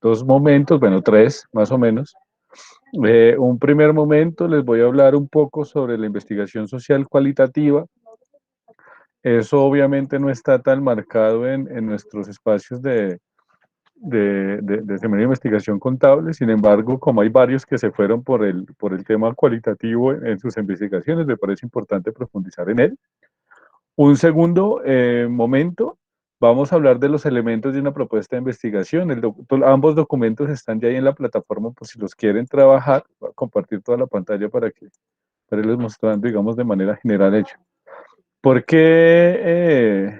dos momentos, bueno, tres más o menos. Un primer momento les voy a hablar un poco sobre la investigación social cualitativa. Eso obviamente no está tan marcado en nuestros espacios de seminario de investigación contable. Sin embargo, como hay varios que se fueron por el tema cualitativo en sus investigaciones, me parece importante profundizar en él. Un segundo momento, vamos a hablar de los elementos de una propuesta de investigación. Ambos documentos están ya ahí en la plataforma por si los quieren trabajar. Voy a compartir toda la pantalla para irles mostrando, digamos, de manera general hecho. ¿Por qué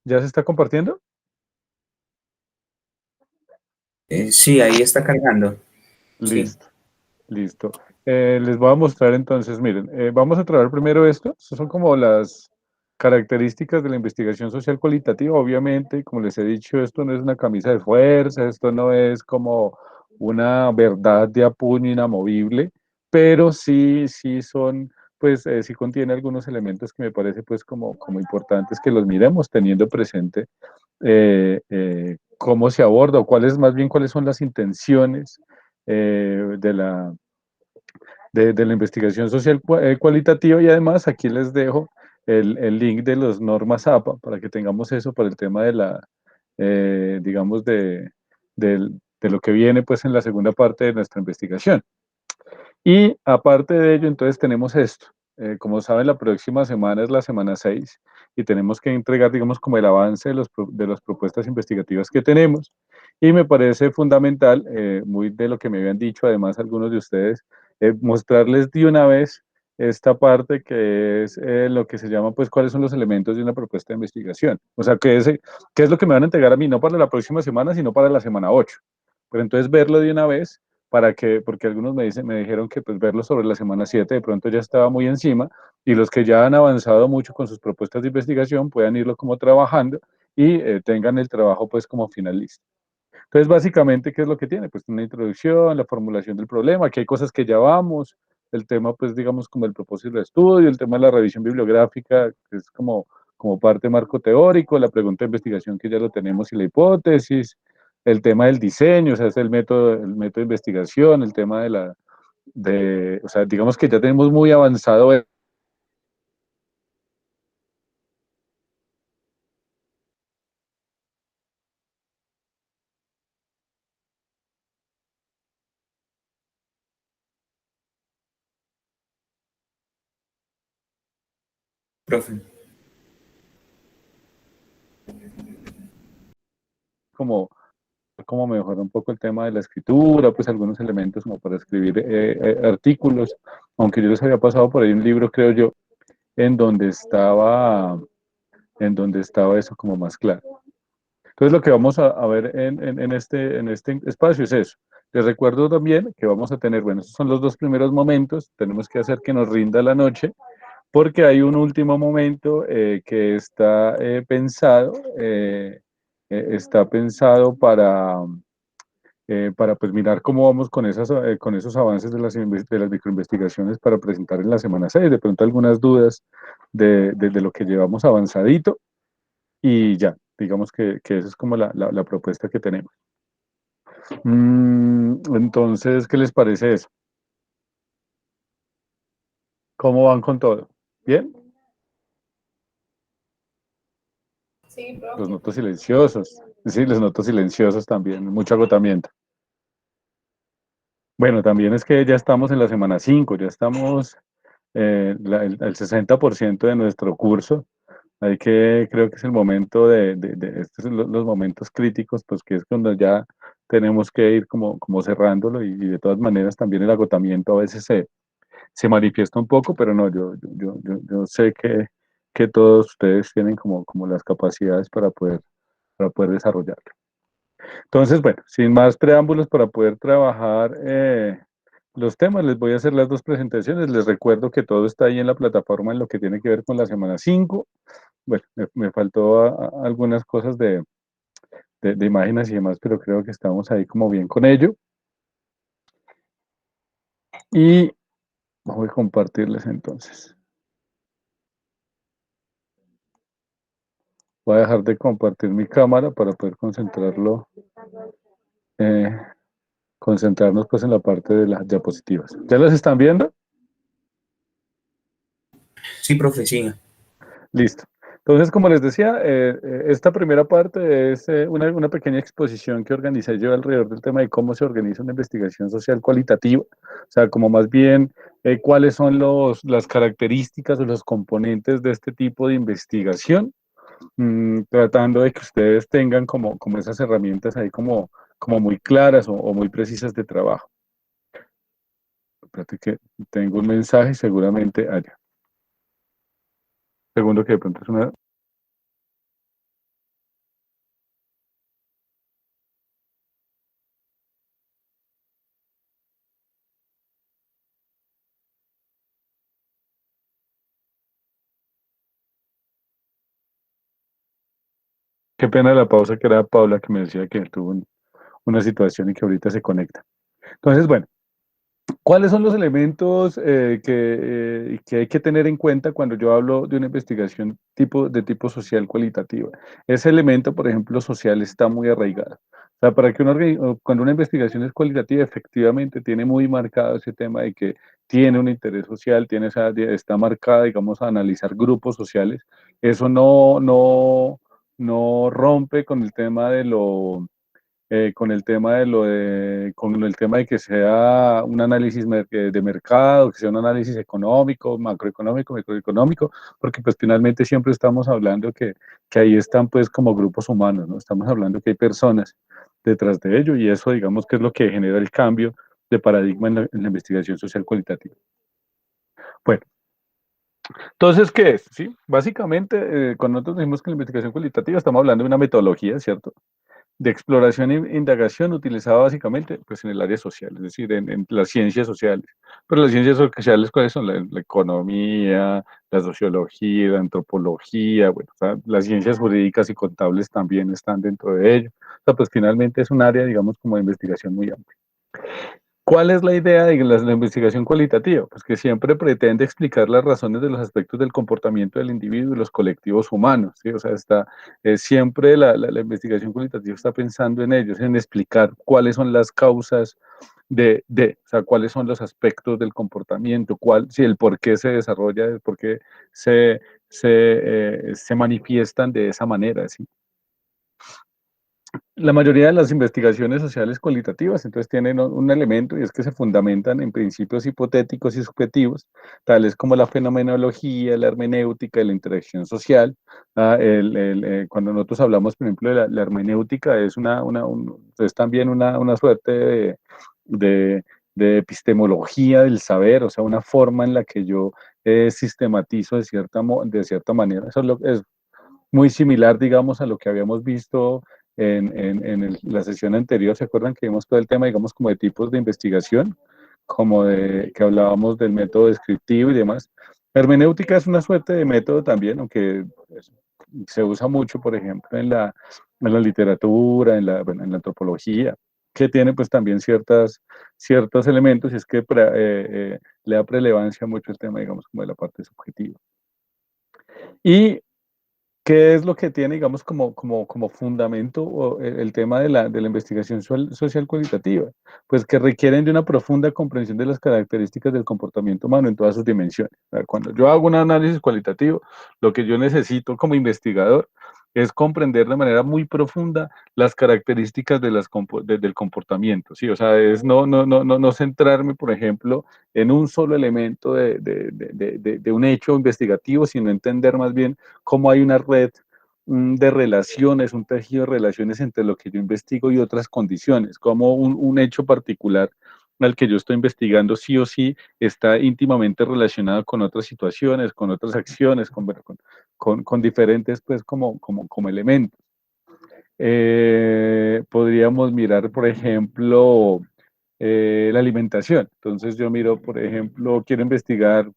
ya se está compartiendo? Sí, ahí está cargando. Sí, Listo. Listo. Les voy a mostrar entonces, miren, vamos a tratar primero esto. Estas son como las características de la investigación social cualitativa. Obviamente, como les he dicho, esto no es una camisa de fuerza, esto no es como una verdad de a puño inamovible, pero sí son, pues sí contiene algunos elementos que me parece pues como importantes que los miremos teniendo presente cómo se aborda o cuáles, más bien cuáles son las intenciones de la investigación social cualitativa. Y además aquí les dejo el link de las normas APA para que tengamos eso para el tema de digamos, de lo que viene pues en la segunda parte de nuestra investigación. Y aparte de ello, entonces tenemos esto. Como saben, la próxima semana es la semana 6 y tenemos que entregar, digamos, como el avance de las propuestas investigativas que tenemos. Y me parece fundamental, muy de lo que me habían dicho, además, algunos de ustedes, mostrarles de una vez esta parte que es lo que se llama, pues, cuáles son los elementos de una propuesta de investigación. O sea, qué es lo que me van a entregar a mí, no para la próxima semana, sino para la semana 8. Pero entonces verlo de una vez porque algunos me dijeron que pues verlo sobre la semana 7 de pronto ya estaba muy encima y los que ya han avanzado mucho con sus propuestas de investigación puedan irlo como trabajando y tengan el trabajo pues como finalista. Entonces, básicamente, ¿qué es lo que tiene? Pues una introducción, la formulación del problema, aquí hay cosas que ya vamos, el tema, pues, digamos, como el propósito del estudio, el tema de la revisión bibliográfica, que es como parte marco teórico, la pregunta de investigación que ya lo tenemos y la hipótesis, el tema del diseño, o sea, es el método de investigación, el tema o sea, digamos que ya tenemos muy avanzado. profe. Como cómo mejorar un poco el tema de la escritura, pues algunos elementos como para escribir artículos, aunque yo les había pasado por ahí un libro, creo yo, en donde estaba, en donde estaba eso como más claro. Entonces lo que vamos a ver en este espacio es eso. Les recuerdo también que vamos a tener, bueno, esos son los dos primeros momentos, tenemos que hacer que nos rinda la noche, porque hay un último momento que está pensado para pues mirar cómo vamos con esos avances de las microinvestigaciones para presentar en la semana 6. De pronto algunas dudas de lo que llevamos avanzadito y ya, digamos que esa es como la propuesta que tenemos. Entonces, ¿qué les parece eso? ¿Cómo van con todo? ¿Bien? Sí, Los profe. notos silenciosos. Sí, los notos silenciosos también, mucho agotamiento. Bueno, también es que ya estamos en la semana 5, ya estamos el 60% de nuestro curso. Creo que es el momento estos son los momentos críticos, pues que es cuando ya tenemos que ir como cerrándolo y de todas maneras también el agotamiento a veces se manifiesta un poco, pero no, yo sé que todos ustedes tienen como las capacidades para poder desarrollarlo. Entonces, bueno, sin más preámbulos para poder trabajar los temas, les voy a hacer las dos presentaciones. Les recuerdo que todo está ahí en la plataforma en lo que tiene que ver con la semana 5. Bueno, me faltó algunas cosas de imágenes y demás, pero creo que estamos ahí como bien con ello. Y voy a compartirles entonces. Voy a dejar de compartir mi cámara para poder concentrarlo. eh, concentrarnos pues en la parte de las diapositivas. ¿Ya las están viendo? Sí, profe, sí. Listo. Entonces, como les decía, esta primera parte es una pequeña exposición que organicé yo alrededor del tema de cómo se organiza una investigación social cualitativa, o sea, como más bien cuáles son las características o los componentes de este tipo de investigación, tratando de que ustedes tengan como esas herramientas ahí como muy claras o muy precisas de trabajo. Espérate que tengo un mensaje seguramente allá. Segundo que de pronto es una... Qué pena la pausa que era Paula que me decía que tuvo una situación y que ahorita se conecta. Entonces, bueno, ¿cuáles son los elementos que hay que tener en cuenta cuando yo hablo de una investigación de tipo social cualitativa? Ese elemento, por ejemplo, social está muy arraigado. O sea, cuando una investigación es cualitativa, efectivamente tiene muy marcado ese tema de que tiene un interés social, está marcada, digamos, a analizar grupos sociales. Eso no rompe con el tema con el tema de que sea un análisis de mercado, que sea un análisis económico, macroeconómico, microeconómico, porque pues finalmente siempre estamos hablando que ahí están pues como grupos humanos, ¿no? Estamos hablando que hay personas detrás de ello y eso digamos que es lo que genera el cambio de paradigma en la investigación social cualitativa. Bueno, entonces, ¿qué es? Sí, básicamente, cuando nosotros decimos que la investigación cualitativa estamos hablando de una metodología, ¿cierto? De exploración e indagación utilizada básicamente pues, en el área social, es decir, en las ciencias sociales. Pero las ciencias sociales, ¿cuáles son? La economía, la sociología, la antropología, bueno, o sea, las ciencias jurídicas y contables también están dentro de ello. O sea, pues finalmente es un área, digamos, como de investigación muy amplia. ¿Cuál es la idea de la investigación cualitativa? Pues que siempre pretende explicar las razones de los aspectos del comportamiento del individuo y los colectivos humanos, ¿sí? O sea, siempre la investigación cualitativa está pensando en ellos, en explicar cuáles son las causas o sea, cuáles son los aspectos del comportamiento, si el por qué se desarrolla, el por qué se manifiestan de esa manera, ¿sí? La mayoría de las investigaciones sociales cualitativas entonces tienen un elemento y es que se fundamentan en principios hipotéticos y subjetivos, tales como la fenomenología, la hermenéutica y la interacción social. Cuando nosotros hablamos, por ejemplo, de la hermenéutica, es también una suerte de, de epistemología del saber, o sea, una forma en la que yo sistematizo de cierta manera. Es muy similar, digamos, a lo que habíamos visto la sesión anterior. ¿Se acuerdan que vimos todo el tema, digamos, como de tipos de investigación? Que hablábamos del método descriptivo y demás. Hermenéutica es una suerte de método también, aunque pues, se usa mucho, por ejemplo, en la literatura, bueno, en la antropología, que tiene pues también ciertos elementos y es que le da prelevancia mucho el tema, digamos, como de la parte subjetiva. Y ¿qué es lo que tiene, digamos, como fundamento el tema de la investigación social cualitativa? Pues que requieren de una profunda comprensión de las características del comportamiento humano en todas sus dimensiones. O sea, cuando yo hago un análisis cualitativo, lo que yo necesito como investigador es comprender de manera muy profunda las características del comportamiento, ¿sí? O sea, es no centrarme, por ejemplo, en un solo elemento de un hecho investigativo, sino entender más bien cómo hay una red de relaciones, un tejido de relaciones entre lo que yo investigo y otras condiciones, como un hecho particular al que yo estoy investigando sí o sí está íntimamente relacionado con otras situaciones, con otras acciones, con diferentes pues como elementos. Podríamos mirar, por ejemplo, la alimentación. Entonces yo miro, por ejemplo, quiero investigar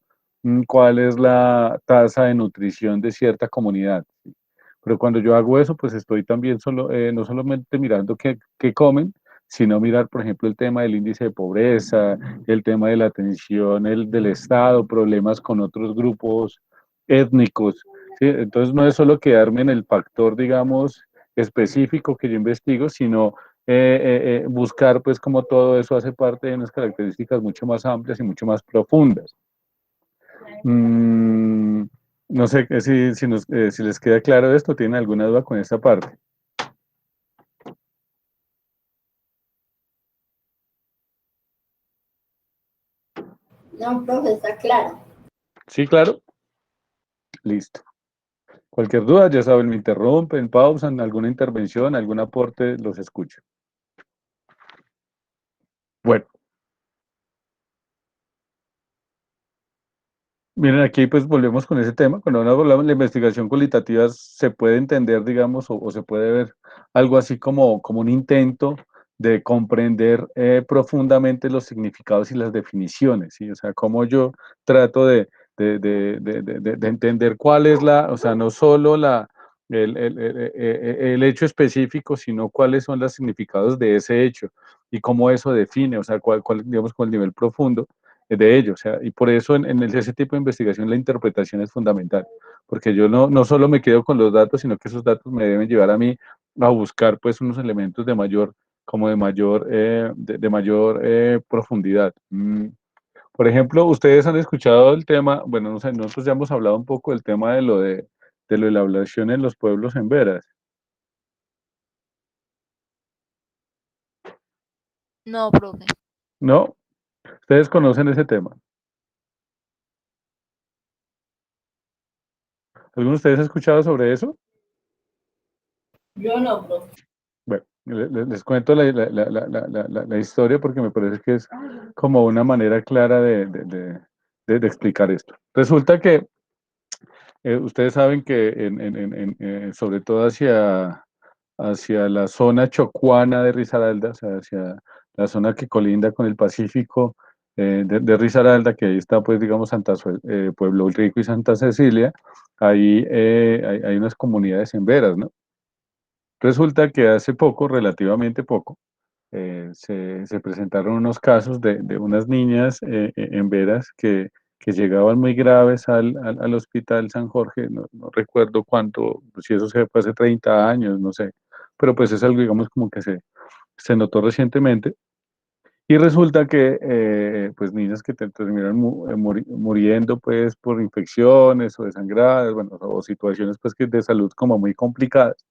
cuál es la tasa de nutrición de cierta comunidad. ¿Sí? Pero cuando yo hago eso, pues estoy también no solamente mirando qué comen, sino mirar, por ejemplo, el tema del índice de pobreza, el tema de la atención del Estado, problemas con otros grupos étnicos. ¿Sí? Entonces no es solo quedarme en el factor, digamos, específico que yo investigo, sino buscar pues como todo eso hace parte de unas características mucho más amplias y mucho más profundas. Mm, no sé si les queda claro esto, ¿tienen alguna duda con esta parte? No, profe, está claro. Sí, claro. Listo. Cualquier duda, ya saben, me interrumpen, pausan, alguna intervención, algún aporte, los escucho. Bueno, miren, aquí pues volvemos con ese tema. Cuando uno hablamos de la investigación cualitativa, se puede entender, digamos, o se puede ver algo así como un intento de comprender profundamente los significados y las definiciones, ¿sí? O sea, cómo yo trato de entender cuál es la, o sea, no solo el hecho específico, sino cuáles son los significados de ese hecho y cómo eso define, o sea, digamos, con el nivel profundo de ello. O sea, y por eso ese tipo de investigación la interpretación es fundamental, porque yo no solo me quedo con los datos, sino que esos datos me deben llevar a mí a buscar pues unos elementos de mayor, como de mayor profundidad. Por ejemplo, ustedes han escuchado el tema, bueno, no sé, nosotros ya hemos hablado un poco del tema de lo de la ablación en los pueblos en veras, No, profe. ¿no? Ustedes conocen ese tema. ¿Alguno de ustedes ha escuchado sobre eso? Yo no, profe. Bueno, les cuento la historia porque me parece que es como una manera clara de explicar esto. Resulta que ustedes saben que sobre todo hacia la zona chocuana de Risaralda, o sea, hacia la zona que colinda con el Pacífico de Risaralda, que ahí está, pues, digamos, Pueblo Rico y Santa Cecilia, ahí hay unas comunidades en veras, ¿no? Resulta que hace poco, relativamente poco, se presentaron unos casos de unas niñas en veras que llegaban muy graves al Hospital San Jorge, no recuerdo cuánto, si eso se fue hace 30 años, no sé, pero pues es algo, digamos, como que se notó recientemente. Y resulta que, pues, niñas que terminaron muriendo, pues, por infecciones o desangradas, bueno, o situaciones, pues, que de salud como muy complicadas.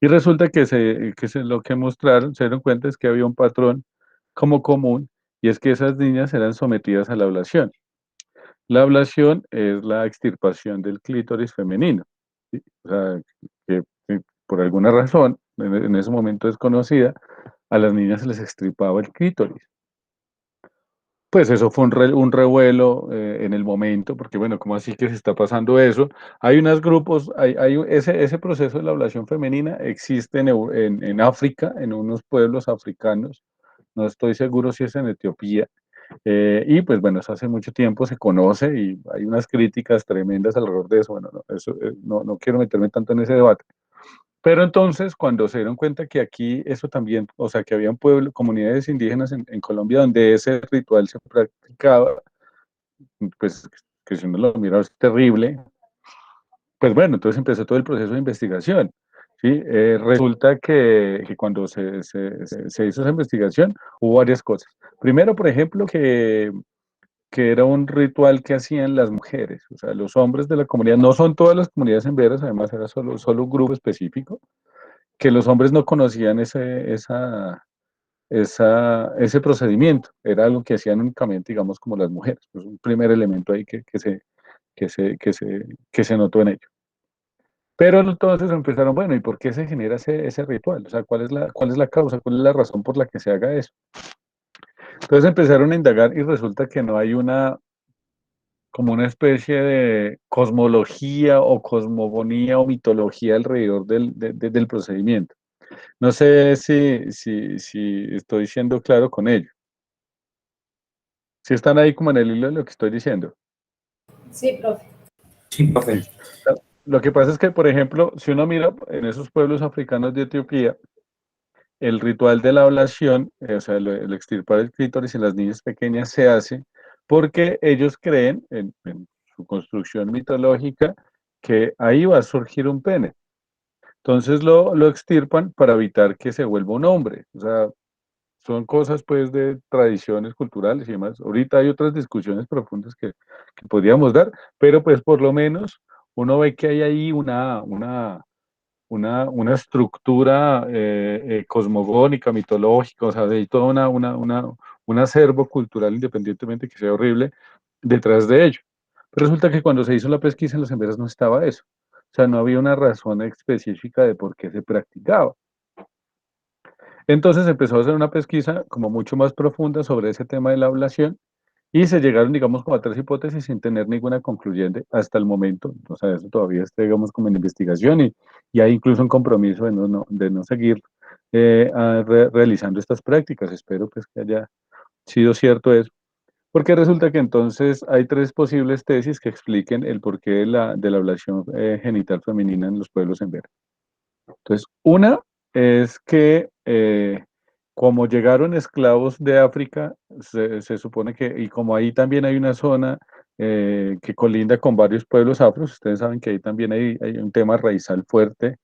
Y resulta lo que mostraron, se dieron cuenta es que había un patrón como común, y es que esas niñas eran sometidas a la ablación. La ablación es la extirpación del clítoris femenino, ¿sí? O sea, que por alguna razón, en ese momento desconocida, a las niñas se les extirpaba el clítoris. Pues eso fue un revuelo en el momento, porque bueno, ¿cómo así que se está pasando eso? Hay unos grupos, ese proceso de la ablación femenina existe en África, en unos pueblos africanos, no estoy seguro si es en Etiopía, y pues bueno, eso hace mucho tiempo se conoce y hay unas críticas tremendas alrededor de eso, bueno, no quiero meterme tanto en ese debate. Pero entonces, cuando se dieron cuenta que aquí eso también, o sea, que habían comunidades indígenas en Colombia donde ese ritual se practicaba, pues que si uno lo mira es terrible, pues bueno, entonces empezó todo el proceso de investigación. ¿Sí? Resulta que cuando se hizo esa investigación hubo varias cosas. Primero, por ejemplo, que era un ritual que hacían las mujeres, o sea, los hombres de la comunidad, no son todas las comunidades en veras, además era solo un grupo específico, que los hombres no conocían ese procedimiento. Era algo que hacían únicamente, digamos, como las mujeres. Es un primer elemento ahí que se notó en ello. Pero entonces empezaron, bueno, ¿y por qué se genera ese ritual? O sea, ¿cuál es la causa? ¿Cuál es la razón por la que se haga eso? Entonces empezaron a indagar y resulta que no hay como una especie de cosmología o cosmogonía o mitología alrededor del procedimiento. No sé si estoy siendo claro con ello. Si están ahí como en el hilo de lo que estoy diciendo. Sí, profe. Sí, profe. Listo. Lo que pasa es que, por ejemplo, si uno mira en esos pueblos africanos de Etiopía, el ritual de la ablación, o sea, el extirpar el clítoris en las niñas pequeñas se hace porque ellos creen en su construcción mitológica que ahí va a surgir un pene. Entonces lo extirpan para evitar que se vuelva un hombre. O sea, son cosas pues de tradiciones culturales y demás. Ahorita hay otras discusiones profundas que podríamos dar, pero pues por lo menos uno ve que hay ahí una estructura cosmogónica, mitológica, o sea, hay toda un acervo cultural, independientemente que sea horrible, detrás de ello. Pero resulta que cuando se hizo la pesquisa en los embers no estaba eso. O sea, no había una razón específica de por qué se practicaba. Entonces empezó a hacer una pesquisa como mucho más profunda sobre ese tema de la ablación y se llegaron, digamos, como a tres hipótesis sin tener ninguna concluyente hasta el momento. O sea, eso todavía está, digamos, como en investigación y hay incluso un compromiso de no seguir realizando estas prácticas. Espero pues que haya sido cierto eso. Porque resulta que entonces hay tres posibles tesis que expliquen el porqué de la ablación genital femenina en los pueblos en Vera. Entonces, una es que como llegaron esclavos de África, se supone que, y como ahí también hay una zona que colinda con varios pueblos afros, ustedes saben que ahí también hay un tema raizal fuerte,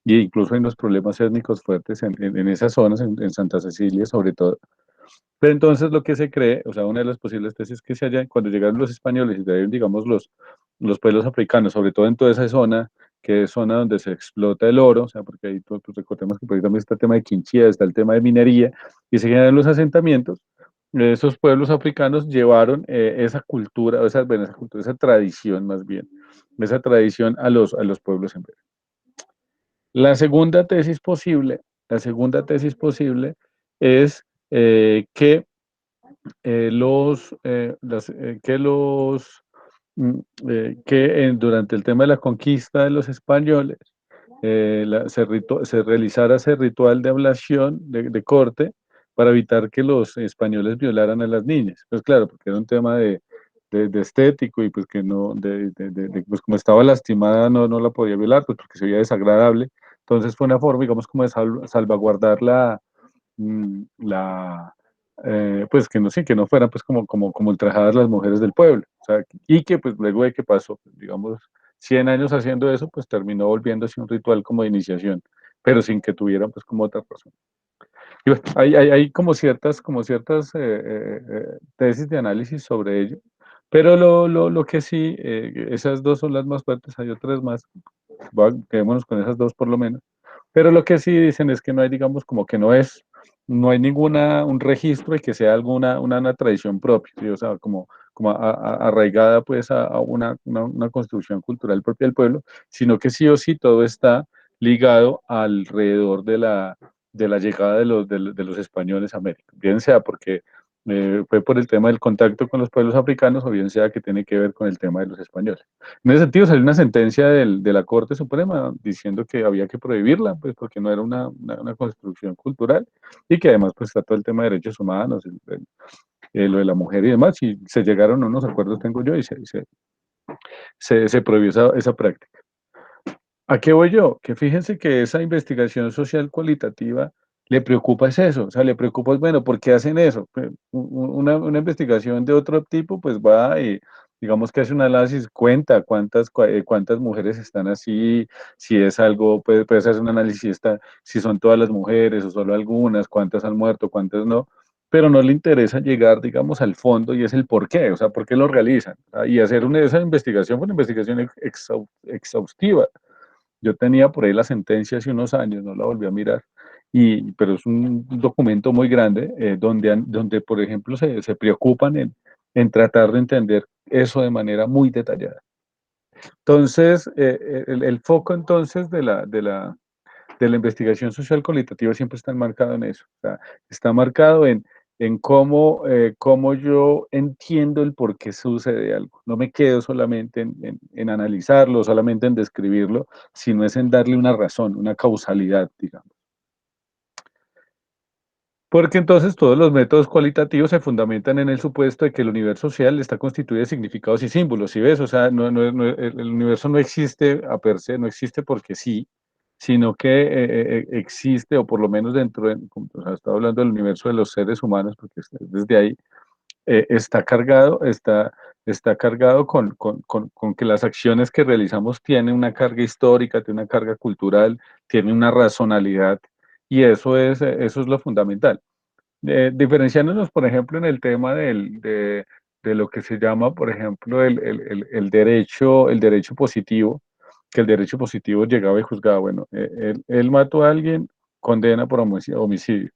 e incluso hay unos problemas étnicos fuertes en esas zonas, en Santa Cecilia sobre todo. Pero entonces lo que se cree, o sea, una de las posibles tesis que se haya, cuando llegaron los españoles y de ahí, digamos, los pueblos africanos, sobre todo en toda esa zona, que es zona donde se explota el oro, o sea, porque ahí pues, recordemos que por ahí también está el tema de Quinchía, está el tema de minería, y se generan los asentamientos, esos pueblos africanos llevaron esa cultura, bueno, esa cultura, esa tradición más bien, esa tradición a los pueblos en vez. La segunda tesis posible, la segunda tesis posible es que mm, durante el tema de la conquista de los españoles se realizara ese ritual de ablación de corte para evitar que los españoles violaran a las niñas. Pues claro, porque era un tema de estético y pues que no, pues como estaba lastimada no la podía violar, pues porque se veía desagradable. Entonces fue una forma, digamos, como de salvaguardar la pues que no, sí, que no fueran pues como ultrajadas las mujeres del pueblo. O sea, y que pues luego de que pasó, pues, digamos, 100 años haciendo eso, pues terminó volviéndose un ritual como de iniciación, pero sin que tuvieran pues como otra razón. Y bueno, hay como ciertas tesis de análisis sobre ello, pero lo que sí, esas dos son las más fuertes, hay otras más, quedémonos con esas dos por lo menos, pero lo que sí dicen es que no hay, digamos, como que no hay un registro y que sea una tradición propia, ¿sí? O sea, como arraigada pues a una construcción cultural propia del pueblo, sino que sí o sí todo está ligado alrededor de la llegada de los españoles a América, bien sea porque fue por el tema del contacto con los pueblos africanos o bien sea que tiene que ver con el tema de los españoles. En ese sentido, salió una sentencia de la Corte Suprema diciendo que había que prohibirla, pues porque no era una construcción cultural y que además pues está todo el tema de derechos humanos, lo de la mujer y demás, y se llegaron a unos acuerdos, tengo yo, y se prohibió esa práctica. ¿A qué voy yo? Que fíjense que esa investigación social cualitativa le preocupa es eso, o sea, le preocupa es, bueno, ¿por qué hacen eso? Pues, una investigación de otro tipo, pues va y digamos que hace un análisis, cuenta cuántas mujeres están así, si es algo, puede hacer un análisis, si son todas las mujeres o solo algunas, cuántas han muerto, cuántas no, pero no le interesa llegar, digamos, al fondo y es el por qué, o sea, por qué lo realizan. Y hacer esa investigación fue una investigación exhaustiva. Yo tenía por ahí la sentencia hace unos años, no la volví a mirar, pero es un documento muy grande donde por ejemplo, se preocupan en tratar de entender eso de manera muy detallada. Entonces, el foco entonces de la investigación social cualitativa siempre está enmarcado en eso. O sea, está marcado en cómo yo entiendo el por qué sucede algo. No me quedo solamente en analizarlo, solamente en describirlo, sino es en darle una razón, una causalidad, digamos. Porque entonces todos los métodos cualitativos se fundamentan en el supuesto de que el universo social está constituido de significados y símbolos, ¿sí ves? O sea, el universo no existe a per se, no existe porque sí, sino que existe, o por lo menos o sea, estaba hablando del universo de los seres humanos, porque desde ahí está cargado, está cargado con que las acciones que realizamos tienen una carga histórica, tienen una carga cultural, tienen una razonalidad, y eso es lo fundamental. Diferenciándonos, por ejemplo, en el tema de lo que se llama, por ejemplo, el derecho positivo, que el derecho positivo llegaba y juzgaba, bueno, él mató a alguien, condena por homicidio,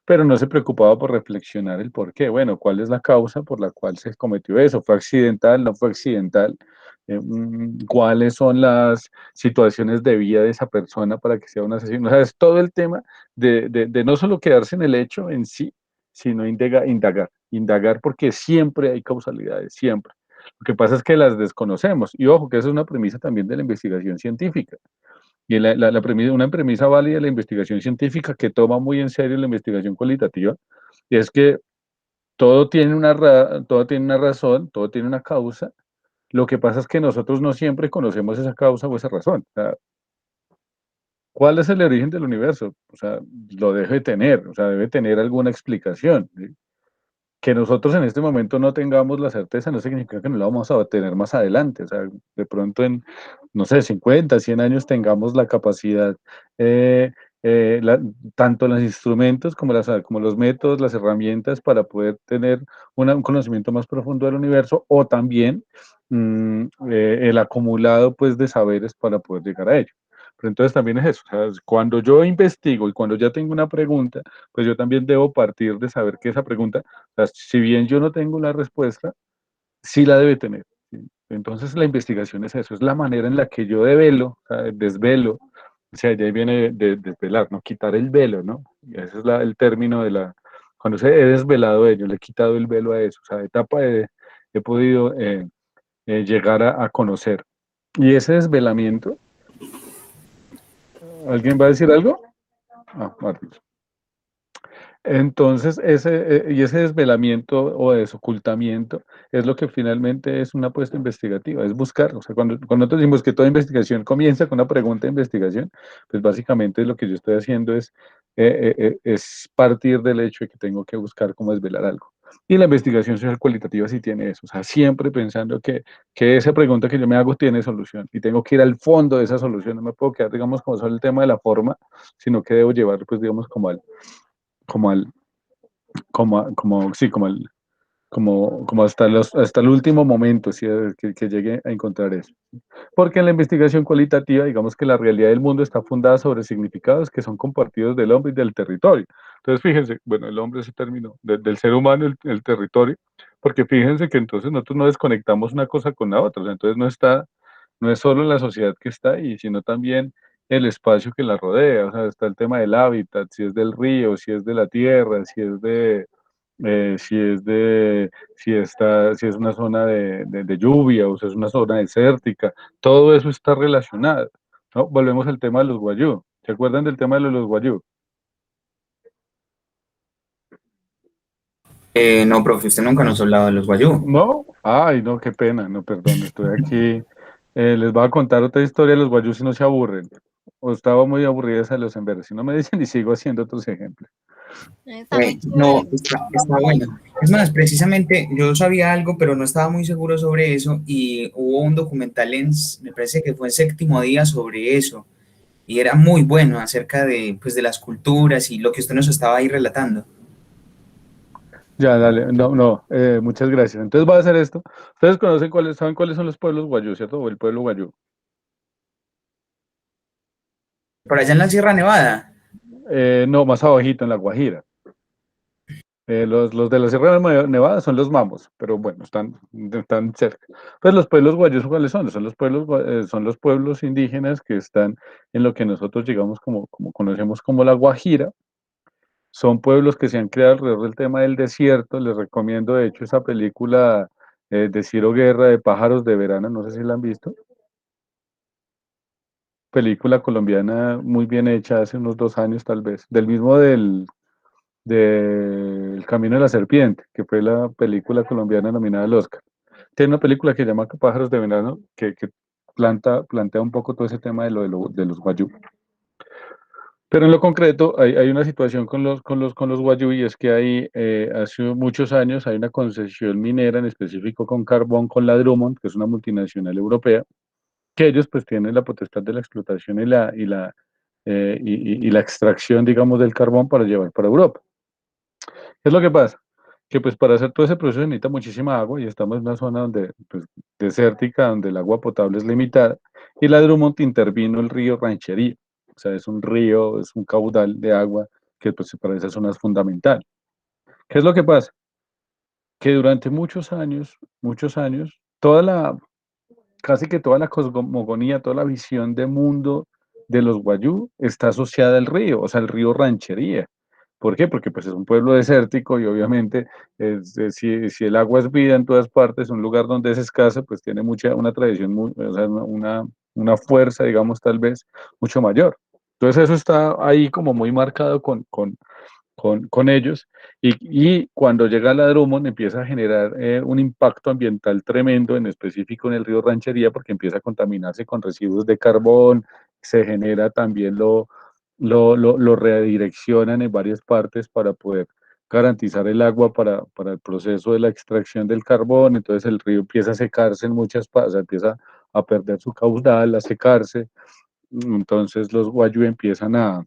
pero no se preocupaba por reflexionar el por qué. Bueno, ¿cuál es la causa por la cual se cometió eso? ¿Fue accidental? ¿No fue accidental? ¿Cuáles son las situaciones de vida de esa persona para que sea un asesino? O sea, es todo el tema de no solo quedarse en el hecho en sí, sino indagar porque siempre hay causalidades, siempre. Lo que pasa es que las desconocemos. Y ojo, que esa es una premisa también de la investigación científica. Y una premisa válida de la investigación científica que toma muy en serio la investigación cualitativa es que todo tiene una razón, todo tiene una causa. Lo que pasa es que nosotros no siempre conocemos esa causa o esa razón. O sea, ¿cuál es el origen del universo? O sea, lo debe tener, o sea, debe tener alguna explicación, ¿sí? Que nosotros en este momento no tengamos la certeza no significa que no la vamos a tener más adelante. O sea, de pronto en, no sé, 50, 100 años tengamos la capacidad, eh, tanto los instrumentos como los métodos, las herramientas para poder tener un conocimiento más profundo del universo o también el acumulado pues, de saberes para poder llegar a ello. Pero entonces también es eso. O sea, cuando yo investigo y cuando ya tengo una pregunta, pues yo también debo partir de saber que esa pregunta, o sea, si bien yo no tengo la respuesta, sí la debe tener, ¿sí? Entonces la investigación es eso, es la manera en la que yo develo, o sea, desvelo, o sea, ya ahí viene de desvelar, ¿no? Quitar el velo, ¿no? Y ese es el término cuando se he desvelado ello, le he quitado el velo a eso, o sea, he podido llegar a conocer. Y ese desvelamiento, ¿alguien va a decir algo? Ah, Martín. Entonces, ese desvelamiento o desocultamiento es lo que finalmente es una apuesta investigativa, es buscar, o sea, cuando nosotros decimos que toda investigación comienza con una pregunta de investigación, pues básicamente lo que yo estoy haciendo es partir del hecho de que tengo que buscar cómo desvelar algo. Y la investigación social cualitativa sí tiene eso, o sea, siempre pensando que esa pregunta que yo me hago tiene solución y tengo que ir al fondo de esa solución, no me puedo quedar, digamos, como solo el tema de la forma, sino que debo llevar, pues, digamos, como al, sí, como hasta el último momento, ¿sí? Que llegue a encontrar eso. Porque en la investigación cualitativa, digamos que la realidad del mundo está fundada sobre significados que son compartidos del hombre y del territorio. Entonces, fíjense, bueno, el hombre es el término del ser humano, el territorio, porque fíjense que entonces nosotros no desconectamos una cosa con la otra, o sea, entonces no es solo la sociedad que está ahí, sino también el espacio que la rodea, o sea, está el tema del hábitat, si es del río, si es de la tierra, si es una zona de lluvia o si es una zona desértica, todo eso está relacionado, ¿no? Volvemos al tema de los guayú. ¿Se acuerdan del tema de los guayú? No, profe, usted nunca nos ha hablado de los guayú. No, ay, no, qué pena, no, perdón, estoy aquí. Les voy a contar otra historia de los guayú si no se aburren. O estaba muy aburrida esa de los emberes. Si no me dicen y sigo haciendo otros ejemplos. Está muy No, chévere. está bueno. Es más, precisamente yo sabía algo, pero no estaba muy seguro sobre eso y hubo un documental me parece que fue en Séptimo Día sobre eso y era muy bueno acerca de, pues, de las culturas y lo que usted nos estaba ahí relatando. Ya, dale, no, no, muchas gracias. Entonces voy a hacer esto. Ustedes saben cuáles son los pueblos guayú, ¿cierto? O el pueblo guayú. Por allá en la Sierra Nevada. No, más abajito, en La Guajira. Los de la Sierra Nevada son los mamos, pero bueno, están cerca. Pues los pueblos guayús, ¿cuáles son? Son los pueblos indígenas que están en lo que nosotros llegamos como conocemos como La Guajira. Son pueblos que se han creado alrededor del tema del desierto. Les recomiendo, de hecho, esa película de Ciro Guerra de Pájaros de Verano, no sé si la han visto. Película colombiana muy bien hecha hace unos 2 años tal vez, del Camino de la Serpiente, que fue la película colombiana nominada al Oscar. Tiene una película que se llama Pájaros de Verano, que plantea un poco todo ese tema de los guayú. Pero en lo concreto hay una situación con los guayú y es que hay, hace muchos años hay una concesión minera, en específico con carbón, con la Drummond, que es una multinacional europea, que ellos pues tienen la potestad de la explotación y la extracción, digamos, del carbón para llevar para Europa. ¿Qué es lo que pasa? Que pues para hacer todo ese proceso se necesita muchísima agua y estamos en una zona donde, pues, desértica, donde el agua potable es limitada y la Drummond intervino el río Ranchería. O sea, es un río, es un caudal de agua que pues para esa zona es fundamental. ¿Qué es lo que pasa? Que durante muchos años, casi que toda la cosmogonía, toda la visión de mundo de los guayú está asociada al río, o sea, el río Ranchería. ¿Por qué? Porque pues es un pueblo desértico y obviamente si el agua es vida en todas partes, un lugar donde es escasa, pues tiene una tradición, o sea, una fuerza, digamos, tal vez mucho mayor. Entonces eso está ahí como muy marcado con ellos y cuando llega la Drummond empieza a generar un impacto ambiental tremendo, en específico en el río Ranchería, porque empieza a contaminarse con residuos de carbón, se genera también lo redireccionan en varias partes para poder garantizar el agua para el proceso de la extracción del carbón, entonces el río empieza a secarse en muchas partes, empieza a perder su caudal, a secarse, entonces los guayú empiezan a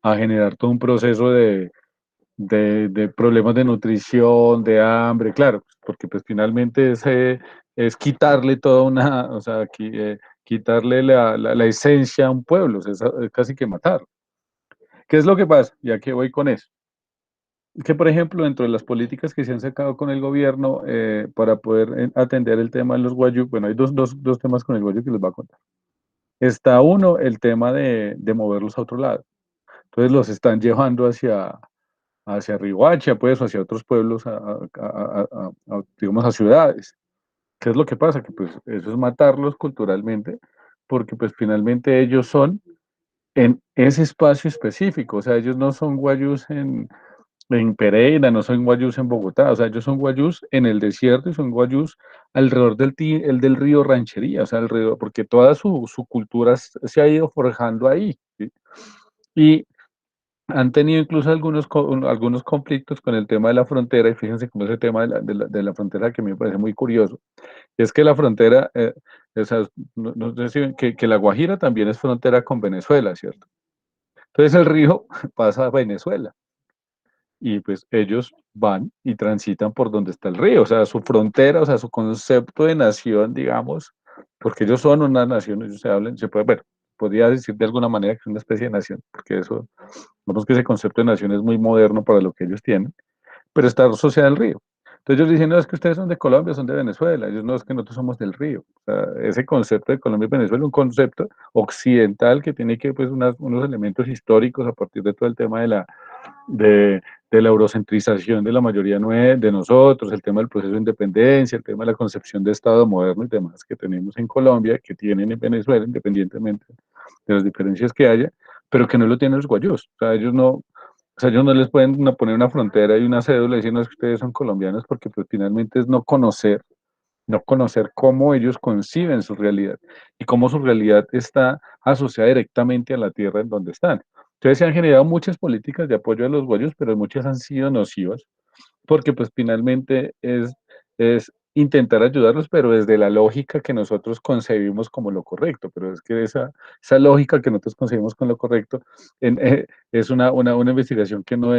generar todo un proceso de problemas de nutrición, de hambre, claro, porque pues finalmente es quitarle toda una, o sea, quitarle la esencia a un pueblo, o sea, es casi que matar. ¿Qué es lo que pasa? Ya que voy con eso. Que, por ejemplo, dentro de las políticas que se han sacado con el gobierno para poder atender el tema de los guayú, bueno, hay dos temas con el guayú que les voy a contar. Está uno, el tema de moverlos a otro lado. Entonces los están llevando hacia Riohacha, pues, o hacia otros pueblos, digamos, a ciudades. ¿Qué es lo que pasa? Que pues eso es matarlos culturalmente, porque pues finalmente ellos son en ese espacio específico, o sea, ellos no son guayús en Pereira, no son guayús en Bogotá, o sea, ellos son guayús en el desierto y son guayús alrededor el del río Ranchería, o sea, alrededor, porque toda su cultura se ha ido forjando ahí, ¿sí? Y han tenido incluso algunos conflictos con el tema de la frontera, y fíjense cómo ese tema de la frontera que me parece muy curioso, es que la frontera, o sea, no sé si ven que La Guajira también es frontera con Venezuela, ¿cierto? Entonces el río pasa a Venezuela y pues ellos van y transitan por donde está el río, o sea, su frontera, o sea, su concepto de nación, digamos, porque ellos son una nación, ellos se puede ver, podría decir de alguna manera que es una especie de nación, porque eso, vemos que ese concepto de nación es muy moderno para lo que ellos tienen, pero está asociada al río. Entonces ellos dicen, no, es que ustedes son de Colombia, son de Venezuela, ellos no, es que nosotros somos del río. O sea, ese concepto de Colombia y Venezuela es un concepto occidental que tiene que, pues, unos elementos históricos a partir de todo el tema de la eurocentrización de la mayoría de nosotros, el tema del proceso de independencia, el tema de la concepción de Estado moderno y demás que tenemos en Colombia, que tienen en Venezuela, independientemente de las diferencias que haya, pero que no lo tienen los guayús. O sea, ellos no les pueden poner una frontera y una cédula diciendo que ustedes son colombianos porque pues finalmente es no conocer cómo ellos conciben su realidad y cómo su realidad está asociada directamente a la tierra en donde están. Entonces se han generado muchas políticas de apoyo a los guayos, pero muchas han sido nocivas porque pues finalmente es intentar ayudarlos, pero desde la lógica que nosotros concebimos como lo correcto, pero es que esa lógica que nosotros concebimos como lo correcto es una investigación que no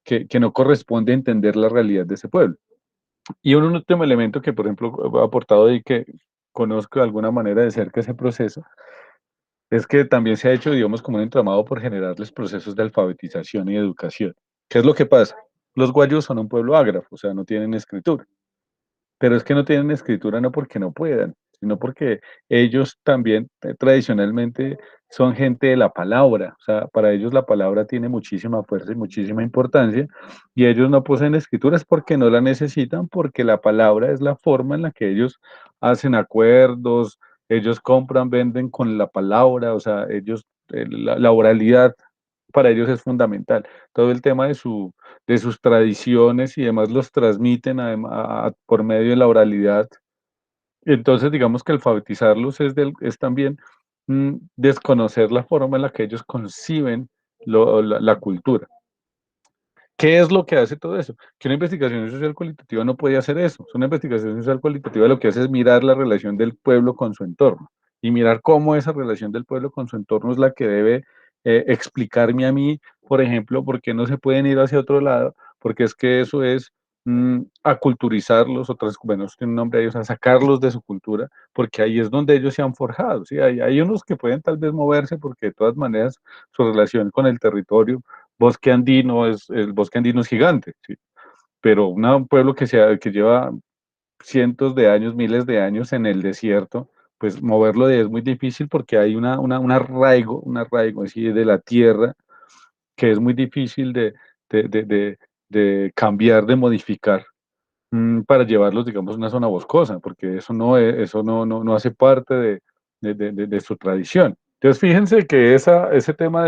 que no corresponde a entender la realidad de ese pueblo. Y un último elemento que, por ejemplo, ha aportado y que conozco de alguna manera de cerca ese proceso, es que también se ha hecho, digamos, como un entramado por generarles procesos de alfabetización y educación. ¿Qué es lo que pasa? Los guayos son un pueblo ágrafo, o sea, no tienen escritura. Pero es que no tienen escritura no porque no puedan, sino porque ellos también tradicionalmente son gente de la palabra, o sea, para ellos la palabra tiene muchísima fuerza y muchísima importancia, y ellos no poseen escrituras porque no la necesitan, porque la palabra es la forma en la que ellos hacen acuerdos, ellos compran, venden con la palabra, o sea, la oralidad para ellos es fundamental. Todo el tema de sus tradiciones y demás los transmiten por medio de la oralidad. Entonces, digamos que alfabetizarlos es también desconocer la forma en la que ellos conciben la cultura. ¿Qué es lo que hace todo eso? Que una investigación social cualitativa no puede hacer eso. Una investigación social cualitativa lo que hace es mirar la relación del pueblo con su entorno y mirar cómo esa relación del pueblo con su entorno es la que debe explicarme a mí, por ejemplo, por qué no se pueden ir hacia otro lado, porque es que eso es aculturizarlos, otras, bueno, eso tiene un nombre ellos, a sacarlos de su cultura, porque ahí es donde ellos se han forjado. ¿Sí? Hay unos que pueden tal vez moverse porque de todas maneras su relación con el territorio bosque andino el bosque andino es gigante, ¿sí? Pero un pueblo que lleva cientos de años, miles de años en el desierto, pues moverlo de es muy difícil porque hay un arraigo así de la tierra que es muy difícil de, de, de, de cambiar, de modificar para llevarlos, digamos, a una zona boscosa, porque eso no hace parte de su tradición. Entonces, fíjense que ese tema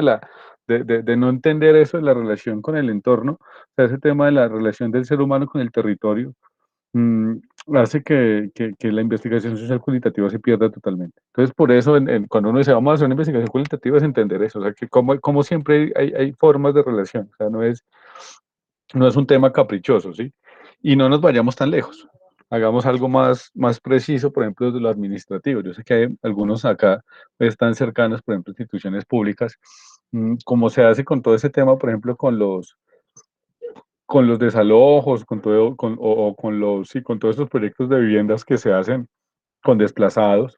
de no entender eso de la relación con el entorno, o sea, ese tema de la relación del ser humano con el territorio, mm, hace que la investigación social cualitativa se pierda totalmente. Entonces, por eso, cuando uno dice, vamos a hacer una investigación cualitativa, es entender eso, o sea, que como siempre hay formas de relación, o sea, no es un tema caprichoso, ¿sí? Y no nos vayamos tan lejos. Hagamos algo más preciso, por ejemplo, desde lo administrativo. Yo sé que hay algunos acá están cercanos, por ejemplo, instituciones públicas, como se hace con todo ese tema, por ejemplo, con los desalojos, con todo, o con sí, con todos estos proyectos de viviendas que se hacen con desplazados.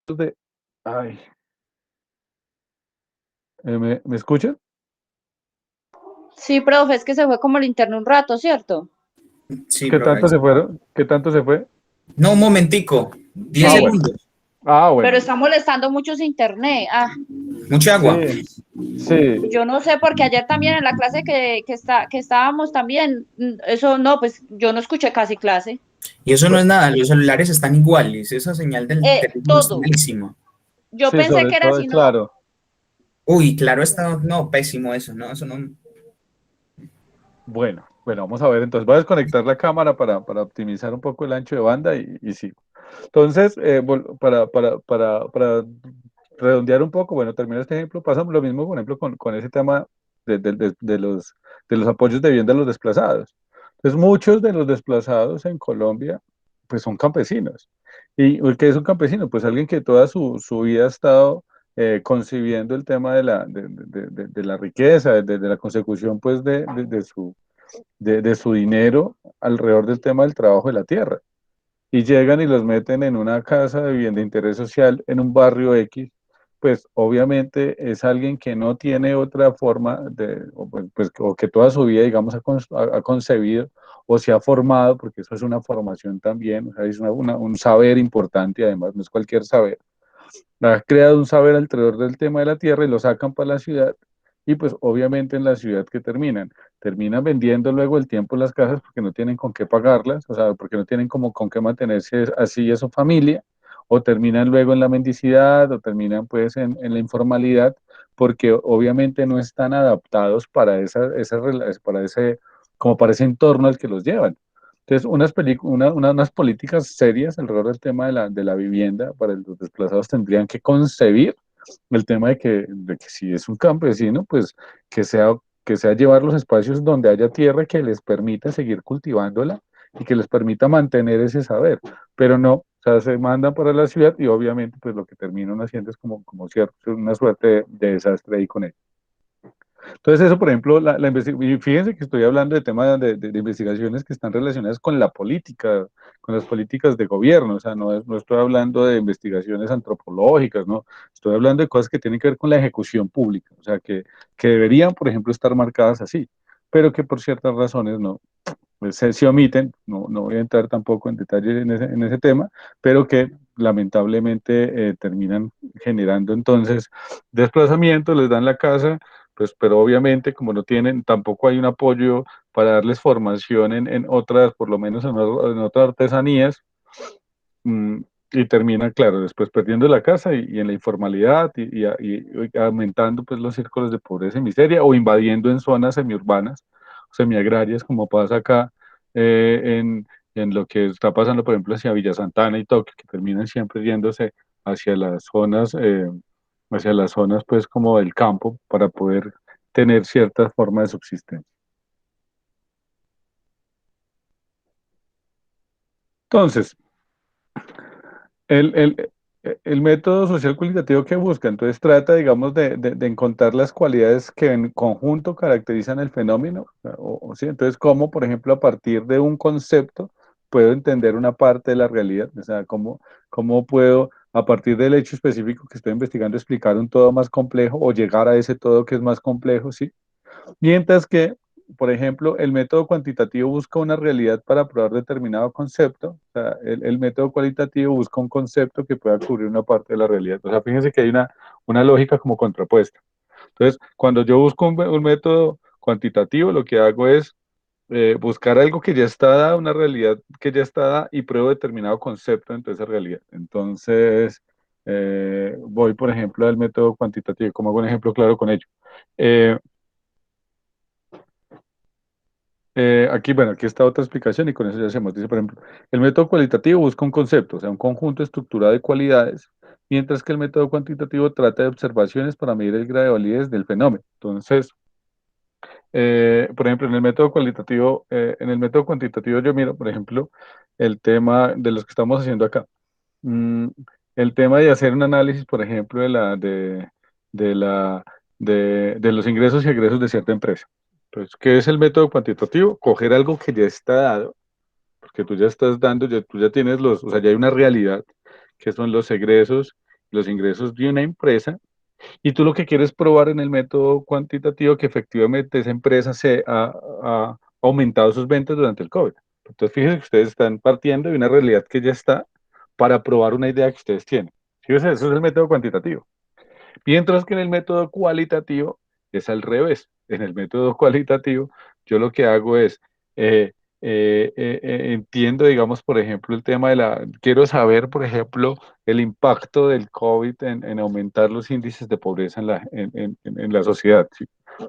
De, ay, ¿me escuchan? Sí, profe, es que se fue como el internet un rato, ¿cierto? Sí, ¿Qué profe. tanto se fueron? ¿Qué tanto se fue? No, un momentico, 10 Ah, bueno. segundos. Ah, Pero bueno. está molestando mucho ese internet. Mucha agua. Sí, sí. Yo no sé, porque ayer también en la clase que estábamos también, eso no, pues yo no escuché casi clase. Y eso no es nada, los celulares están iguales, esa señal del teléfono está Todo. malísima. Yo Sí, pensé sobre que era todo, así, no. claro. Uy, claro, está, no, pésimo eso, ¿no? Eso no. Bueno, vamos a ver. Entonces voy a desconectar la cámara para optimizar un poco el ancho de banda y sigo. Entonces, para redondear un poco, bueno, termino este ejemplo, pasa lo mismo, por ejemplo, con ese tema de los apoyos de vivienda a los desplazados. Entonces, muchos de los desplazados en Colombia, pues son campesinos. ¿Y qué es un campesino? Pues alguien que toda su vida ha estado concibiendo el tema de la riqueza, de la consecución, pues, de su dinero alrededor del tema del trabajo de la tierra y llegan y los meten en una casa de vivienda de interés social en un barrio X, pues obviamente es alguien que no tiene otra forma o que toda su vida, digamos, ha concebido o se ha formado, porque eso es una formación también, o sea, es un saber importante, además, no es cualquier saber, ha creado un saber alrededor del tema de la tierra y lo sacan para la ciudad y pues obviamente en la ciudad que terminan vendiendo luego el tiempo las casas porque no tienen con qué pagarlas, o sea, porque no tienen como con qué mantenerse así a su familia, o terminan luego en la mendicidad, o terminan pues en la informalidad, porque obviamente no están adaptados para como para ese entorno al que los llevan. Entonces, unas políticas serias alrededor del tema de la vivienda para los desplazados tendrían que concebir el tema de que si es un campesino, pues que sea, que sea llevar los espacios donde haya tierra que les permita seguir cultivándola y que les permita mantener ese saber. Pero no, o sea, se mandan para la ciudad y obviamente pues lo que terminan haciendo es como cierto, una suerte de desastre ahí con él. Entonces, eso, por ejemplo, y fíjense que estoy hablando de temas de investigaciones que están relacionadas con la política, con las políticas de gobierno, o sea, no estoy hablando de investigaciones antropológicas, no, estoy hablando de cosas que tienen que ver con la ejecución pública, o sea, que deberían, por ejemplo, estar marcadas así, pero que por ciertas razones no, pues, se omiten, no voy a entrar tampoco en detalle en ese tema, pero que lamentablemente terminan generando entonces desplazamiento, les dan la casa, pues, pero obviamente como no tienen, tampoco hay un apoyo para darles formación en otras, por lo menos en otras artesanías, mm, y termina, claro, después perdiendo la casa y en la informalidad y aumentando pues los círculos de pobreza y miseria o invadiendo en zonas semiurbanas, semiagrarias, como pasa acá en lo que está pasando, por ejemplo, hacia Villa Santana y Tokio, que terminan siempre yéndose hacia hacia las zonas pues como del campo para poder tener cierta forma de subsistencia. Entonces, El, el, el método social cualitativo que busca, entonces trata, digamos, de encontrar las cualidades que en conjunto caracterizan el fenómeno, ¿sí? Entonces, cómo, por ejemplo, a partir de un concepto puedo entender una parte de la realidad, o sea, cómo puedo, a partir del hecho específico que estoy investigando, explicar un todo más complejo o llegar a ese todo que es más complejo, ¿sí? Mientras que, por ejemplo, el método cuantitativo busca una realidad para probar determinado concepto, o sea, el método cualitativo busca un concepto que pueda cubrir una parte de la realidad. O sea, fíjense que hay una lógica como contrapuesta. Entonces, cuando yo busco un método cuantitativo, lo que hago es buscar algo que ya está dada, una realidad que ya está dada y pruebo determinado concepto dentro de esa realidad. Entonces, voy, por ejemplo, al método cuantitativo, como hago un ejemplo claro con ello. Eh, aquí, bueno, aquí está otra explicación y con eso ya hacemos. Dice, por ejemplo, el método cualitativo busca un concepto, o sea, un conjunto estructurado de cualidades, mientras que el método cuantitativo trata de observaciones para medir el grado de validez del fenómeno. Entonces, por ejemplo, en el método cuantitativo yo miro, por ejemplo, el tema de los que estamos haciendo acá. Mm, el tema de hacer un análisis, por ejemplo, de la, de los ingresos y egresos de cierta empresa. Entonces, ¿qué es el método cuantitativo? Coger algo que ya está dado, porque tú ya estás dando, tú ya tienes o sea, ya hay una realidad, que son los ingresos de una empresa, y tú lo que quieres probar en el método cuantitativo que efectivamente esa empresa ha aumentado sus ventas durante el COVID. Entonces, fíjense que ustedes están partiendo de una realidad que ya está para probar una idea que ustedes tienen. Fíjense, eso es el método cuantitativo. Mientras que en el método cualitativo es al revés. En el método cualitativo, yo lo que hago es, eh, entiendo, digamos, por ejemplo, el tema quiero saber, por ejemplo, el impacto del COVID en aumentar los índices de pobreza en la sociedad. ¿Sí?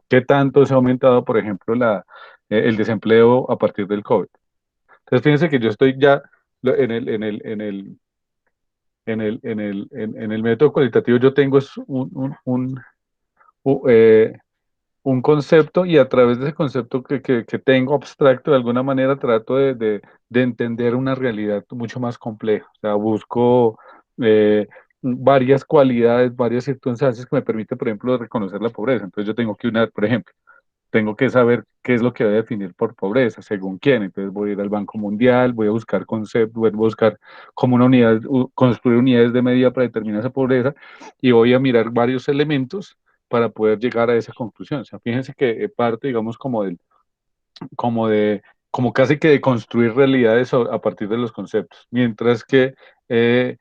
¿Qué tanto se ha aumentado, por ejemplo, el desempleo a partir del COVID? Entonces, fíjense que yo estoy ya en el método cualitativo, yo tengo es u- eh, un concepto y a través de ese concepto que tengo abstracto, de alguna manera trato de entender una realidad mucho más compleja. O sea, busco varias cualidades, varias circunstancias que me permiten, por ejemplo, reconocer la pobreza. Entonces yo tengo que unir, por ejemplo, tengo que saber qué es lo que voy a definir por pobreza, según quién. Entonces voy a ir al Banco Mundial, voy a buscar conceptos, voy a buscar como una unidad, construir unidades de medida para determinar esa pobreza y voy a mirar varios elementos para poder llegar a esa conclusión. O sea, fíjense que parte, digamos, como de, como casi que de construir realidades a partir de los conceptos, mientras que el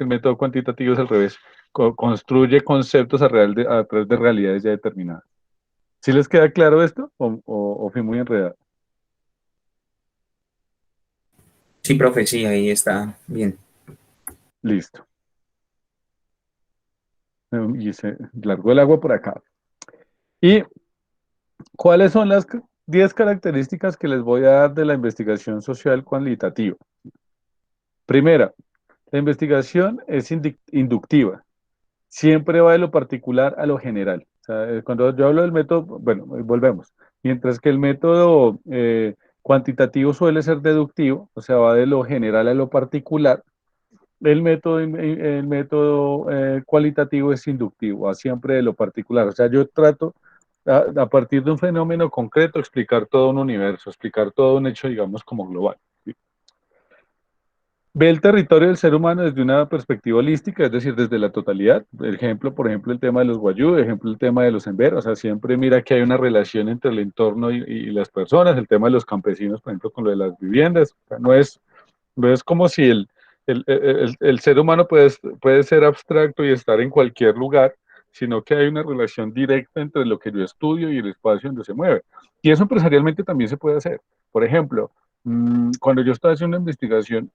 método cuantitativo es al revés, construye conceptos a través de realidades ya determinadas. ¿Sí les queda claro esto o fui muy enredado? Sí, profe, sí, ahí está bien. Listo. Y se largó el agua por acá. ¿Y cuáles son las 10 características que les voy a dar de la investigación social cualitativa? Primera, la investigación es inductiva. Siempre va de lo particular a lo general. O sea, cuando yo hablo del método, bueno, volvemos. Mientras que el método cuantitativo suele ser deductivo, o sea, va de lo general a lo particular. El método cualitativo es inductivo, va siempre de lo particular. O sea, yo trato a partir de un fenómeno concreto explicar todo un universo, explicar todo un hecho, digamos, como global. ¿Sí? Ve el territorio del ser humano desde una perspectiva holística, es decir, desde la totalidad. Ejemplo, por ejemplo, el tema de los guayú, ejemplo, el tema de los embers. O sea, siempre mira que hay una relación entre el entorno y las personas. El tema de los campesinos, por ejemplo, con lo de las viviendas. O sea, no es como si el ser humano puede ser abstracto y estar en cualquier lugar, sino que hay una relación directa entre lo que yo estudio y el espacio donde se mueve. Y eso empresarialmente también se puede hacer. Por ejemplo, cuando yo estoy haciendo una investigación,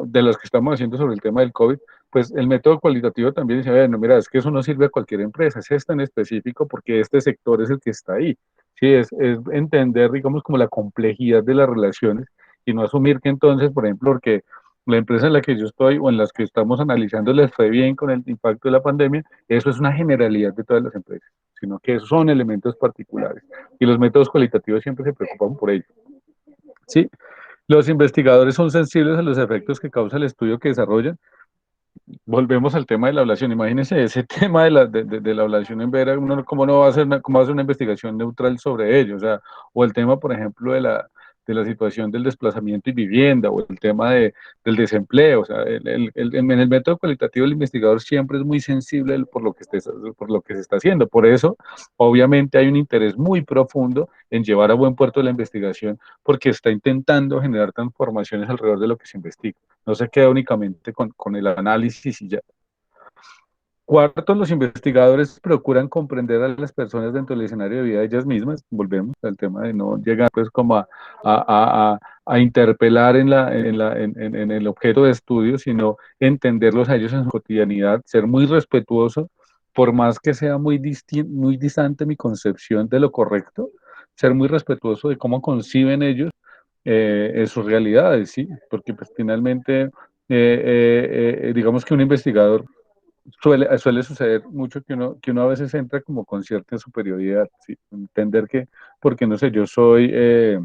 de las que estamos haciendo sobre el tema del COVID, pues el método cualitativo también dice, bueno, mira, es que eso no sirve a cualquier empresa, es tan específico porque este sector es el que está ahí. Sí, es entender, digamos, como la complejidad de las relaciones y no asumir que entonces, por ejemplo, porque la empresa en la que yo estoy o en las que estamos analizando les fue bien con el impacto de la pandemia, eso es una generalidad de todas las empresas, sino que esos son elementos particulares y los métodos cualitativos siempre se preocupan por ello. Sí, los investigadores son sensibles a los efectos que causa el estudio que desarrollan. Volvemos al tema de la ablación. Imagínense ese tema de la ablación en Vera, uno cómo no va a hacer cómo va a hacer una investigación neutral sobre ello, o sea, o el tema, por ejemplo, de la situación del desplazamiento y vivienda, o el tema del desempleo, o sea, en el método cualitativo el investigador siempre es muy sensible por lo que se está haciendo. Por eso, obviamente, hay un interés muy profundo en llevar a buen puerto la investigación, porque está intentando generar transformaciones alrededor de lo que se investiga. No se queda únicamente con el análisis y ya. Cuarto, los investigadores procuran comprender a las personas dentro del escenario de vida de ellas mismas. Volvemos al tema de no llegar pues como a interpelar en el objeto de estudio, sino entenderlos a ellos en su cotidianidad, ser muy respetuoso, por más que sea muy distante mi concepción de lo correcto, ser muy respetuoso de cómo conciben ellos sus realidades, ¿sí? Porque pues finalmente, digamos que un investigador suele suceder mucho que uno a veces entra como con cierta superioridad, ¿sí? Entender que, porque no sé, yo soy eh,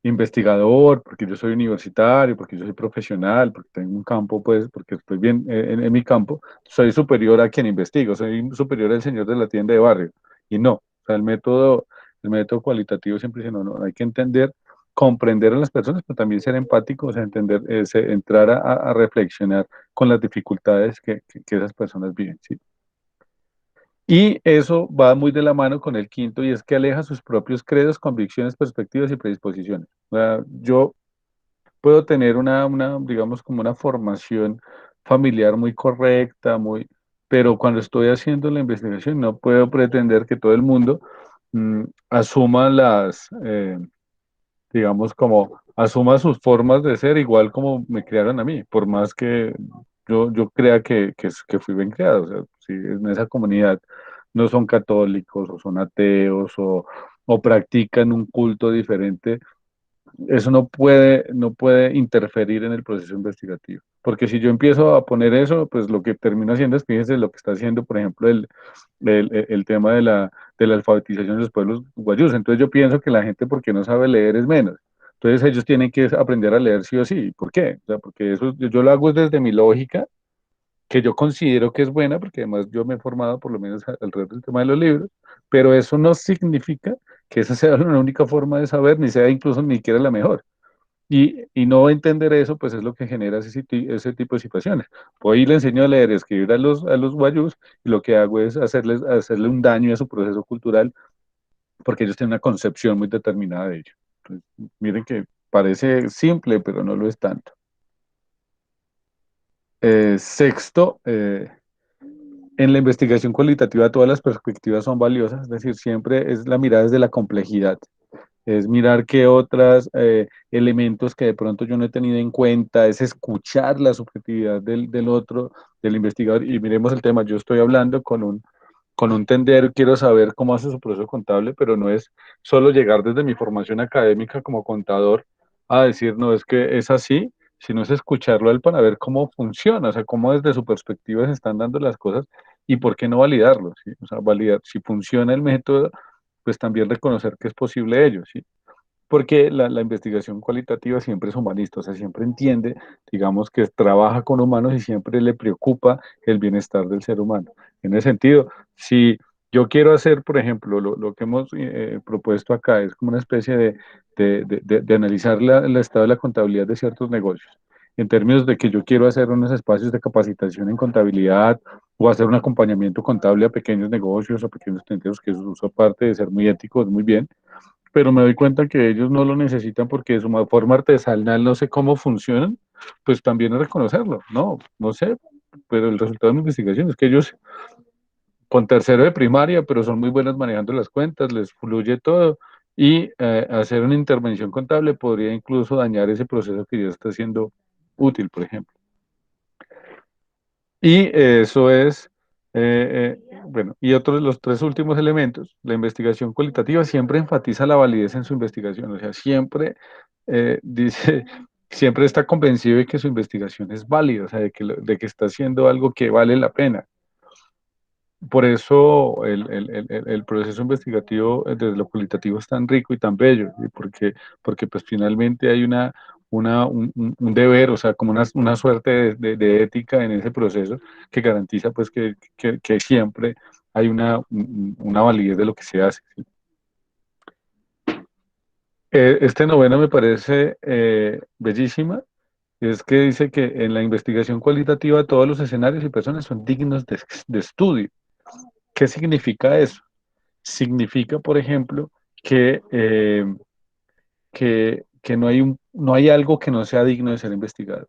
investigador, porque yo soy universitario, porque yo soy profesional, porque tengo un campo, pues, porque estoy bien en mi campo, soy superior a quien investigo, soy superior al señor de la tienda de barrio. Y no, o sea, el método cualitativo siempre dice, no, no, hay que entender, comprender a las personas, pero también ser empáticos, entender, entrar a reflexionar con las dificultades que esas personas viven, ¿sí? Y eso va muy de la mano con el quinto, y es que aleja sus propios credos, convicciones, perspectivas y predisposiciones. O sea, yo puedo tener digamos, como una formación familiar muy correcta, pero cuando estoy haciendo la investigación no puedo pretender que todo el mundo asuma digamos, como asuma sus formas de ser igual como me criaron a mí, por más que yo crea que fui bien criado. O sea, si en esa comunidad no son católicos o son ateos o practican un culto diferente, eso no puede interferir en el proceso investigativo. Porque si yo empiezo a poner eso, pues lo que termino haciendo es, fíjense lo que está haciendo, por ejemplo, el tema de la alfabetización de los pueblos guayús. Entonces yo pienso que la gente, porque no sabe leer, es menos. Entonces ellos tienen que aprender a leer sí o sí. ¿Por qué? O sea, porque eso yo lo hago desde mi lógica, que yo considero que es buena, porque además yo me he formado por lo menos alrededor del tema de los libros, pero eso no significa que esa sea la única forma de saber, ni sea incluso ni siquiera la mejor. Y no entender eso, pues es lo que genera ese tipo de situaciones. Hoy le enseño a leer y escribir a los guayús, y lo que hago es hacerle un daño a su proceso cultural, porque ellos tienen una concepción muy determinada de ello. Entonces, miren que parece simple, pero no lo es tanto. Sexto, en la investigación cualitativa todas las perspectivas son valiosas, es decir, siempre es la mirada desde la complejidad. Es mirar qué otros elementos que de pronto yo no he tenido en cuenta, es escuchar la subjetividad del otro, del investigador. Y miremos el tema, yo estoy hablando con un tendero, quiero saber cómo hace su proceso contable, pero no es solo llegar desde mi formación académica como contador a decir, no, es que es así, sino es escucharlo a él para ver cómo funciona, o sea, cómo desde su perspectiva se están dando las cosas y por qué no validarlo, ¿sí? O sea, validar si funciona el método, pues también reconocer que es posible ello, ¿sí? Porque la investigación cualitativa siempre es humanista, o sea, siempre entiende, digamos, que trabaja con humanos y siempre le preocupa el bienestar del ser humano. En ese sentido, si yo quiero hacer, por ejemplo, lo que hemos propuesto acá es como una especie de analizar el estado de la contabilidad de ciertos negocios, en términos de que yo quiero hacer unos espacios de capacitación en contabilidad o hacer un acompañamiento contable a pequeños negocios o pequeños tenderos, que eso es parte de ser muy éticos, muy bien, pero me doy cuenta que ellos no lo necesitan porque de su forma artesanal no sé cómo funcionan, pues también es reconocerlo, no sé, pero el resultado de mi investigación es que ellos con tercero de primaria, pero son muy buenos manejando las cuentas, les fluye todo y hacer una intervención contable podría incluso dañar ese proceso que ya está siendo útil, por ejemplo. Y eso es, bueno, y otros, los tres últimos elementos, la investigación cualitativa siempre enfatiza la validez en su investigación, o sea, siempre dice, siempre está convencido de que su investigación es válida, o sea, de que está haciendo algo que vale la pena. Por eso el proceso investigativo desde lo cualitativo es tan rico y tan bello, ¿sí? Porque pues finalmente hay un deber, o sea, como una suerte de ética en ese proceso que garantiza pues que siempre hay una validez de lo que se hace, ¿sí? Este noveno me parece bellísima, es que dice que en la investigación cualitativa todos los escenarios y personas son dignos de estudio. ¿Qué significa eso? Significa, por ejemplo, que no hay algo que no sea digno de ser investigado.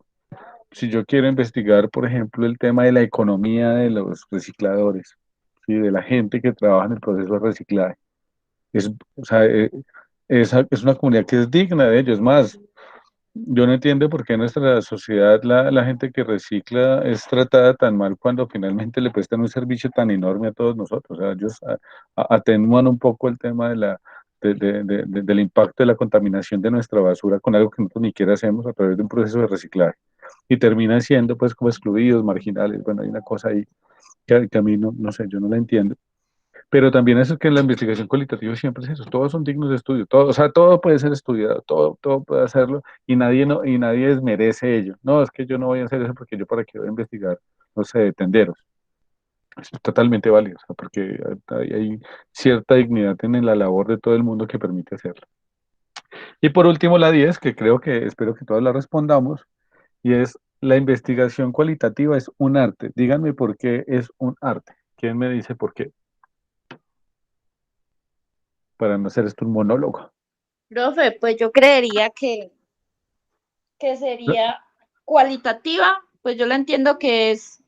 Si yo quiero investigar, por ejemplo, el tema de la economía de los recicladores, ¿sí? De la gente que trabaja en el proceso de reciclaje, o sea, es una comunidad que es digna de ellos. Más, yo no entiendo por qué en nuestra sociedad la gente que recicla es tratada tan mal cuando finalmente le prestan un servicio tan enorme a todos nosotros. O sea, ellos atenúan un poco el tema del impacto de la contaminación de nuestra basura con algo que nosotros ni siquiera hacemos a través de un proceso de reciclaje. Y terminan siendo pues como excluidos, marginales. Bueno, hay una cosa ahí que a mí no sé, yo no la entiendo. Pero también eso que en la investigación cualitativa siempre es eso, todos son dignos de estudio, todo, o sea, todo puede ser estudiado, todo puede hacerlo y nadie, no, y nadie desmerece ello. No, es que yo no voy a hacer eso porque yo para qué voy a investigar, no sé, tenderos. Eso es totalmente válido, o sea, porque hay cierta dignidad en la labor de todo el mundo que permite hacerlo. Y por último, la 10 que creo que espero que todas la respondamos, y es la investigación cualitativa es un arte. Díganme por qué es un arte. ¿Quién me dice por qué? Para no hacer esto un monólogo. Profe, pues yo creería que sería cualitativa, pues yo la entiendo que es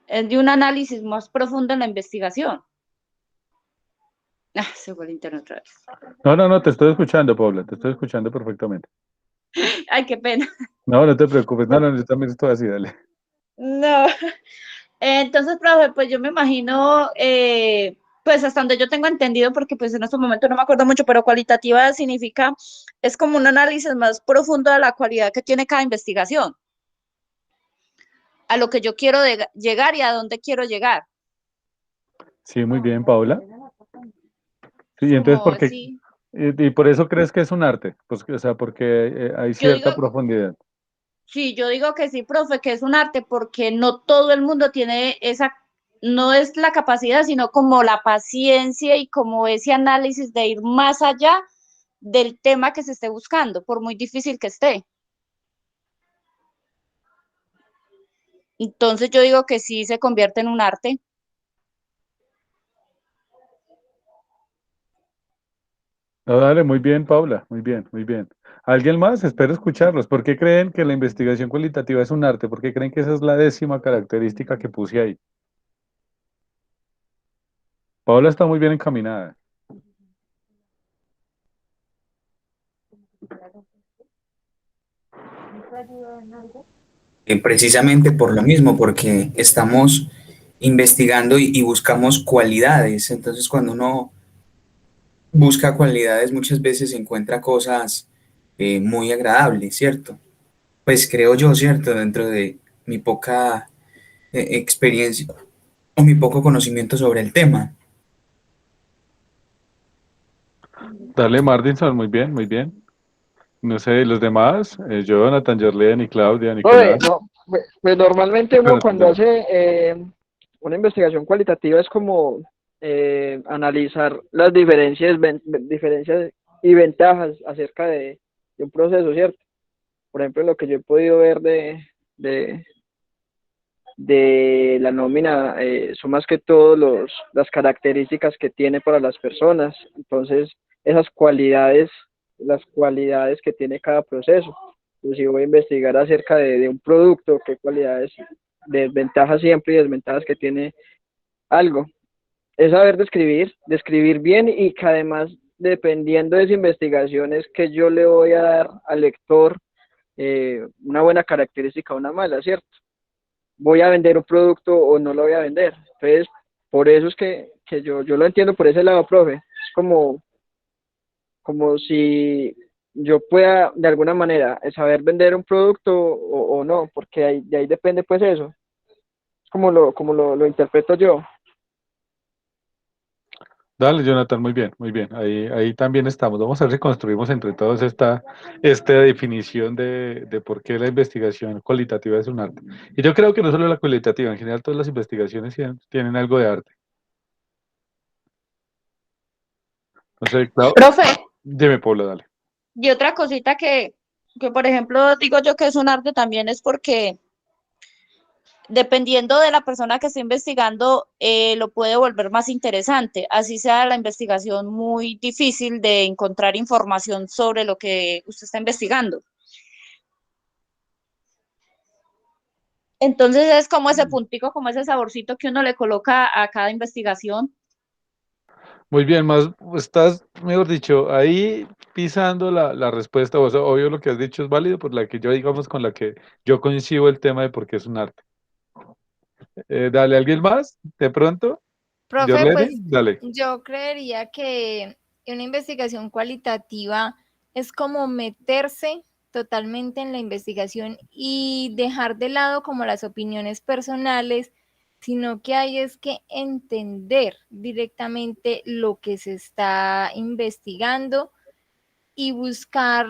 de un análisis más profundo en la investigación. Se fue el internet otra vez. No, te estoy escuchando, Paula, te estoy escuchando perfectamente. Ay, qué pena. No te preocupes, yo también estoy así, dale. No. Entonces, profe, pues yo me imagino, pues hasta donde yo tengo entendido, porque pues en estos momentos no me acuerdo mucho, pero cualitativa significa, es como un análisis más profundo de la cualidad que tiene cada investigación, a lo que yo quiero llegar y a dónde quiero llegar. Sí, muy bien, Paula. Sí, entonces, Como ¿por qué? sí, Y por eso crees que es un arte, pues, o sea, porque hay yo digo, cierta profundidad. sí, yo digo que sí, profe, que es un arte, porque no todo el mundo tiene esa, no es la capacidad, sino como la paciencia y como ese análisis de ir más allá del tema que se esté buscando, por muy difícil que esté. Entonces yo digo que sí se convierte en un arte. No, dale, muy bien, Paula, muy bien, muy bien. ¿Alguien más? Espero escucharlos. ¿Por qué creen que la investigación cualitativa es un arte? ¿Por qué creen que esa es la 10ª característica que puse ahí? Paula está muy bien encaminada. Precisamente por lo mismo, porque estamos investigando y buscamos cualidades. Entonces, cuando uno busca cualidades, muchas veces encuentra cosas muy agradables, ¿cierto? Pues creo yo, ¿cierto? Dentro de mi poca experiencia o mi poco conocimiento sobre el tema. Dale, Martinson, muy bien, muy bien. No sé, los demás, Jonathan, Jorlen y Claudia, Oye, Nicolás. no, pues normalmente uno Jonathan, cuando dale. hace una investigación cualitativa es como analizar las diferencias y ventajas acerca de un proceso, ¿cierto? Por ejemplo, lo que yo he podido ver de, de la nómina son más que todo las características que tiene para las personas. Entonces, esas cualidades, las cualidades que tiene cada proceso. Pues si voy a investigar acerca de un producto, qué cualidades, desventajas siempre y desventajas que tiene algo. es saber describir bien y que además, dependiendo de esa investigación, es que yo le voy a dar al lector una buena característica o una mala, ¿cierto? ¿Voy a vender un producto o no lo voy a vender? Entonces, por eso es que yo lo entiendo por ese lado, profe. Es como si yo pueda, de alguna manera, saber vender un producto o no, porque de ahí depende pues eso. Es como lo interpreto yo. Dale, Jonathan, muy bien, muy bien. Ahí también estamos. Vamos a ver si construimos entre todos esta definición de por qué la investigación cualitativa es un arte. Y yo creo que no solo la cualitativa, en general todas las investigaciones tienen algo de arte. No sé, Profe, dime, Paula, dale. y otra cosita que, por ejemplo, digo yo que es un arte también es porque dependiendo de la persona que esté investigando, lo puede volver más interesante, así sea la investigación muy difícil de encontrar información sobre lo que usted está investigando. Entonces es como ese puntico, como ese saborcito que uno le coloca a cada investigación. Muy bien, más estás, mejor dicho, ahí pisando la respuesta. O sea, obvio lo que has dicho es válido, por la que yo, digamos, con la que yo coincido el tema de por qué es un arte. Dale, ¿alguien más? ¿De pronto? Profe, ¿Jorlene? pues Dale. yo creería que una investigación cualitativa es como meterse totalmente en la investigación y dejar de lado como las opiniones personales, sino que hay es que entender directamente lo que se está investigando y buscar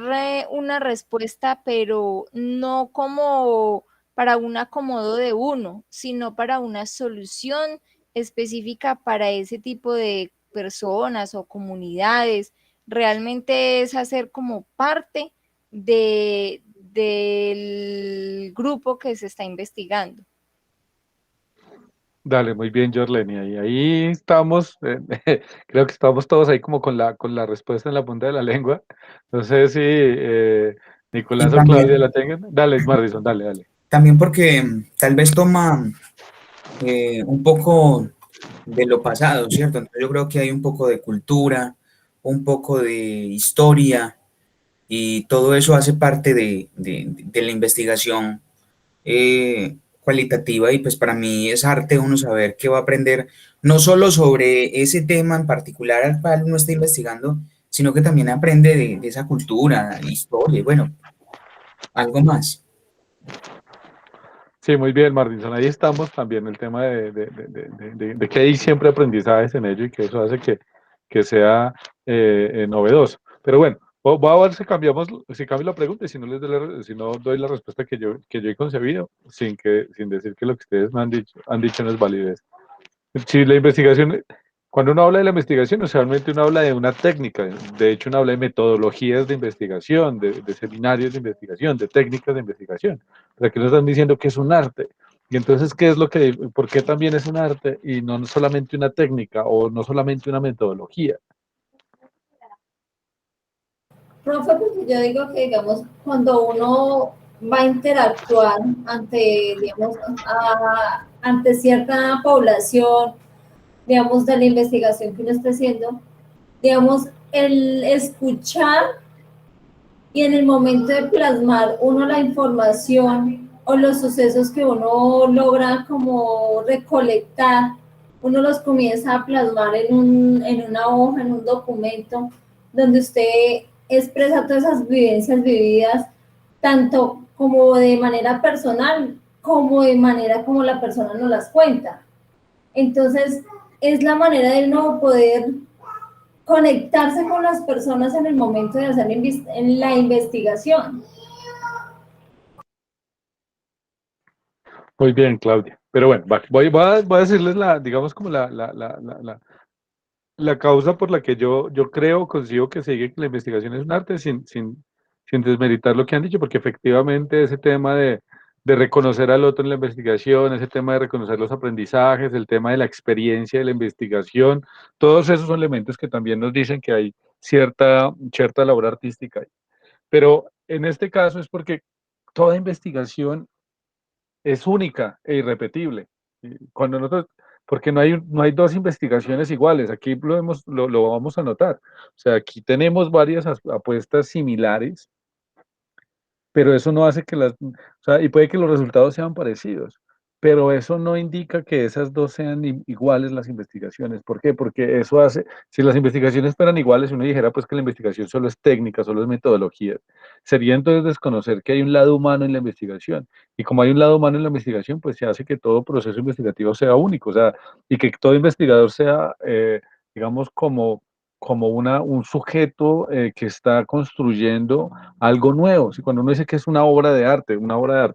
una respuesta, pero no como para un acomodo de uno, sino para una solución específica para ese tipo de personas o comunidades. Realmente es hacer como parte del grupo que se está investigando. Dale, muy bien, Jorlene. Y ahí estamos, creo que estamos todos ahí como con la respuesta en la punta de la lengua. No sé si Y Nicolás o Claudia también, la tengan. Dale, Marrison, dale, dale. también porque tal vez toma un poco de lo pasado, ¿cierto? Entonces yo creo que hay un poco de cultura, un poco de historia y todo eso hace parte de la investigación cualitativa y pues para mí es arte uno saber qué va a aprender, no solo sobre ese tema en particular al cual uno está investigando, sino que también aprende de esa cultura, historia y bueno, algo más. Sí, muy bien, Martinson. Ahí estamos también el tema de que hay siempre aprendizajes en ello y que eso hace que sea novedoso. Pero bueno, voy a ver si cambio la pregunta y si no, si no doy la respuesta que yo he concebido, sin decir que lo que ustedes me han dicho no es validez. Si la investigación, cuando uno habla de la investigación, usualmente uno habla de una técnica, de hecho uno habla de metodologías de investigación, de seminarios de investigación, de técnicas de investigación, pero aquí nos están diciendo que es un arte. Y entonces, por qué también es un arte y no solamente una técnica o no solamente una metodología? Profe, porque yo digo que, digamos, cuando uno va a interactuar ante, digamos, ante cierta población, digamos, de la investigación que uno está haciendo, digamos, el escuchar y en el momento de plasmar uno la información o los sucesos que uno logra como recolectar, uno los comienza a plasmar en una hoja, en un documento, donde usted expresa todas esas vivencias vividas, tanto como de manera personal, como de manera como la persona nos las cuenta. Entonces, es la manera de no poder conectarse con las personas en el momento de hacer en la investigación. Muy bien, Claudia. Pero bueno, voy a decirles digamos como la causa por la que yo creo, consigo que sigue que la investigación es un arte sin desmeritar lo que han dicho, porque efectivamente ese tema de reconocer al otro en la investigación, ese tema de reconocer los aprendizajes, el tema de la experiencia de la investigación, todos esos son elementos que también nos dicen que hay cierta labor artística. Pero en este caso es porque toda investigación es única e irrepetible. Cuando nosotros porque no hay dos investigaciones iguales, aquí lo vamos a notar. O sea, aquí tenemos varias apuestas similares, pero eso no hace que o sea, y puede que los resultados sean parecidos, pero eso no indica que esas dos sean iguales las investigaciones. ¿Por qué? Porque eso hace, si las investigaciones fueran iguales, si uno dijera pues que la investigación solo es técnica, solo es metodología, sería entonces desconocer que hay un lado humano en la investigación. Y como hay un lado humano en la investigación, pues se hace que todo proceso investigativo sea único, o sea, y que todo investigador sea, digamos, como un sujeto que está construyendo algo nuevo. Si cuando uno dice que es una obra de arte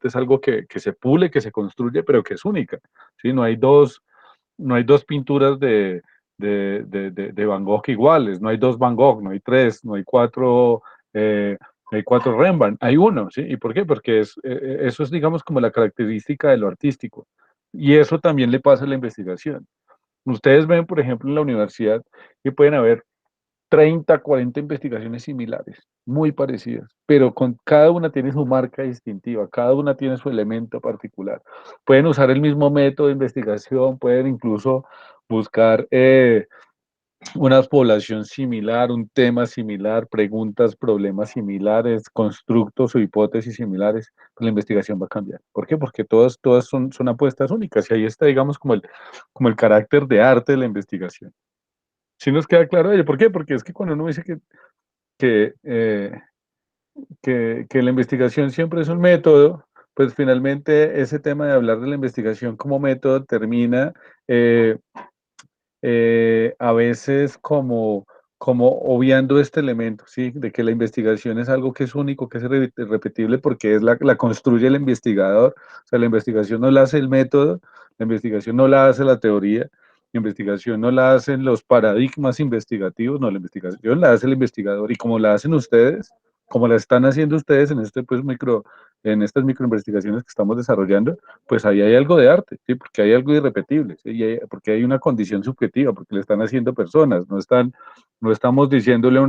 es algo que se pule, que se construye, pero que es única. ¿Sí? No hay dos pinturas de Van Gogh iguales, no hay dos Van Gogh, no hay tres, eh, no hay cuatro Rembrandt, hay uno. ¿Sí? ¿Y por qué? Porque eso es, digamos, como la característica de lo artístico. Y eso también le pasa a la investigación. Ustedes ven, por ejemplo, en la universidad que pueden haber 30, 40 investigaciones similares, muy parecidas, pero con cada una tiene su marca distintiva, cada una tiene su elemento particular. Pueden usar el mismo método de investigación, pueden incluso buscar una población similar, un tema similar, preguntas, problemas similares, constructos o hipótesis similares, pues la investigación va a cambiar. ¿Por qué? Porque todas son apuestas únicas y ahí está, digamos, como el carácter de arte de la investigación. Si nos queda claro ello. ¿Por qué? Porque es que cuando uno dice que, eh, que la investigación siempre es un método, pues finalmente ese tema de hablar de la investigación como método termina eh, a veces como obviando este elemento, ¿sí? De que la investigación es algo que es único, que es repetible, porque la construye el investigador. O sea, la investigación no la hace el método, la investigación no la hace la teoría, la investigación no la hacen los paradigmas investigativos, no, la investigación la hace el investigador. Y como la hacen ustedes, como la están haciendo ustedes en estas microinvestigaciones que estamos desarrollando, pues ahí hay algo de arte, ¿sí? Porque hay algo irrepetible, ¿sí? Porque hay una condición subjetiva, porque le están haciendo personas, no estamos diciéndole a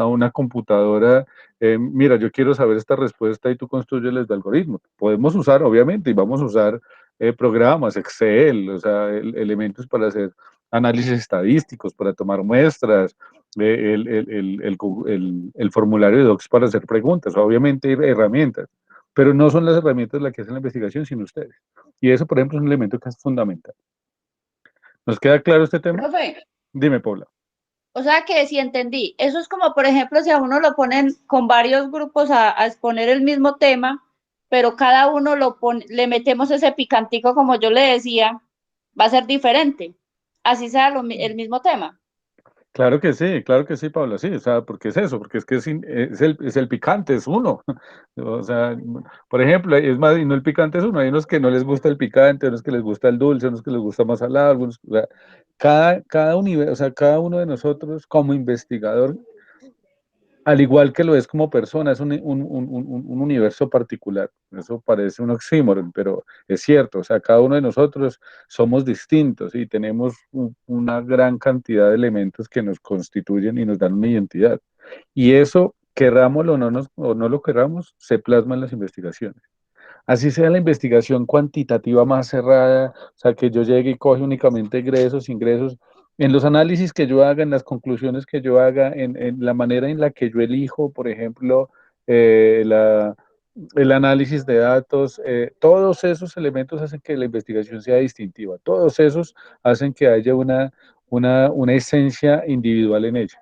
una computadora, mira, yo quiero saber esta respuesta y tú construyes el algoritmo. Podemos usar, obviamente, y vamos a usar programas, Excel, o sea, elementos para hacer análisis estadísticos, para tomar muestras, el formulario de Docs para hacer preguntas, obviamente hay herramientas, pero no son las herramientas las que hacen la investigación, sino ustedes. Y eso, por ejemplo, es un elemento que es fundamental. ¿Nos queda claro este tema? Profe, Dime, Paula. o sea que si entendí, eso es como, por ejemplo, si a uno lo ponen con varios grupos a exponer el mismo tema, pero cada uno le metemos ese picantico, como yo le decía, va a ser diferente, así sea el mismo tema. Claro que sí, Paula, sí, o sea, porque es eso, porque es que es el picante, es uno. O sea, por ejemplo, es más, y no el picante es uno, hay unos que no les gusta el picante, unos que les gusta el dulce, unos que les gusta más salado, o sea, o sea, cada uno de nosotros como investigador, al igual que lo es como persona, es un universo particular. Eso parece un oxímoron, pero es cierto. O sea, cada uno de nosotros somos distintos y tenemos una gran cantidad de elementos que nos constituyen y nos dan una identidad. Y eso, querrámoslo o no lo querramos, se plasma en las investigaciones. Así sea la investigación cuantitativa más cerrada, o sea, que yo llegue y coge únicamente ingresos, en los análisis que yo haga, en las conclusiones que yo haga, en la manera en la que yo elijo, por ejemplo, eh, la- el análisis de datos, todos esos elementos hacen que la investigación sea distintiva, todos esos hacen que haya una esencia individual en ella.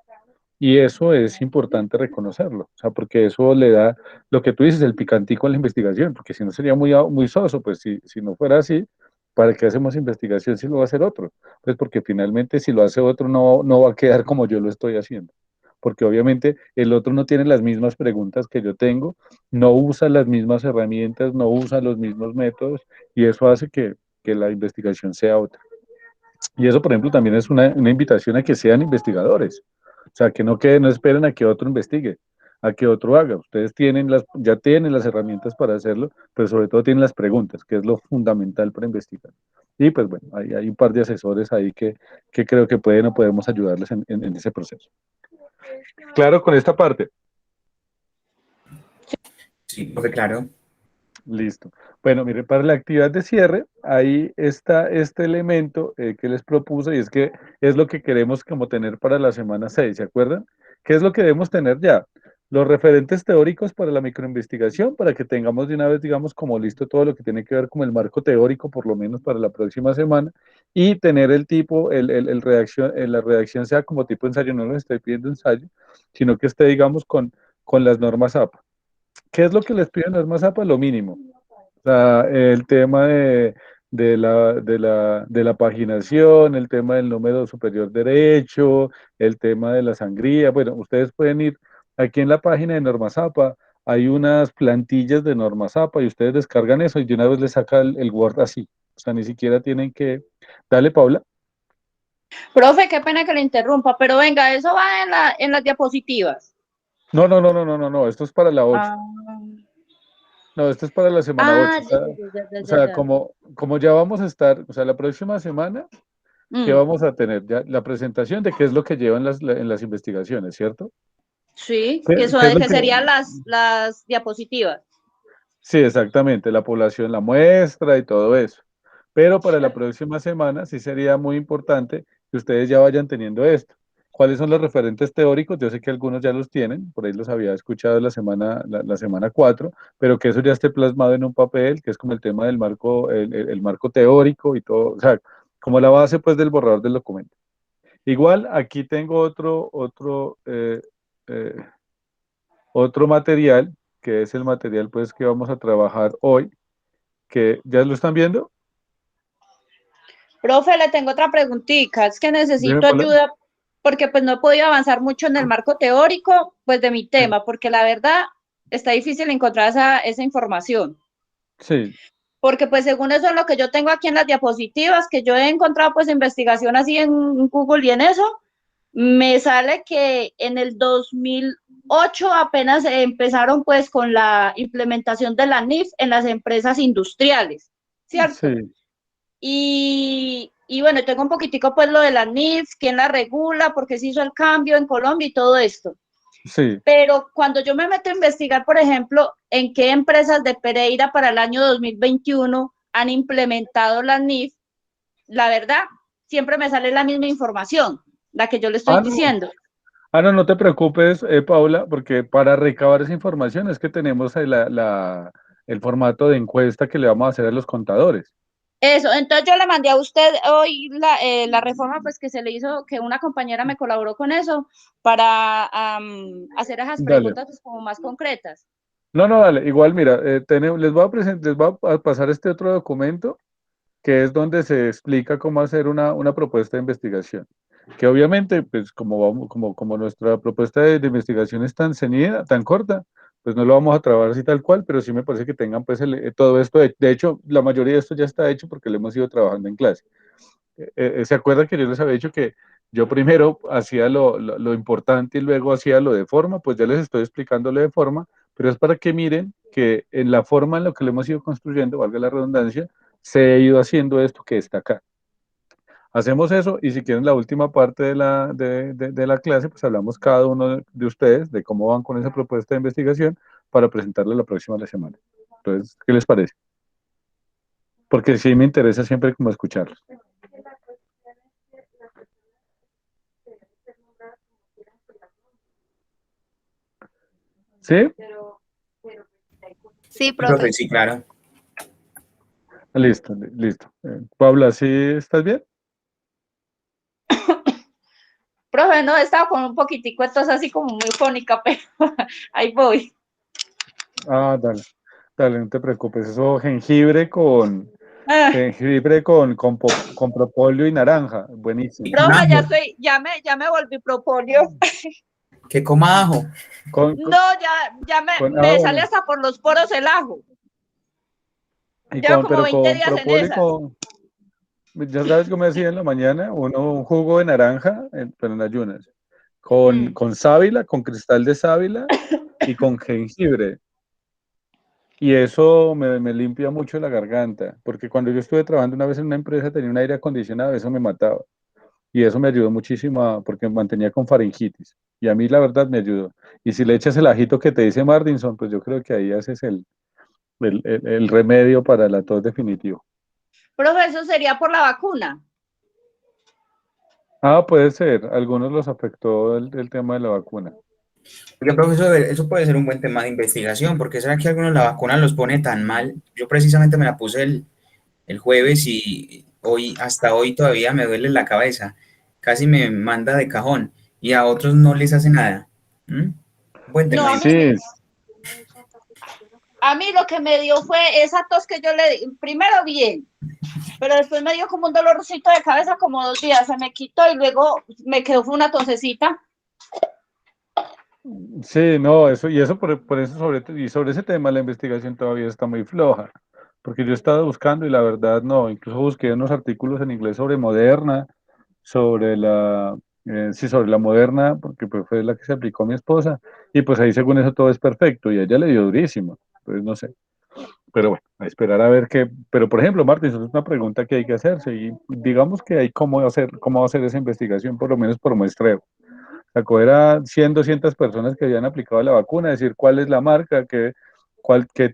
Y eso es importante reconocerlo, o sea, porque eso le da lo que tú dices, el picantico en la investigación, porque si no sería muy soso, pues si no fuera así, ¿para qué hacemos investigación si lo va a hacer otro? Pues porque finalmente si lo hace otro no va a quedar como yo lo estoy haciendo, porque obviamente el otro no tiene las mismas preguntas que yo tengo, no usa las mismas herramientas, no usa los mismos métodos, y eso hace que la investigación sea otra. Y eso, por ejemplo, también es una invitación a que sean investigadores. O sea, no esperen a que otro investigue, a que otro haga. Ustedes ya tienen las herramientas para hacerlo, pero sobre todo tienen las preguntas, que es lo fundamental para investigar. Y pues bueno, hay un par de asesores ahí que creo que pueden o podemos ayudarles en ese proceso. Claro, con esta parte. Sí, profe, claro. Listo. Bueno, mire, para la actividad de cierre, ahí está este elemento que les propuse y es que es lo que queremos como tener para la semana 6, ¿se acuerdan? ¿Qué es lo que debemos tener ya? Los referentes teóricos para la microinvestigación, para que tengamos de una vez, digamos, como listo todo lo que tiene que ver con el marco teórico, por lo menos para la próxima semana, y tener el tipo, el redacción, la redacción sea como tipo ensayo, no les estoy pidiendo ensayo, sino que esté, digamos, con las normas APA. ¿Qué es lo que les piden normas APA? Lo mínimo. O sea, el tema de la paginación, el tema del número superior derecho, el tema de la sangría. Bueno, ustedes pueden ir aquí en la página de Normas APA, hay unas plantillas de Normas APA y ustedes descargan eso y de una vez les saca el Word así. O sea, ni siquiera tienen que... Dale, Paula. Profe, qué pena que le interrumpa, pero venga, eso va en las diapositivas. No, no, no, no, no, no, no, esto es para la 8. Ah, No, esto es para la semana 8. ya, ya, ya, ya, O ya, sea, ya. como ya vamos a estar, o sea, la próxima semana ¿qué Mm, vamos a tener? Ya la presentación de qué es lo que llevan en las investigaciones, ¿cierto? sí, ¿Qué es lo que que? serían las diapositivas. Sí, exactamente, la población, la muestra y todo eso. Pero para la próxima semana sí sería muy importante que ustedes ya vayan teniendo esto. ¿Cuáles son los referentes teóricos? Yo sé que algunos ya los tienen, por ahí los había escuchado la semana 4, pero que eso ya esté plasmado en un papel, que es como el tema del marco, el marco teórico y todo, o sea, como la base pues del borrador del documento. Igual, aquí tengo eh, otro material, que es el material pues que vamos a trabajar hoy, que ya lo están viendo. Profe, le tengo otra preguntita, es que Dime, necesito Paula. ayuda porque pues no he podido avanzar mucho en el marco teórico pues de mi tema, porque la verdad está difícil encontrar esa información. Sí, Porque pues según eso es lo que yo tengo aquí en las diapositivas, que yo he encontrado pues investigación así en Google y en eso, me sale que en el 2008 apenas empezaron pues con la implementación de la NIF en las empresas industriales, ¿cierto? sí, Y bueno, tengo un poquitico pues lo de la NIF, quién la regula, por qué se hizo el cambio en Colombia y todo esto. sí. Pero cuando yo me meto a investigar, por ejemplo, en qué empresas de Pereira para el año 2021 han implementado la NIF, la verdad, siempre me sale la misma información, la que yo le estoy Ah, no, diciendo. no te preocupes, Paula, porque para recabar esa información es que tenemos el formato de encuesta que le vamos a hacer a los contadores. Eso, entonces yo le mandé a usted hoy la reforma pues que se le hizo, que una compañera me colaboró con eso para hacer esas Dale. preguntas pues, como más concretas. No, no, dale. Igual, mira, les voy a pasar este otro documento que es donde se explica cómo hacer una propuesta de investigación. Que obviamente, pues como nuestra propuesta de investigación es tan ceñida, tan corta, pues no lo vamos a trabajar así tal cual, pero sí me parece que tengan pues todo esto. De hecho, la mayoría de esto ya está hecho porque lo hemos ido trabajando en clase. ¿Se acuerdan que yo les había dicho que yo primero hacía lo importante y luego hacía lo de forma? Pues ya les estoy explicando lo de forma, pero es para que miren que en la forma en lo que lo hemos ido construyendo, valga la redundancia, se ha ido haciendo esto que está acá. Hacemos eso y si quieren la última parte de la clase, pues hablamos cada uno de ustedes de cómo van con esa propuesta de investigación para presentarla la próxima semana. Entonces, ¿qué les parece? Porque sí me interesa siempre como escucharlos. ¿Sí? Sí, Profe, profe. sí, claro. Listo, listo. Paula, ¿sí estás bien? Profe, no, he estado con un poquitico, entonces así como muy fónica, pero ahí voy. Ah, dale, dale, no te preocupes. Eso jengibre con propóleo y naranja. Y Buenísimo. con Profe, ajo, ya me volví propolio. que coma ajo. Con, No, con, ya me sale bueno, hasta por los poros el ajo. y Llevo como pero 20 con días en propóleo y esas. ya sabes cómo me hacía en la mañana, un jugo de naranja, pero en ayunas, Mm. con sábila, con cristal de sábila y con jengibre. Y eso me limpia mucho la garganta, porque cuando yo estuve trabajando una vez en una empresa, tenía un aire acondicionado, eso me mataba. Y eso me ayudó muchísimo porque me mantenía con faringitis. Y a mí la verdad me ayudó. Y si le echas el ajito que te dice Martinson, pues yo creo que ahí haces el remedio para la tos definitivo. Profe, eso sería por la vacuna. Ah, puede ser. Algunos los afectó el tema de la vacuna. Oiga, profesor, eso puede ser un buen tema de investigación, porque será que algunos la vacuna los pone tan mal. Yo precisamente me la puse el jueves y hoy, hasta hoy todavía me duele la cabeza. Casi me manda de cajón y a otros no les hace nada. ¿Mm? Buen No, tema de Sí, investigación. a mí lo que me dio fue esa tos que yo le di, primero bien, pero después me dio como un dolorcito de cabeza como 2 días, se me quitó y luego me quedó fue una tosecita. sí, no, eso, y eso por eso y sobre ese tema la investigación todavía está muy floja, porque yo he estado buscando y la verdad no, incluso busqué unos artículos en inglés sobre Moderna, sobre sí, sobre la Moderna, porque pues fue la que se aplicó a mi esposa, y pues ahí según eso todo es perfecto, y a ella le dio durísimo, pues no sé, pero bueno, a esperar a ver qué, pero por ejemplo, Martín, eso es una pregunta que hay que hacerse, y digamos que hay cómo hacer esa investigación, por lo menos por muestreo. Acoger a 100, 200 personas que habían aplicado la vacuna, decir cuál es la marca, que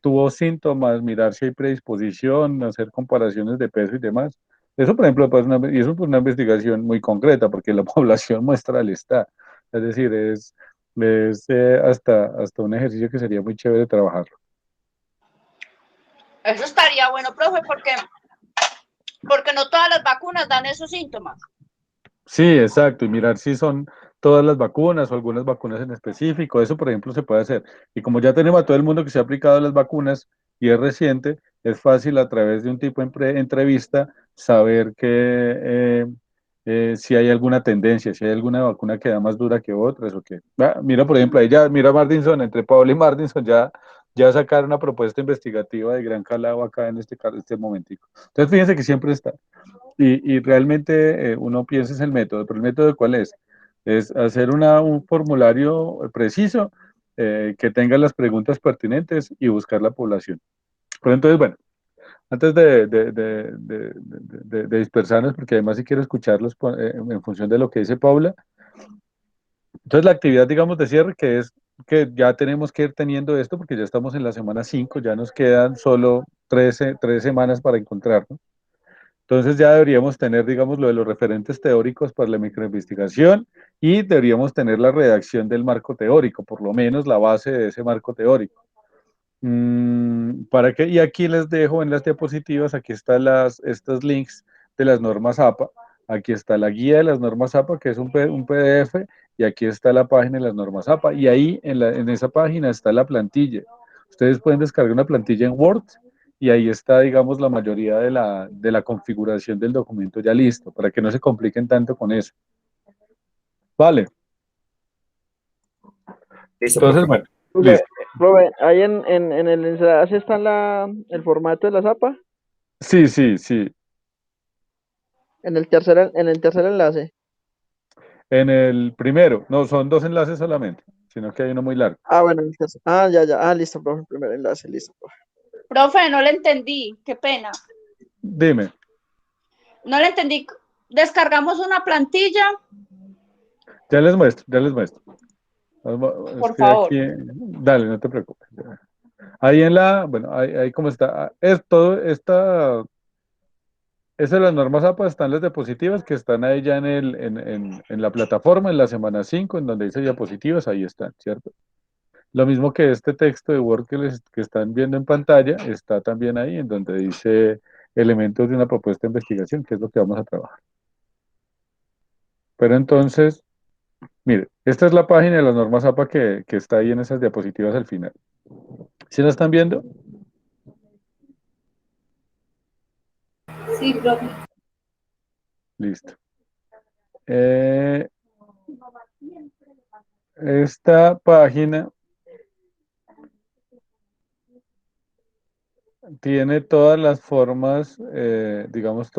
tuvo síntomas, mirar si hay predisposición, hacer comparaciones de peso y demás. Eso, por ejemplo, pues, y eso es una investigación muy concreta, porque la población muestral está. Es decir, hasta un ejercicio que sería muy chévere trabajarlo. Eso estaría bueno, profe, porque no todas las vacunas dan esos síntomas. Sí, exacto, y mirar si son todas las vacunas o algunas vacunas en específico, eso por ejemplo se puede hacer. Y como ya tenemos a todo el mundo que se ha aplicado las vacunas y es reciente, es fácil a través de un tipo de entrevista saber si hay alguna tendencia, si hay alguna vacuna que da más dura que otras o qué. Mira, por ejemplo, ahí ya, mira Martinson, entre Paul y Martinson ya sacaron una propuesta investigativa de gran calado acá en este momentico. Entonces fíjense que siempre está. Y realmente uno piensa en el método, pero el método ¿cuál es? Es hacer un formulario preciso que tenga las preguntas pertinentes y buscar la población. Pero entonces, bueno, antes de dispersarnos, porque además si quiero escucharlos en función de lo que dice Paula, entonces la actividad, digamos, de cierre, que es que ya tenemos que ir teniendo esto, porque ya estamos en la semana 5, ya nos quedan solo 13 semanas para encontrarnos. Entonces ya deberíamos tener, digamos, lo de los referentes teóricos para la microinvestigación y deberíamos tener la redacción del marco teórico, por lo menos la base de ese marco teórico. Y aquí les dejo en las diapositivas, aquí están estos links de las normas APA, aquí está la guía de las normas APA, que es un PDF, y aquí está la página de las normas APA, y ahí en esa página está la plantilla. Ustedes pueden descargar una plantilla en Word, y ahí está, digamos, la mayoría de la configuración del documento ya listo, para que no se compliquen tanto con eso. Vale, Listo, entonces, profe. bueno, Profe, listo. profe, ahí en el enlace está el formato de la zapa, Sí, sí, sí. en el tercer enlace. En el primero, no, son 2 enlaces solamente, sino que hay uno muy largo. Ah, bueno, ya, ya. Ah, listo, profe, el primer enlace, listo, profe. Profe, no le entendí, qué pena. Dime, No le entendí. Descargamos una plantilla, ya les muestro, ya les muestro. Es por que favor. aquí, dale, no te preocupes. Ahí bueno, ahí como está, esas las normas APA están las diapositivas que están ahí ya en la plataforma, en la semana 5 en donde dice diapositivas, ahí están, ¿cierto? Lo mismo que este texto de Word que están viendo en pantalla, está también ahí en donde dice elementos de una propuesta de investigación, que es lo que vamos a trabajar. Pero entonces, mire, esta es la página de las normas APA que está ahí en esas diapositivas al final. ¿Sí la están viendo? Sí, profe. Listo. Eh, esta página tiene todas las formas, digamos,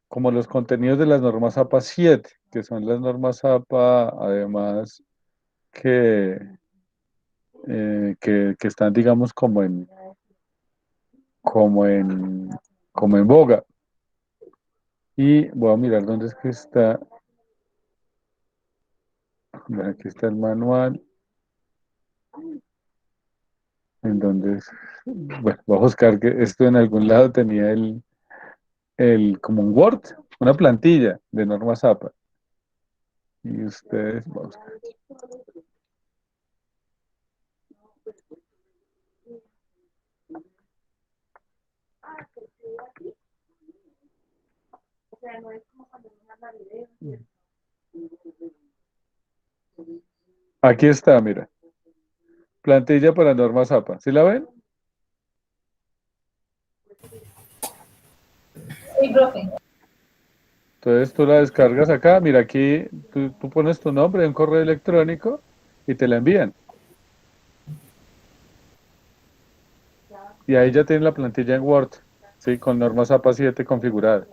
como los contenidos de las normas APA 7, que son las normas APA, además, que, que están, digamos, como en, como en boga. Y voy a mirar dónde es que está. Bueno, aquí está el manual. Entonces, bueno, voy a buscar que esto en algún lado tenía como un Word, una plantilla de normas APA. Y ustedes, vamos. Aquí está, mira. Plantilla para normas APA. ¿Sí la ven? Sí, profe. Entonces tú la descargas acá. Mira, aquí tú pones tu nombre, un correo electrónico y te la envían. Y ahí ya tienen la plantilla en Word, ¿sí? Con normas APA 7 configurada.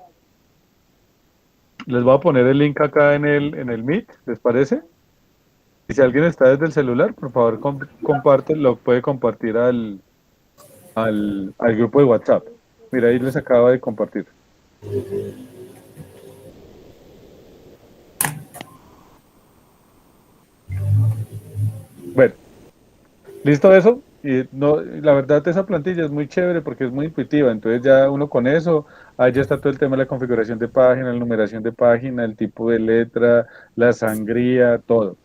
Les voy a poner el link acá en el Meet, ¿les parece? Y si alguien está desde el celular, por favor, comparte, lo puede compartir al grupo de WhatsApp. Mira, ahí les acaba de compartir. Bueno, ¿listo eso? Y no, la verdad esa plantilla es muy chévere porque es muy intuitiva, entonces ya uno con eso, ahí ya está todo el tema de la configuración de página, la numeración de página, el tipo de letra, la sangría, todo.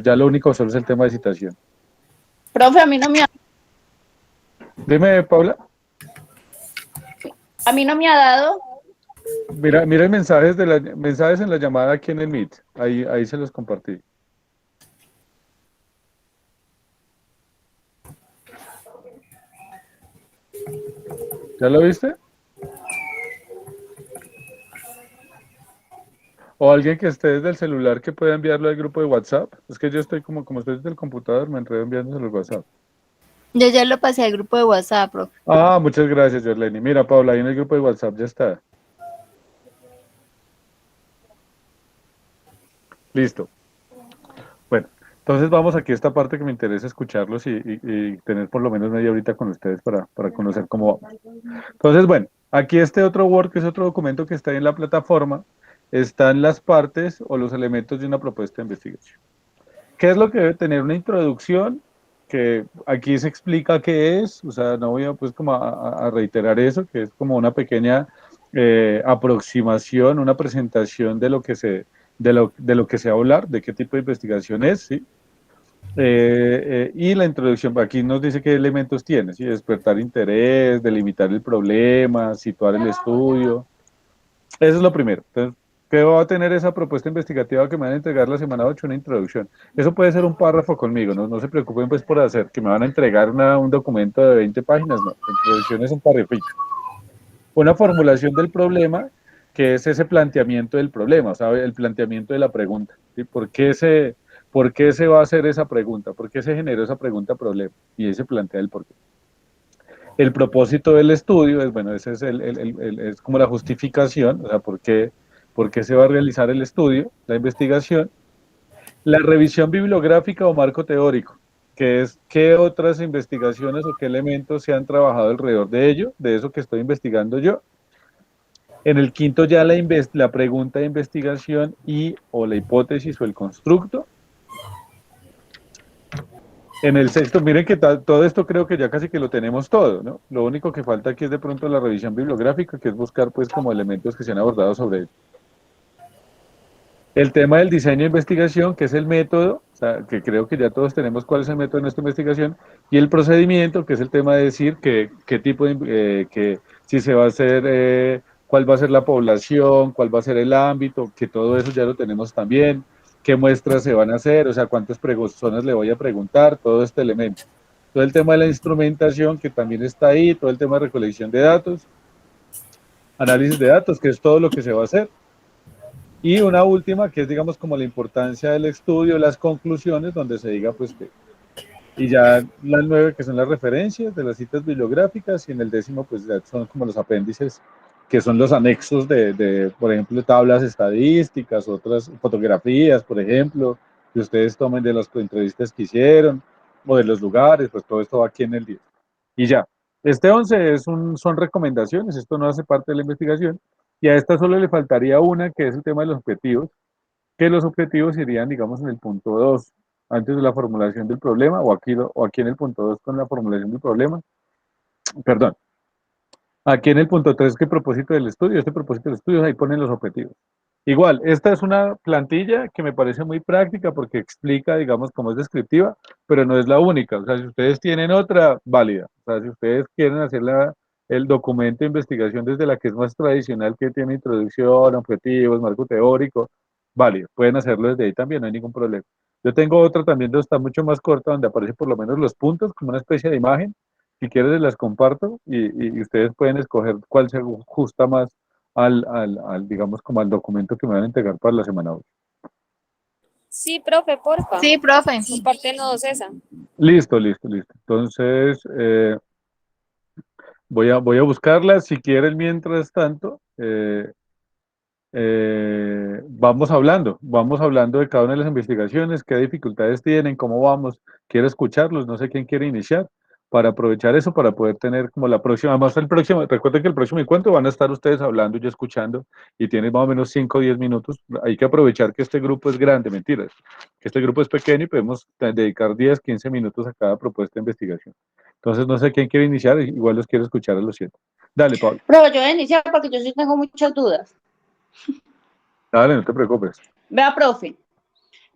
Ya lo único solo es el tema de citación. Profe, a mí no me ha, Dime, Paula, a mí no me ha dado. mira mensajes en la llamada aquí en el Meet, ahí se los compartí. ¿Ya lo viste? O alguien que esté desde el celular que pueda enviarlo al grupo de WhatsApp. Es que yo estoy como estoy desde el computador, me enredo enviándoselo al WhatsApp. Yo ya lo pasé al grupo de WhatsApp, profe. Ah, muchas gracias, Jorleni. Mira, Paula, ahí en el grupo de WhatsApp ya está. Listo. Bueno, entonces vamos aquí a esta parte que me interesa escucharlos y tener por lo menos media horita con ustedes para conocer cómo vamos. Entonces, bueno, aquí este otro Word, que es otro documento que está ahí en la plataforma, están las partes o los elementos de una propuesta de investigación. ¿Qué es lo que debe tener una introducción? Que aquí se explica qué es, o sea, no voy a pues como a reiterar eso, que es como una pequeña aproximación, una presentación de lo que de lo que se va a hablar, de qué tipo de investigación es, ¿sí? Y la introducción, aquí nos dice qué elementos tiene, ¿sí? Despertar interés, delimitar el problema, situar el estudio, eso es lo primero. Entonces, ¿qué va a tener esa propuesta investigativa que me van a entregar la semana 8? Una introducción. Eso puede ser un párrafo conmigo, no se preocupen pues por hacer, que me van a entregar un documento de 20 páginas, no. La introducción es un párrafito. Una formulación del problema, que es ese planteamiento del problema, ¿sabe? El planteamiento de la pregunta. ¿Sí? ¿Por qué se va a hacer esa pregunta? ¿Por qué se generó esa pregunta problema? Y ahí se plantea el porqué. El propósito del estudio es, bueno, ese es, es como la justificación, o sea, por qué se va a realizar el estudio, la investigación. La revisión bibliográfica o marco teórico, que es qué otras investigaciones o qué elementos se han trabajado alrededor de ello, de eso que estoy investigando yo. En el quinto ya la pregunta de investigación y o la hipótesis o el constructo. En el sexto, miren que todo esto creo que ya casi que lo tenemos todo, ¿no? Lo único que falta aquí es de pronto la revisión bibliográfica, que es buscar pues como elementos que se han abordado sobre ello. El tema del diseño de investigación, que es el método, o sea, que creo que ya todos tenemos cuál es el método de nuestra investigación, y el procedimiento, que es el tema de decir qué tipo de, que si se va a hacer, cuál va a ser la población, cuál va a ser el ámbito, que todo eso ya lo tenemos también, qué muestras se van a hacer, o sea, cuántas personas le voy a preguntar, todo este elemento. Todo el tema de la instrumentación, que también está ahí, todo el tema de recolección de datos, análisis de datos, que es todo lo que se va a hacer. Y una última, que es, digamos, como la importancia del estudio, las conclusiones, donde se diga, pues, que. Y ya las 9, que son las referencias de las citas bibliográficas, y en el 10º, pues, ya son como los apéndices, que son los anexos por ejemplo, tablas estadísticas, otras fotografías, por ejemplo, que ustedes tomen de las entrevistas que hicieron, o de los lugares, pues todo esto va aquí en el 10. Y ya. Este 11 son recomendaciones, esto no hace parte de la investigación, y a esta solo le faltaría una, que es el tema de los objetivos, que los objetivos irían, digamos, en el punto 2. antes de la formulación del problema, o aquí en el punto 2 con la formulación del problema, perdón, aquí en el punto 3 que propósito del estudio, este propósito del estudio, ahí ponen los objetivos. Igual, esta es una plantilla que me parece muy práctica porque explica, digamos, cómo es descriptiva, pero no es la única. O sea, si ustedes tienen otra, válida. O sea, si ustedes quieren hacer el documento de investigación desde la que es más tradicional, que tiene introducción, objetivos, marco teórico, válido. Pueden hacerlo desde ahí también, no hay ningún problema. Yo tengo otra también donde está mucho más corta, donde aparece por lo menos los puntos, como una especie de imagen. Si quieres, las comparto y ustedes pueden escoger cuál se ajusta más digamos, como al documento que me van a entregar para la semana 8. Sí, profe, porfa. Sí, profe. Compártenos esa. Listo, listo, listo. Entonces, voy a buscarla. Si quieren, mientras tanto, vamos hablando de cada una de las investigaciones, qué dificultades tienen, cómo vamos. Quiero escucharlos, no sé quién quiere iniciar para aprovechar eso, para poder tener como la próxima, además el próximo, recuerden que el próximo encuentro van a estar ustedes hablando y yo escuchando y tienen más o menos 5 o 10 minutos. Hay que aprovechar que este grupo es grande, mentiras, que este grupo es pequeño y podemos dedicar 10, 15 minutos a cada propuesta de investigación. Entonces, no sé quién quiere iniciar, igual los quiero escuchar a los 7. Dale, Pablo. Pero yo voy a iniciar porque yo sí tengo muchas dudas. Dale, no te preocupes. Vea, profe,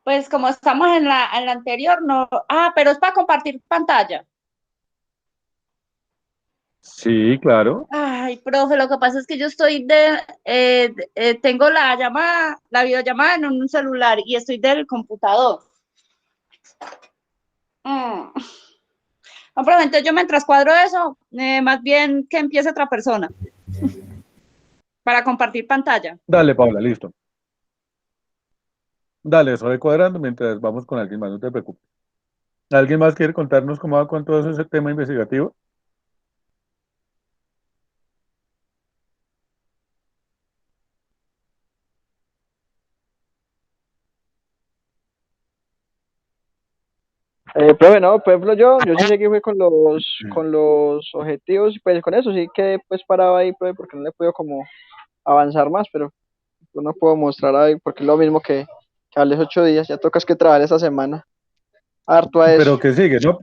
pues como estamos en la anterior, no. Ah, pero es para compartir pantalla. Sí, claro. Ay, profe, lo que pasa es que yo estoy tengo la llamada, la videollamada en un celular y estoy del computador. Mm. No, pero entonces yo mientras cuadro eso, más bien que empiece otra persona para compartir pantalla. Dale, Paula, listo. Dale, eso voy cuadrando mientras vamos con alguien más, no te preocupes. ¿Alguien más quiere contarnos cómo va con todo ese tema investigativo? Profe, no, por ejemplo, yo sí seguí fue con los objetivos, y pues con eso sí que pues parado ahí, profe, porque no le puedo como avanzar más, pero yo no puedo mostrar ahí, porque es lo mismo que hables 8 días, ya tocas que trabajar esta semana, harto a eso. Pero que sigue, ¿no?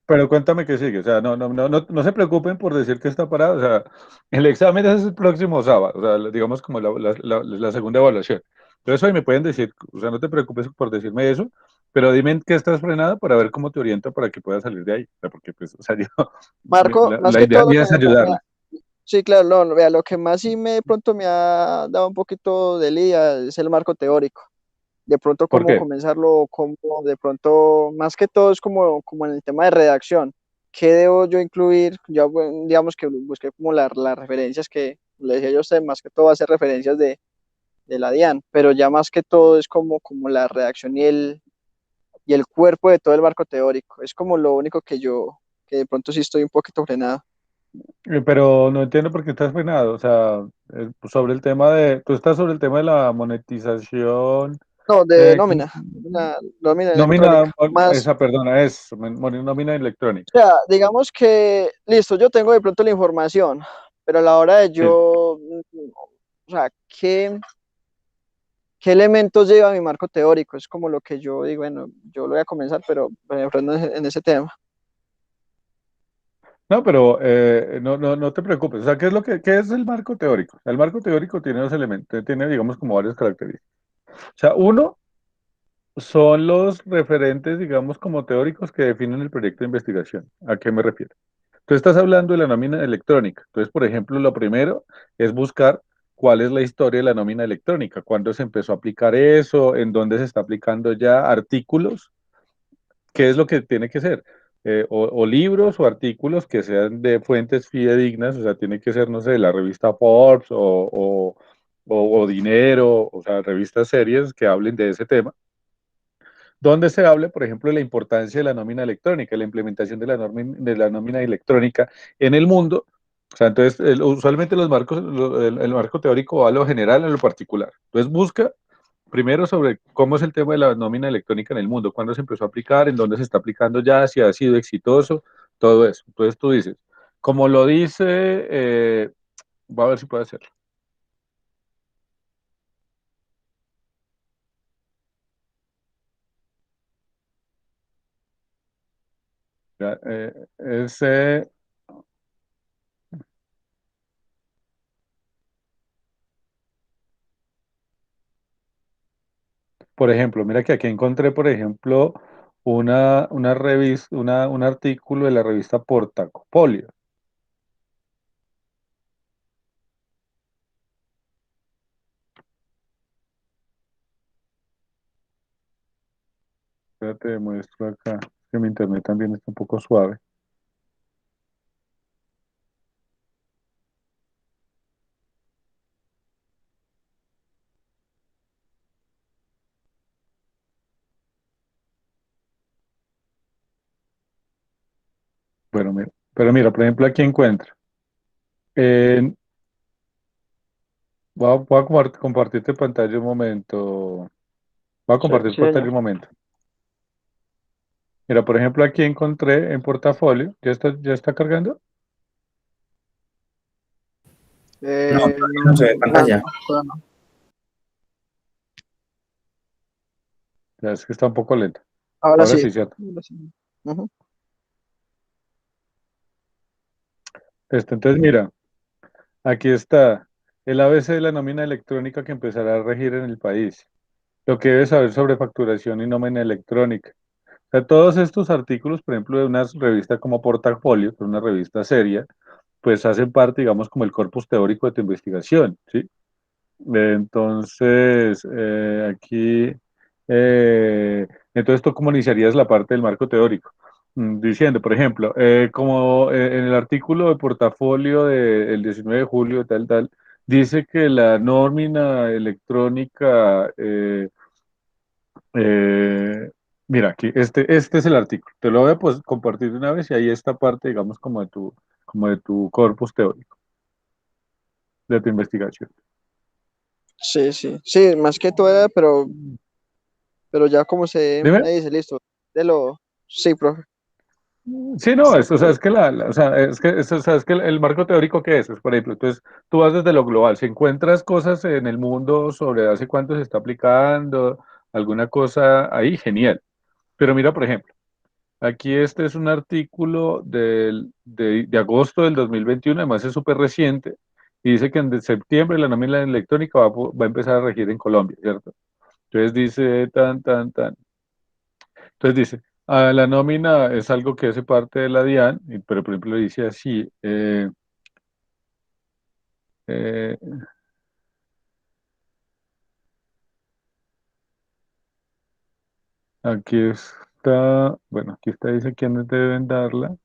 Pero cuéntame qué sigue. O sea, no se preocupen por decir que está parado. O sea, el examen es el próximo sábado, o sea, digamos como la segunda evaluación. Entonces hoy me pueden decir, o sea, no te preocupes por decirme eso, pero dime en qué estás frenado para ver cómo te oriento para que puedas salir de ahí. O sea, porque pues, o sea, yo, Marco, más la que idea todo lo mía que es ayudarle. sí, claro, no, vea, lo que más sí me de pronto me ha dado un poquito de lidia es el marco teórico. De pronto ¿Por cómo qué? comenzarlo, cómo de pronto, más que todo es como en el tema de redacción. ¿Qué debo yo incluir? Ya, bueno, digamos que busqué como las referencias que le decía yo a usted, más que todo hacer referencias de la DIAN, pero ya más que todo es como la redacción y el cuerpo de todo el marco teórico. Es como lo único que de pronto sí estoy un poquito frenado. Pero no entiendo por qué estás frenado. O sea, sobre el tema tú estás sobre el tema de la monetización. No, de eh, nómina, nómina Nómina, electrónica. Más, esa, perdona, es nómina o electrónica. sea, digamos que, listo, yo tengo de pronto la información, pero a la hora de Sí. yo, o sea, ¿qué elementos lleva mi marco teórico? Es como lo que yo digo, bueno, yo lo voy a comenzar, pero me freno en ese tema. No, pero no te preocupes. O sea, qué es el marco teórico? El marco teórico tiene dos elementos, tiene, digamos, como varias características. O sea, uno son los referentes, digamos, como teóricos que definen el proyecto de investigación. ¿A qué me refiero? Tú estás hablando de la nómina electrónica. Entonces, por ejemplo, lo primero es buscar cuál es la historia de la nómina electrónica, cuándo se empezó a aplicar eso, en dónde se está aplicando ya artículos, qué es lo que tiene que ser. O libros o artículos que sean de fuentes fidedignas, o sea, tiene que ser, no sé, la revista Forbes o Dinero, o sea, revistas serias que hablen de ese tema donde se hable, por ejemplo, de la importancia de la nómina electrónica, la implementación de la nómina electrónica en el mundo. O sea, entonces, usualmente los marcos, el marco teórico va a lo general a lo particular. Entonces, busca primero sobre cómo es el tema de la nómina electrónica en el mundo, cuándo se empezó a aplicar, en dónde se está aplicando ya, si ha sido exitoso, todo eso. Entonces, tú dices, como lo dice, voy a ver si puede hacerlo. Ya, ese, por ejemplo, mira que aquí encontré, por ejemplo, una revista, un artículo de la revista Portafolio. Espérate, muestro acá, que mi internet también está un poco suave. Bueno, mira, pero mira, por ejemplo, aquí encuentro. En- voy a compartirte pantalla un momento. Voy a Sí, compartir sí, pantalla señor. un momento. Mira, por ejemplo, aquí encontré en portafolio. Ya está cargando? No, todavía no No, se ve pantalla. todavía no. Ya es que está un poco lento. Ahora Ahora sí. sí, cierto. Ahora sí. Ujú. Entonces, mira, aquí está el ABC de la nómina electrónica que empezará a regir en el país. Lo que debes saber sobre facturación y nómina electrónica. O sea, todos estos artículos, por ejemplo, de una revista como Portafolio, que es una revista seria, pues hacen parte, digamos, como el corpus teórico de tu investigación, ¿sí? Entonces, aquí, entonces tú cómo iniciarías la parte del marco teórico. Diciendo, por ejemplo, como en el artículo de portafolio del 19 de julio, tal, dice que la nómina electrónica, eh, mira, aquí, este es el artículo. Te lo voy a pues, compartir de una vez y ahí esta parte, digamos, como de tu corpus teórico, de tu investigación. Sí, sí. Sí, más que todo era, pero ya como se Dime. me dice, listo. De lo. Sí, profe. Sí, no, o sea, es que o sea, o sea, es que el marco teórico que es, por ejemplo, entonces tú vas desde lo global, si encuentras cosas en el mundo sobre hace cuánto se está aplicando, alguna cosa ahí, genial. Pero mira, por ejemplo, aquí este es un artículo de agosto del 2021, además es súper reciente, y dice que en septiembre la nómina electrónica va a empezar a regir en Colombia, ¿cierto? Entonces dice tan. Entonces dice, la nómina es algo que hace parte de la DIAN, pero por ejemplo dice así, eh, aquí está, bueno, aquí está, dice quiénes deben darla.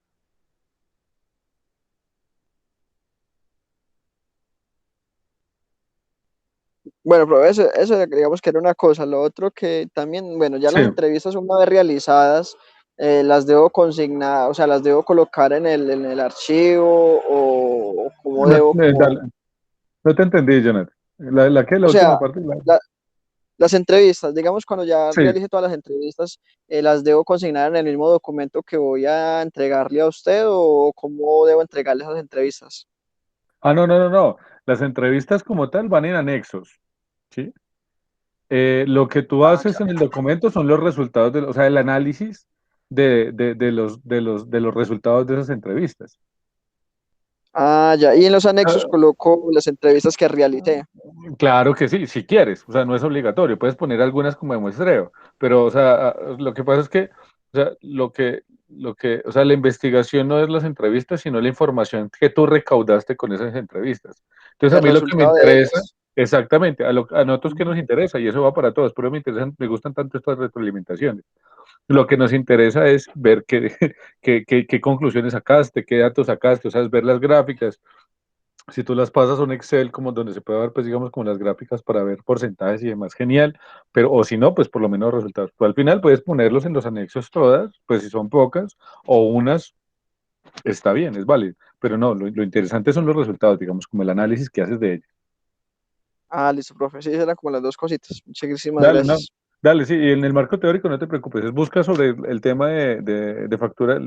Bueno, pero eso digamos que era una cosa. Lo otro que también, bueno, ya Sí, las entrevistas una vez realizadas, las debo consignar, o sea, las debo colocar en el archivo o cómo no, debo como, dale, no te entendí, Jonathan. ¿La qué? ¿La o última sea, parte? la- las entrevistas, digamos, cuando ya Sí. realice todas las entrevistas, las debo consignar en el mismo documento que voy a entregarle a usted o cómo debo entregarle esas entrevistas. No. Las entrevistas como tal van en anexos, ¿sí? Lo que tú Ah, haces ya. en el documento son los resultados, o sea, el análisis de los resultados de esas entrevistas. Ah, ya. Y en los anexos coloco las entrevistas que realicé. Claro que sí, si quieres, o sea, no es obligatorio, puedes poner algunas como de muestreo, pero, o sea, lo que pasa es que, o sea, o sea, la investigación no es las entrevistas, sino la información que tú recaudaste con esas entrevistas. Entonces, a El mí lo que me resultado de interesa, ellas. exactamente, a nosotros que nos Ujú. interesa, y eso va para todos, pero me gustan tanto estas retroalimentaciones. Lo que nos interesa es ver qué, qué conclusiones sacaste, qué datos sacaste, o sea, es ver las gráficas, si tú las pasas a un Excel como donde se puede ver, pues digamos, como las gráficas para ver porcentajes y demás, genial. Pero, o si no, pues por lo menos resultados. Tú al final puedes ponerlos en los anexos todas, pues si son pocas, o unas, está bien, es válido. Pero no, lo interesante son los resultados, digamos, como el análisis que haces de ellos. Ah, listo, profe. Sí, eran como las dos cositas. Muchísimas Dale, no, gracias. Dale, sí, y en el marco teórico no te preocupes, es busca sobre el tema de factura,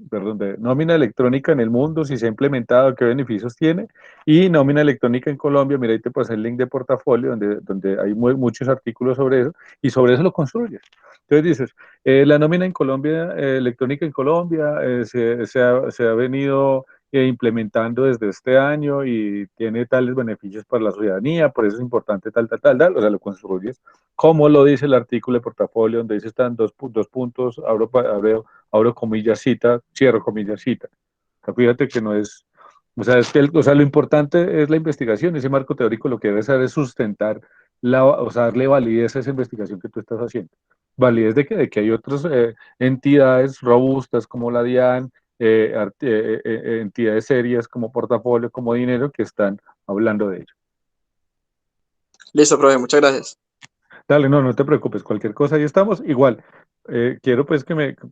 perdón, de nómina electrónica en el mundo, si se ha implementado, qué beneficios tiene, y nómina electrónica en Colombia, mira, ahí te pasé el link de portafolio donde hay muchos artículos sobre eso, y sobre eso lo construyes. Entonces dices, la nómina en Colombia, electrónica en Colombia, se ha venido implementando desde este año y tiene tales beneficios para la ciudadanía, por eso es importante tal, o sea, lo construyes como lo dice el artículo de portafolio, donde dice están dos puntos, abro comillas, cita, cierro comillas, cita. O sea, fíjate que no es, o sea, o sea, lo importante es la investigación, ese marco teórico lo que debe hacer es sustentar, o sea, darle validez a esa investigación que tú estás haciendo. Validez de que hay otras entidades robustas como la DIAN, entidades serias como portafolio, como dinero, que están hablando de ello. Listo, profe, muchas gracias. Dale, no, no te preocupes, cualquier cosa, ahí estamos. Igual, quiero pues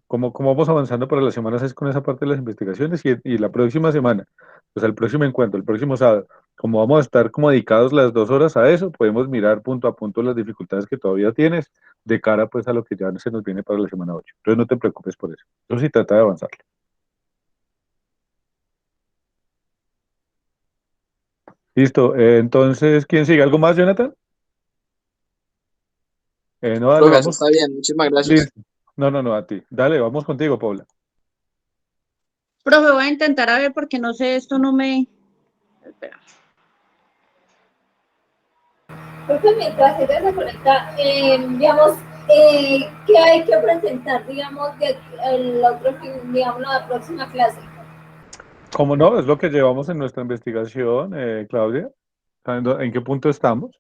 como vamos avanzando para la semana 6 con esa parte de las investigaciones y la próxima semana, pues el próximo encuentro, el próximo sábado, como vamos a estar como dedicados las 2 horas a eso, podemos mirar punto a punto las dificultades que todavía tienes de cara pues a lo que ya se nos viene para la semana 8. Entonces no te preocupes por eso. Entonces sí trata de avanzar. Listo, entonces, ¿quién sigue? ¿Algo más, Jonathan? No, dale, Profe, eso vamos. está bien, muchísimas gracias. Listo. No, no, no, a ti. Dale, vamos contigo, Paula. Profe, voy a intentar a ver porque no sé, esto no me... Espera. Porque mientras ella se conecta, digamos, ¿qué hay que presentar, digamos, el otro, digamos, la próxima clase? ¿Cómo no? Es lo que llevamos en nuestra investigación, Claudia. ¿En qué punto estamos?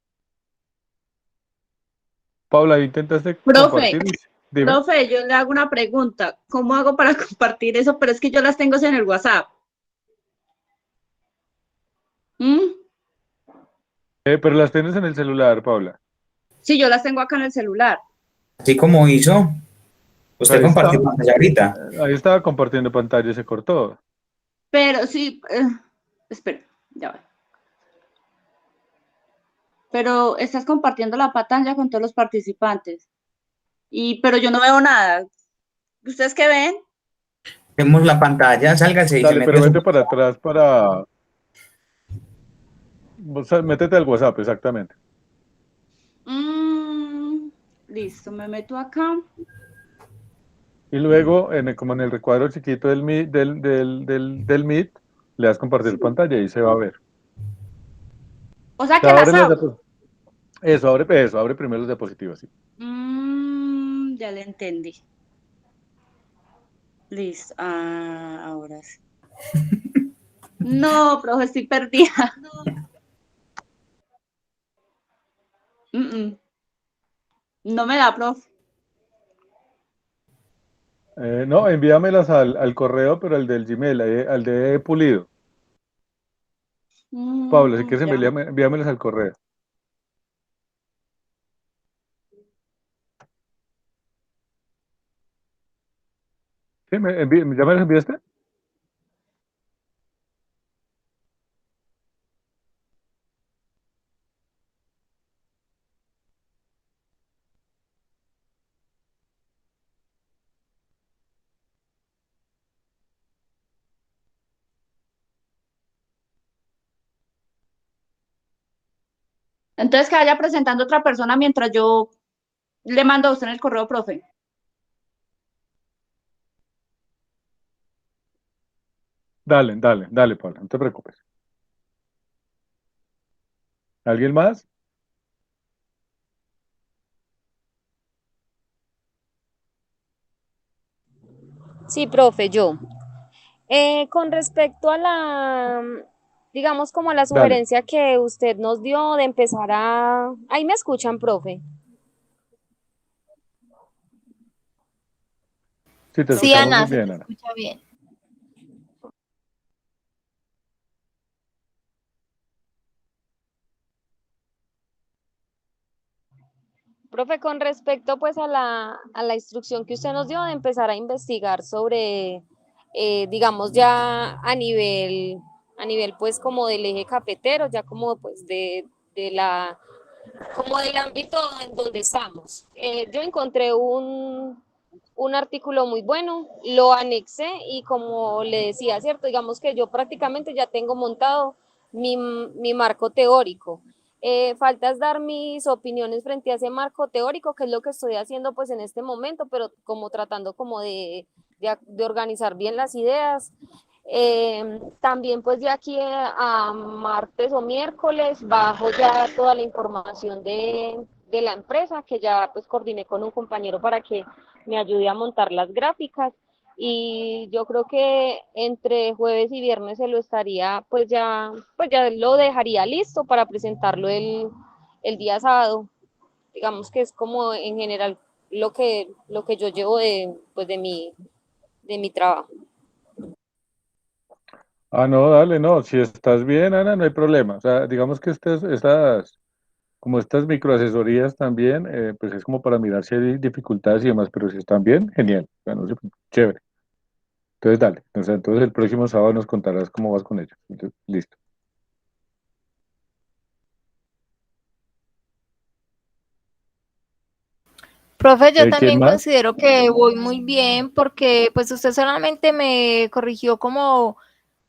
Paula, ¿ahí intentaste Profe, compartir? Dime. profe, yo le hago una pregunta. ¿Cómo hago para compartir eso? Pero es que yo las tengo en el WhatsApp. ¿Mm? Pero las tienes en el celular, Paula. Sí, yo las tengo acá en el celular. Así como hizo, usted Ahí está. compartió pantalla ahorita. Ahí estaba compartiendo pantalla y se cortó. Pero sí, espera, ya va. Pero estás compartiendo la pantalla con todos los participantes. Pero yo no veo nada. ¿Ustedes qué ven? Vemos la pantalla, sálgase y se Dale, mete pero a su... vete para atrás para... O sea, métete al WhatsApp, exactamente. Listo, me meto acá. Y luego, como en el recuadro chiquito del Meet, del Meet, le das compartir pantalla y se va a ver. O sea Te que las abre abro. Abre primero los diapositivas, sí. Ya le entendí. Listo. Ahora sí. No, profe, estoy perdida. Mm. No me da, profe. No, envíamelas al correo, pero al del Gmail, al de Pulido. Pablo, si quieres Ya. envíamelas al correo. ¿Sí? ¿Ya me las enviaste? Entonces que vaya presentando otra persona mientras yo le mando a usted en el correo, profe. Dale, Pablo, no te preocupes. ¿Alguien más? Sí, profe, yo. Con respecto a digamos, como a la Dale. sugerencia que usted nos dio de empezar a... Ahí me escuchan, profe. Sí, te Sí, escuchamos muy Ana, se bien, te Ana. escucha bien. Profe, con respecto pues a la instrucción que usted nos dio de empezar a investigar sobre, digamos, ya a nivel pues como del eje cafetero, ya como pues de la como del ámbito en donde estamos. Yo encontré un artículo muy bueno, lo anexé y como le decía, ¿cierto? Digamos que yo prácticamente ya tengo montado mi marco teórico. Falta es dar mis opiniones frente a ese marco teórico, que es lo que estoy haciendo pues en este momento, pero como tratando como de organizar bien las ideas. También pues de aquí a martes o miércoles bajo ya toda la información de la empresa, que ya pues coordiné con un compañero para que me ayude a montar las gráficas, y yo creo que entre jueves y viernes se lo estaría, pues ya lo dejaría listo para presentarlo el día sábado. Digamos que es como en general lo que yo llevo pues de mi trabajo. Ah, no, dale, no, si estás bien, Ana, no hay problema. O sea, digamos que como estas microasesorías también, pues es como para mirar si hay dificultades y demás, pero si están bien, genial. O sea, no chévere. Entonces, dale. O sea, entonces el próximo sábado nos contarás cómo vas con ello. Entonces, listo. Profe, yo ¿Quién también más? considero que voy muy bien porque pues usted solamente me corrigió como,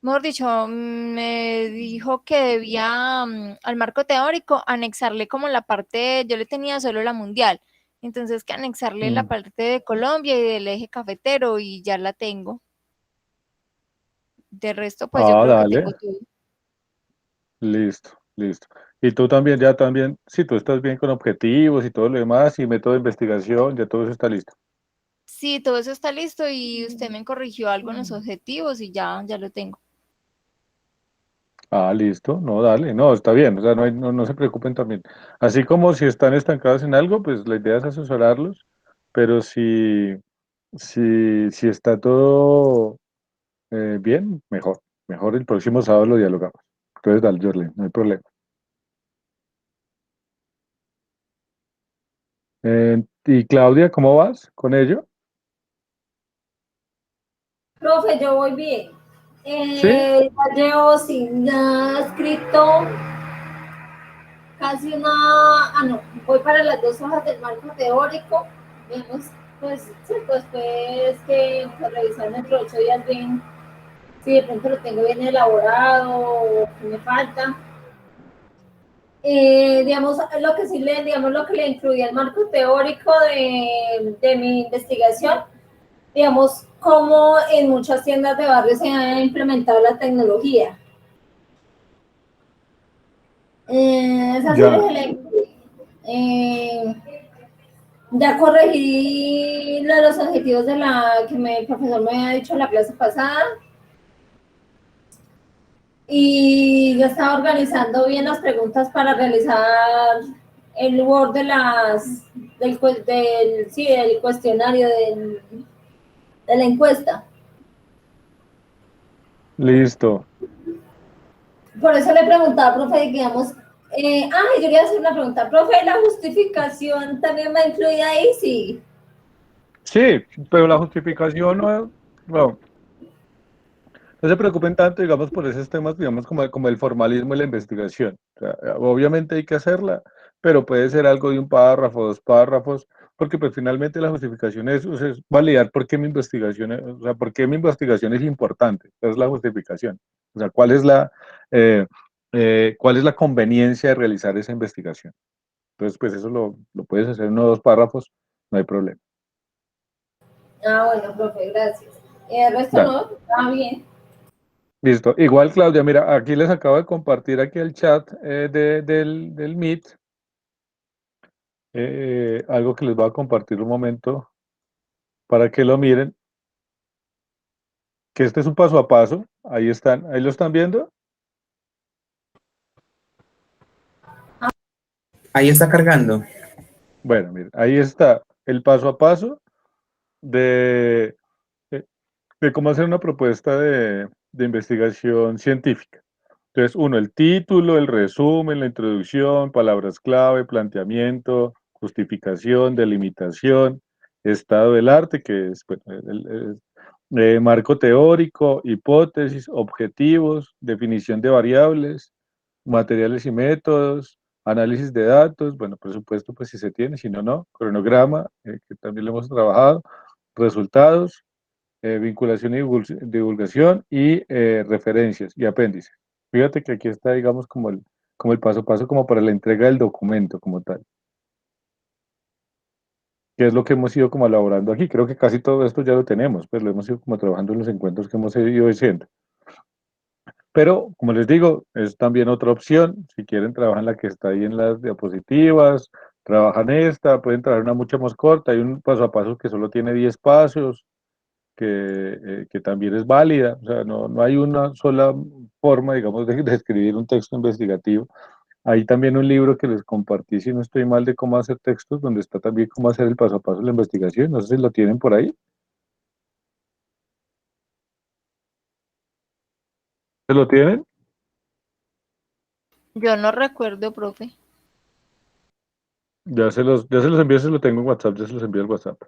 mejor dicho, me dijo que debía al marco teórico anexarle como la parte, yo le tenía solo la mundial, entonces que anexarle la Mm. parte de Colombia y del eje cafetero y ya la tengo. De resto, pues yo Ah, creo que tengo dale. todo. Listo, listo. Y tú también, ya también, si tú estás bien con objetivos y todo lo demás y método de investigación, ya todo eso está listo. Sí, todo eso está listo y usted me corrigió algo en los objetivos y ya lo tengo. Ah, listo, no, dale, no, está bien, o sea, no se preocupen también. Así como si están estancados en algo, pues la idea es asesorarlos, pero si está todo bien, mejor, mejor el próximo sábado lo dialogamos. Entonces, dale, Jorlen, no hay problema. Y Claudia, ¿cómo vas con ello? Profe, yo voy bien. ¿Sí? Ya llevo sin ya escrito casi no, voy para las 2 hojas del marco teórico. Vemos, pues, sí, pues que pues, revisar dentro de 8 días bien, si de pronto lo tengo bien elaborado o qué me falta. Digamos, lo que le incluía el marco teórico de mi investigación, digamos, cómo en muchas tiendas de barrio se ha implementado la tecnología. Esa sí Ya, les la incluí. Ya corregí los objetivos de el profesor me había dicho en la clase pasada y ya estaba organizando bien las preguntas para realizar el Word del cuestionario de la encuesta. listo. Por eso le preguntaba, profe, digamos, yo quería hacer una pregunta, profe, ¿la justificación también va incluida ahí? Sí. Sí, pero la justificación no, no se preocupen tanto, digamos, por esos temas, digamos, como el formalismo y la investigación. O sea, obviamente hay que hacerla, pero puede ser algo de un párrafo, 2 párrafos, porque pues finalmente la justificación o sea, es validar por qué mi investigación, o sea, por qué mi investigación es importante. Esa es la justificación. O sea, eh, cuál es la conveniencia de realizar esa investigación. Entonces, pues eso lo puedes hacer en 1 o 2 párrafos, no hay problema. Bueno, profe, gracias. El resto Dale. no, está bien. Listo. Igual, Claudia, mira, aquí les acabo de compartir aquí el chat del Meet, algo que les voy a compartir un momento para que lo miren, que este es un paso a paso. Ahí están, ahí lo están viendo. Ahí está cargando. Bueno, miren, ahí está el paso a paso de, de- de cómo hacer una propuesta de investigación científica. Entonces, uno, el título, el resumen, la introducción, palabras clave, planteamiento, justificación, delimitación, estado del arte, que es bueno, marco teórico, hipótesis, objetivos, definición de variables, materiales y métodos, análisis de datos, bueno, presupuesto, pues si se tiene, si no, no, cronograma, que también lo hemos trabajado, resultados, vinculación y divulgación y referencias y apéndice. Fíjate que aquí está, digamos, como el paso a paso, como para la entrega del documento como tal, que es lo que hemos ido como elaborando aquí. Creo que casi todo esto ya lo tenemos, pues lo hemos ido como trabajando en los encuentros que hemos ido haciendo. Pero, como les digo, es también otra opción. Si quieren, trabajan la que está ahí en las diapositivas, trabajan esta, pueden trabajar una mucho más corta. Hay un paso a paso que solo tiene 10 pasos, que también es válida. O sea, no hay una sola forma, digamos, de escribir un texto investigativo. Hay también un libro que les compartí, si no estoy mal, de cómo hacer textos, donde está también cómo hacer el paso a paso de la investigación. No sé si lo tienen por ahí. ¿Se lo tienen? Yo no recuerdo, profe. Ya se los envío, se lo tengo en WhatsApp, ya se los envío al WhatsApp.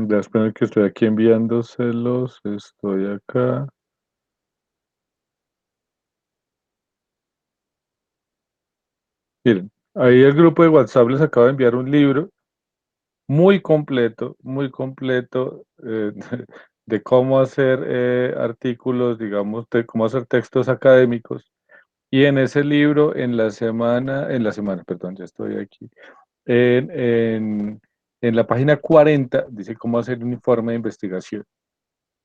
Ya esperen que estoy aquí enviándoselos, estoy acá. Miren, ahí el grupo de WhatsApp les acaba de enviar un libro muy completo, de cómo hacer artículos, digamos, de cómo hacer textos académicos. Y en ese libro, perdón, ya estoy aquí, en, en, en la página 40 dice cómo hacer un informe de investigación.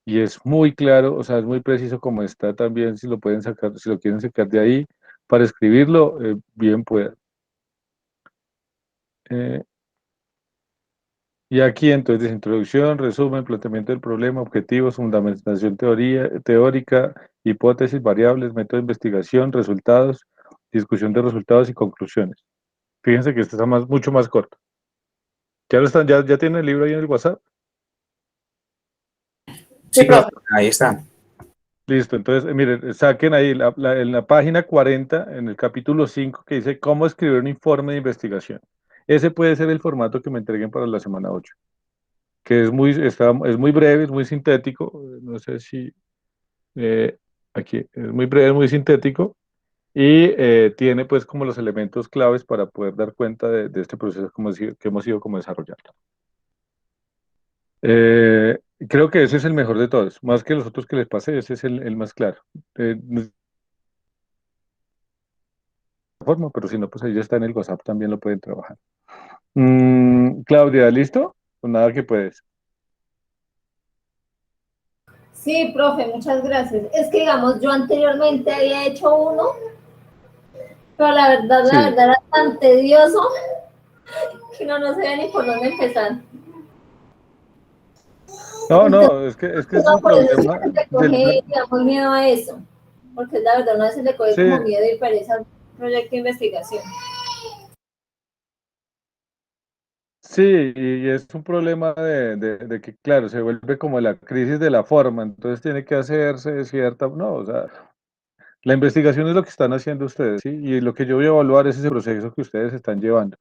Y es muy claro, o sea, es muy preciso como está también, si lo pueden sacar, si lo quieren sacar de ahí para escribirlo, bien pueda. Eh, y aquí entonces dice introducción, resumen, planteamiento del problema, objetivos, fundamentación teórica, hipótesis, variables, método de investigación, resultados, discusión de resultados y conclusiones. Fíjense que este está mucho más corto. Ya tienen el libro ahí en el WhatsApp. Sí, profe, ahí está. Listo, entonces, miren, saquen ahí en la página 40, en el capítulo 5, que dice cómo escribir un informe de investigación. Ese puede ser el formato que me entreguen para la semana 8, que es muy breve, es muy sintético, no sé si aquí, es muy breve, muy sintético, y tiene pues como los elementos claves para poder dar cuenta de este proceso que hemos ido como desarrollando. Eh, Creo que ese es el mejor de todos, más que los otros que les pasé, ese es el más claro. Forma, pero si no, pues ahí ya está en el WhatsApp, también lo pueden trabajar. Claudia, ¿listo? Pues nada que puedes. Sí, profe, muchas gracias. Es que, digamos, yo anteriormente había hecho uno, pero la Sí. verdad era tan tedioso que no sabía ni por dónde empezar. No, Entonces, no, es que es no, el por eso es problema que le coge, digamos, miedo a eso. Porque la verdad, uno a veces le coge sí, como miedo y pereza al proyecto de investigación. sí, y es un problema de que, claro, se vuelve como la crisis de la forma, entonces tiene que hacerse cierta, no, o sea, la investigación es lo que están haciendo ustedes, ¿sí? Y lo que yo voy a evaluar es ese proceso que ustedes están llevando.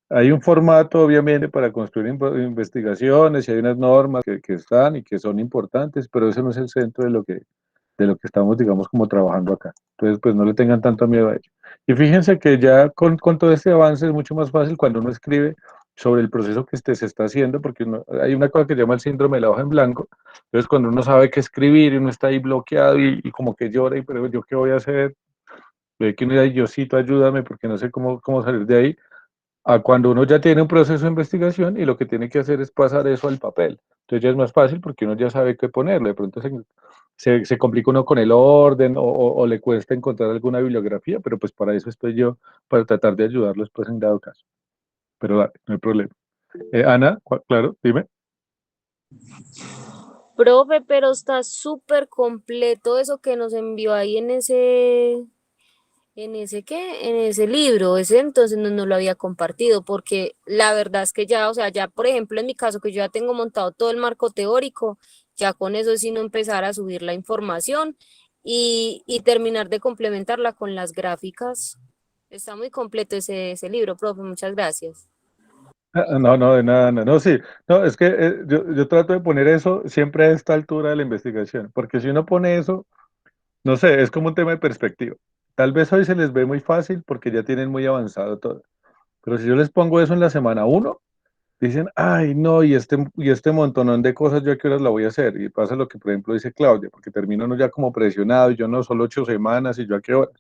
Hay un formato, obviamente, para construir investigaciones y hay unas normas que están y que son importantes, pero eso no es el centro de lo que estamos, digamos, como trabajando acá. Entonces, pues no le tengan tanto miedo a ello. Y fíjense que ya con todo este avance es mucho más fácil cuando uno escribe sobre el proceso que se está haciendo, porque hay una cosa que se llama el síndrome de la hoja en blanco. Entonces, cuando uno sabe qué escribir y uno está ahí bloqueado y como que llora, y pero yo qué voy a hacer, ve que uno dice, Diosito, ayúdame, porque no sé cómo salir de ahí, a cuando uno ya tiene un proceso de investigación y lo que tiene que hacer es pasar eso al papel. Entonces ya es más fácil porque uno ya sabe qué ponerle. De pronto se complica uno con el orden o le cuesta encontrar alguna bibliografía, pero pues para eso estoy yo, para tratar de ayudarlos pues en dado caso. Pero dale, no hay problema. Ana, claro, dime. Profe, pero está súper completo eso que nos envió ahí En ese qué, en ese libro, ese entonces no lo había compartido, porque la verdad es que ya, o sea, ya por ejemplo en mi caso que yo ya tengo montado todo el marco teórico, ya con eso sí no empezar a subir la información y terminar de complementarla con las gráficas. Está muy completo ese libro, profe, muchas gracias. No, no, de nada, no, no, sí, no, es que yo trato de poner eso siempre a esta altura de la investigación, porque si uno pone eso, no sé, es como un tema de perspectiva. Tal vez hoy se les ve muy fácil porque ya tienen muy avanzado todo, pero si yo les pongo eso en la semana uno, dicen, ay, no, y este montonón de cosas, ¿yo a qué horas la voy a hacer? Y pasa lo que, por ejemplo, dice Claudia, porque termino uno ya como presionado, y yo no, solo 8 semanas, y yo a qué horas.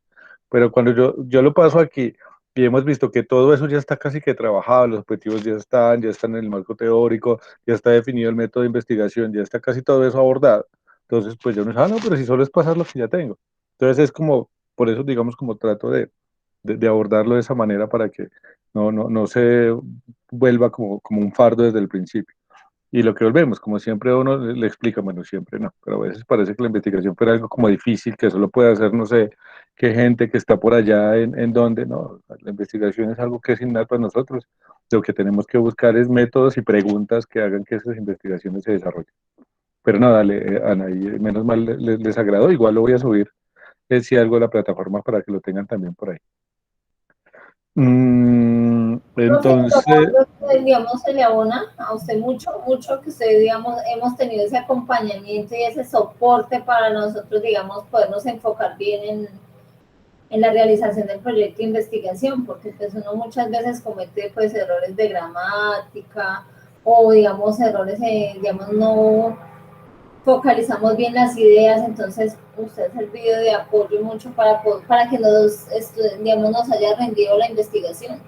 Pero cuando yo lo paso aquí y hemos visto que todo eso ya está casi que trabajado, los objetivos ya están en el marco teórico, ya está definido el método de investigación, ya está casi todo eso abordado. Entonces, pues yo no sé, no, pero si solo es pasar lo que ya tengo. Entonces es como, por eso digamos como trato de abordarlo de esa manera para que no se vuelva como un fardo desde el principio. Y lo que volvemos, como siempre uno le explica, bueno, siempre no, pero a veces parece que la investigación fuera algo como difícil, que solo puede hacer, no sé, qué gente que está por allá en donde, no, la investigación es algo que es innato a nosotros. Lo que tenemos que buscar es métodos y preguntas que hagan que esas investigaciones se desarrollen. Pero no, dale, Ana, y menos mal les agradó, igual lo voy a subir, si algo a la plataforma para que lo tengan también por ahí. Profe, Entonces, digamos, se le abona a usted mucho, mucho que usted, digamos, hemos tenido ese acompañamiento y ese soporte para nosotros, digamos, podernos enfocar bien en la realización del proyecto de investigación, porque pues uno muchas veces comete pues errores de gramática o digamos errores, digamos, no focalizamos bien las ideas, entonces usted ha servido de apoyo mucho para que digamos, nos haya rendido la investigación.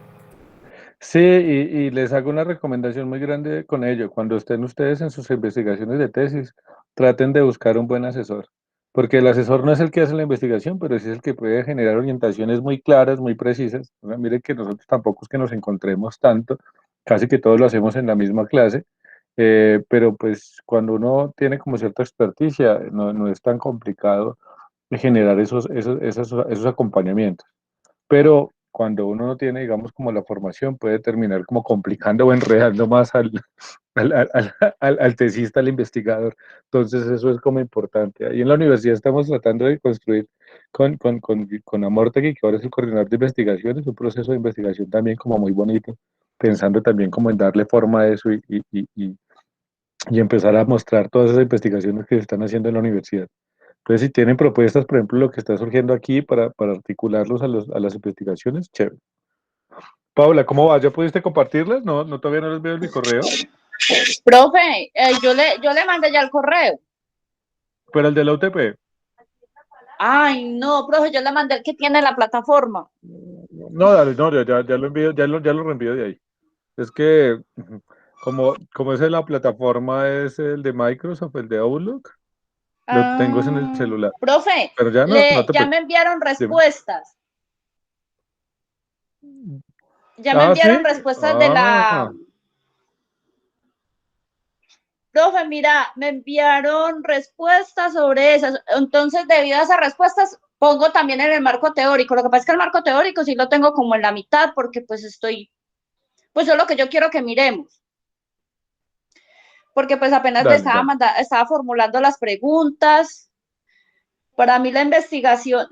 sí, y les hago una recomendación muy grande con ello. Cuando estén ustedes en sus investigaciones de tesis, traten de buscar un buen asesor, porque el asesor no es el que hace la investigación, pero sí es el que puede generar orientaciones muy claras, muy precisas. Mire que nosotros tampoco es que nos encontremos tanto, casi que todos lo hacemos en la misma clase, pero pues cuando uno tiene como cierta experticia, no es tan complicado generar esos acompañamientos. Pero cuando uno no tiene, digamos, como la formación, puede terminar como complicando o enredando más al tesista, al investigador. Entonces, eso es como importante. Ahí en la universidad estamos tratando de construir con Amortegui, que ahora es el coordinador de investigaciones, un proceso de investigación también como muy bonito, pensando también como en darle forma a eso y empezar a mostrar todas esas investigaciones que se están haciendo en la universidad. Entonces, si tienen propuestas, por ejemplo, lo que está surgiendo aquí para articularlos a las investigaciones, chévere. Paula, ¿cómo va? ¿Ya pudiste compartirlas? No, no, todavía no les veo en mi correo. Profe, yo le mandé ya el correo. Pero el de la UTP. Ay, no, profe, yo le mandé el que tiene la plataforma. No, dale, no, ya lo envío, ya lo reenvío de ahí. Es que como es en la plataforma, es el de Microsoft, el de Outlook, lo tengo es en el celular. Profe, Pero ya no te ya me preocupes. enviaron Dime. respuestas. Ya me Ah, sí. enviaron respuestas de la... Ah, Profe, mira, me enviaron respuestas sobre esas. Entonces, debido a esas respuestas, pongo también en el marco teórico. Lo que pasa es que el marco teórico sí lo tengo como en la mitad porque pues pues es lo que yo quiero que miremos. Porque pues apenas le dale, dale. estaba formulando las preguntas. Para mí la investigación,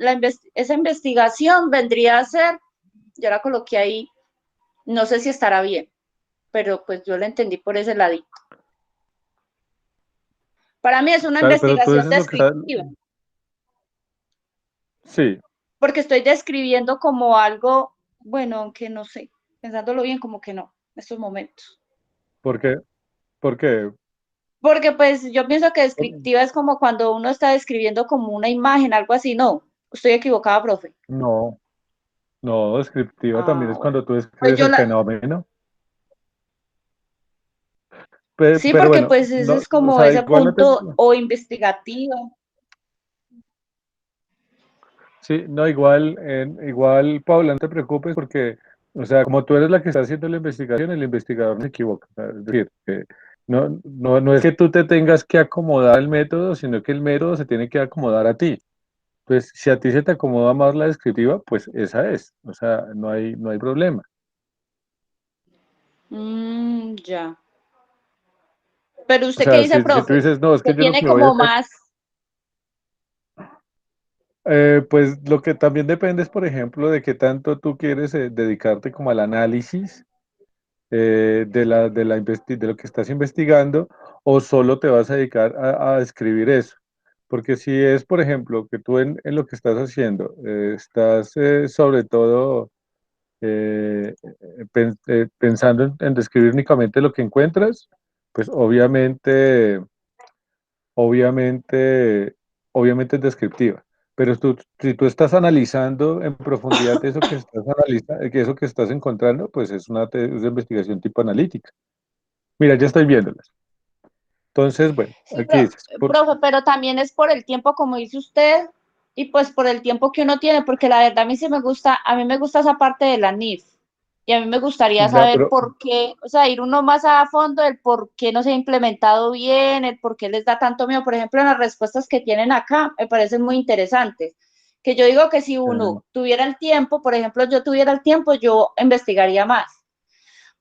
esa investigación vendría a ser, yo la coloqué ahí, no sé si estará bien, pero pues yo la entendí por ese ladito. Para mí es una Dale, pero tú investigación dices lo que está. descriptiva, Sí, porque estoy describiendo como algo, bueno, aunque no sé, pensándolo bien, como que no, en estos momentos. ¿por qué? ¿Por qué? Porque pues yo pienso que descriptiva es como cuando uno está describiendo como una imagen, algo así, no, estoy equivocada, profe. No, no, descriptiva también Ah, es bueno. cuando tú Pues describes yo el la, fenómeno. sí, Pero porque bueno, pues ese no, es o como sea, ese igual no te. punto o investigativo. Sí, no, igual, Paula, no te preocupes porque, o sea, como tú eres la que está haciendo la investigación, el investigador no se equivoca. O sea, es decir, que no es que tú te tengas que acomodar al método, sino que el método se tiene que acomodar a ti. Entonces, si a ti se te acomoda más la descriptiva, pues esa es, o sea, no hay problema. Ya. Pero O usted qué sea, dice, si tú profe, dices, no, es que que yo lo tiene que voy a como hacer, más, pues lo que también depende es, por ejemplo, de qué tanto tú quieres dedicarte como al análisis de lo que estás investigando, o solo te vas a dedicar a escribir eso. Porque si es, por ejemplo, que tú en lo que estás haciendo, estás sobre todo pensando en describir únicamente lo que encuentras, pues obviamente, obviamente es descriptiva. Pero si tú estás analizando en profundidad eso que estás encontrando, pues es una investigación tipo analítica. Mira, ya estoy viéndolas. Entonces, bueno, sí, aquí dices, profe, pero también es por el tiempo, como dice usted, y pues por el tiempo que uno tiene, porque la verdad a mí sí me gusta, a mí me gusta esa parte de la NIF, y a mí me gustaría ya, saber pero por qué, o sea, ir uno más a fondo, el por qué no se ha implementado bien, el por qué les da tanto miedo. Por ejemplo, en las respuestas que tienen acá, me parecen muy interesantes. Que yo digo que si eh, uno tuviera el tiempo, por ejemplo, yo tuviera el tiempo, yo investigaría más.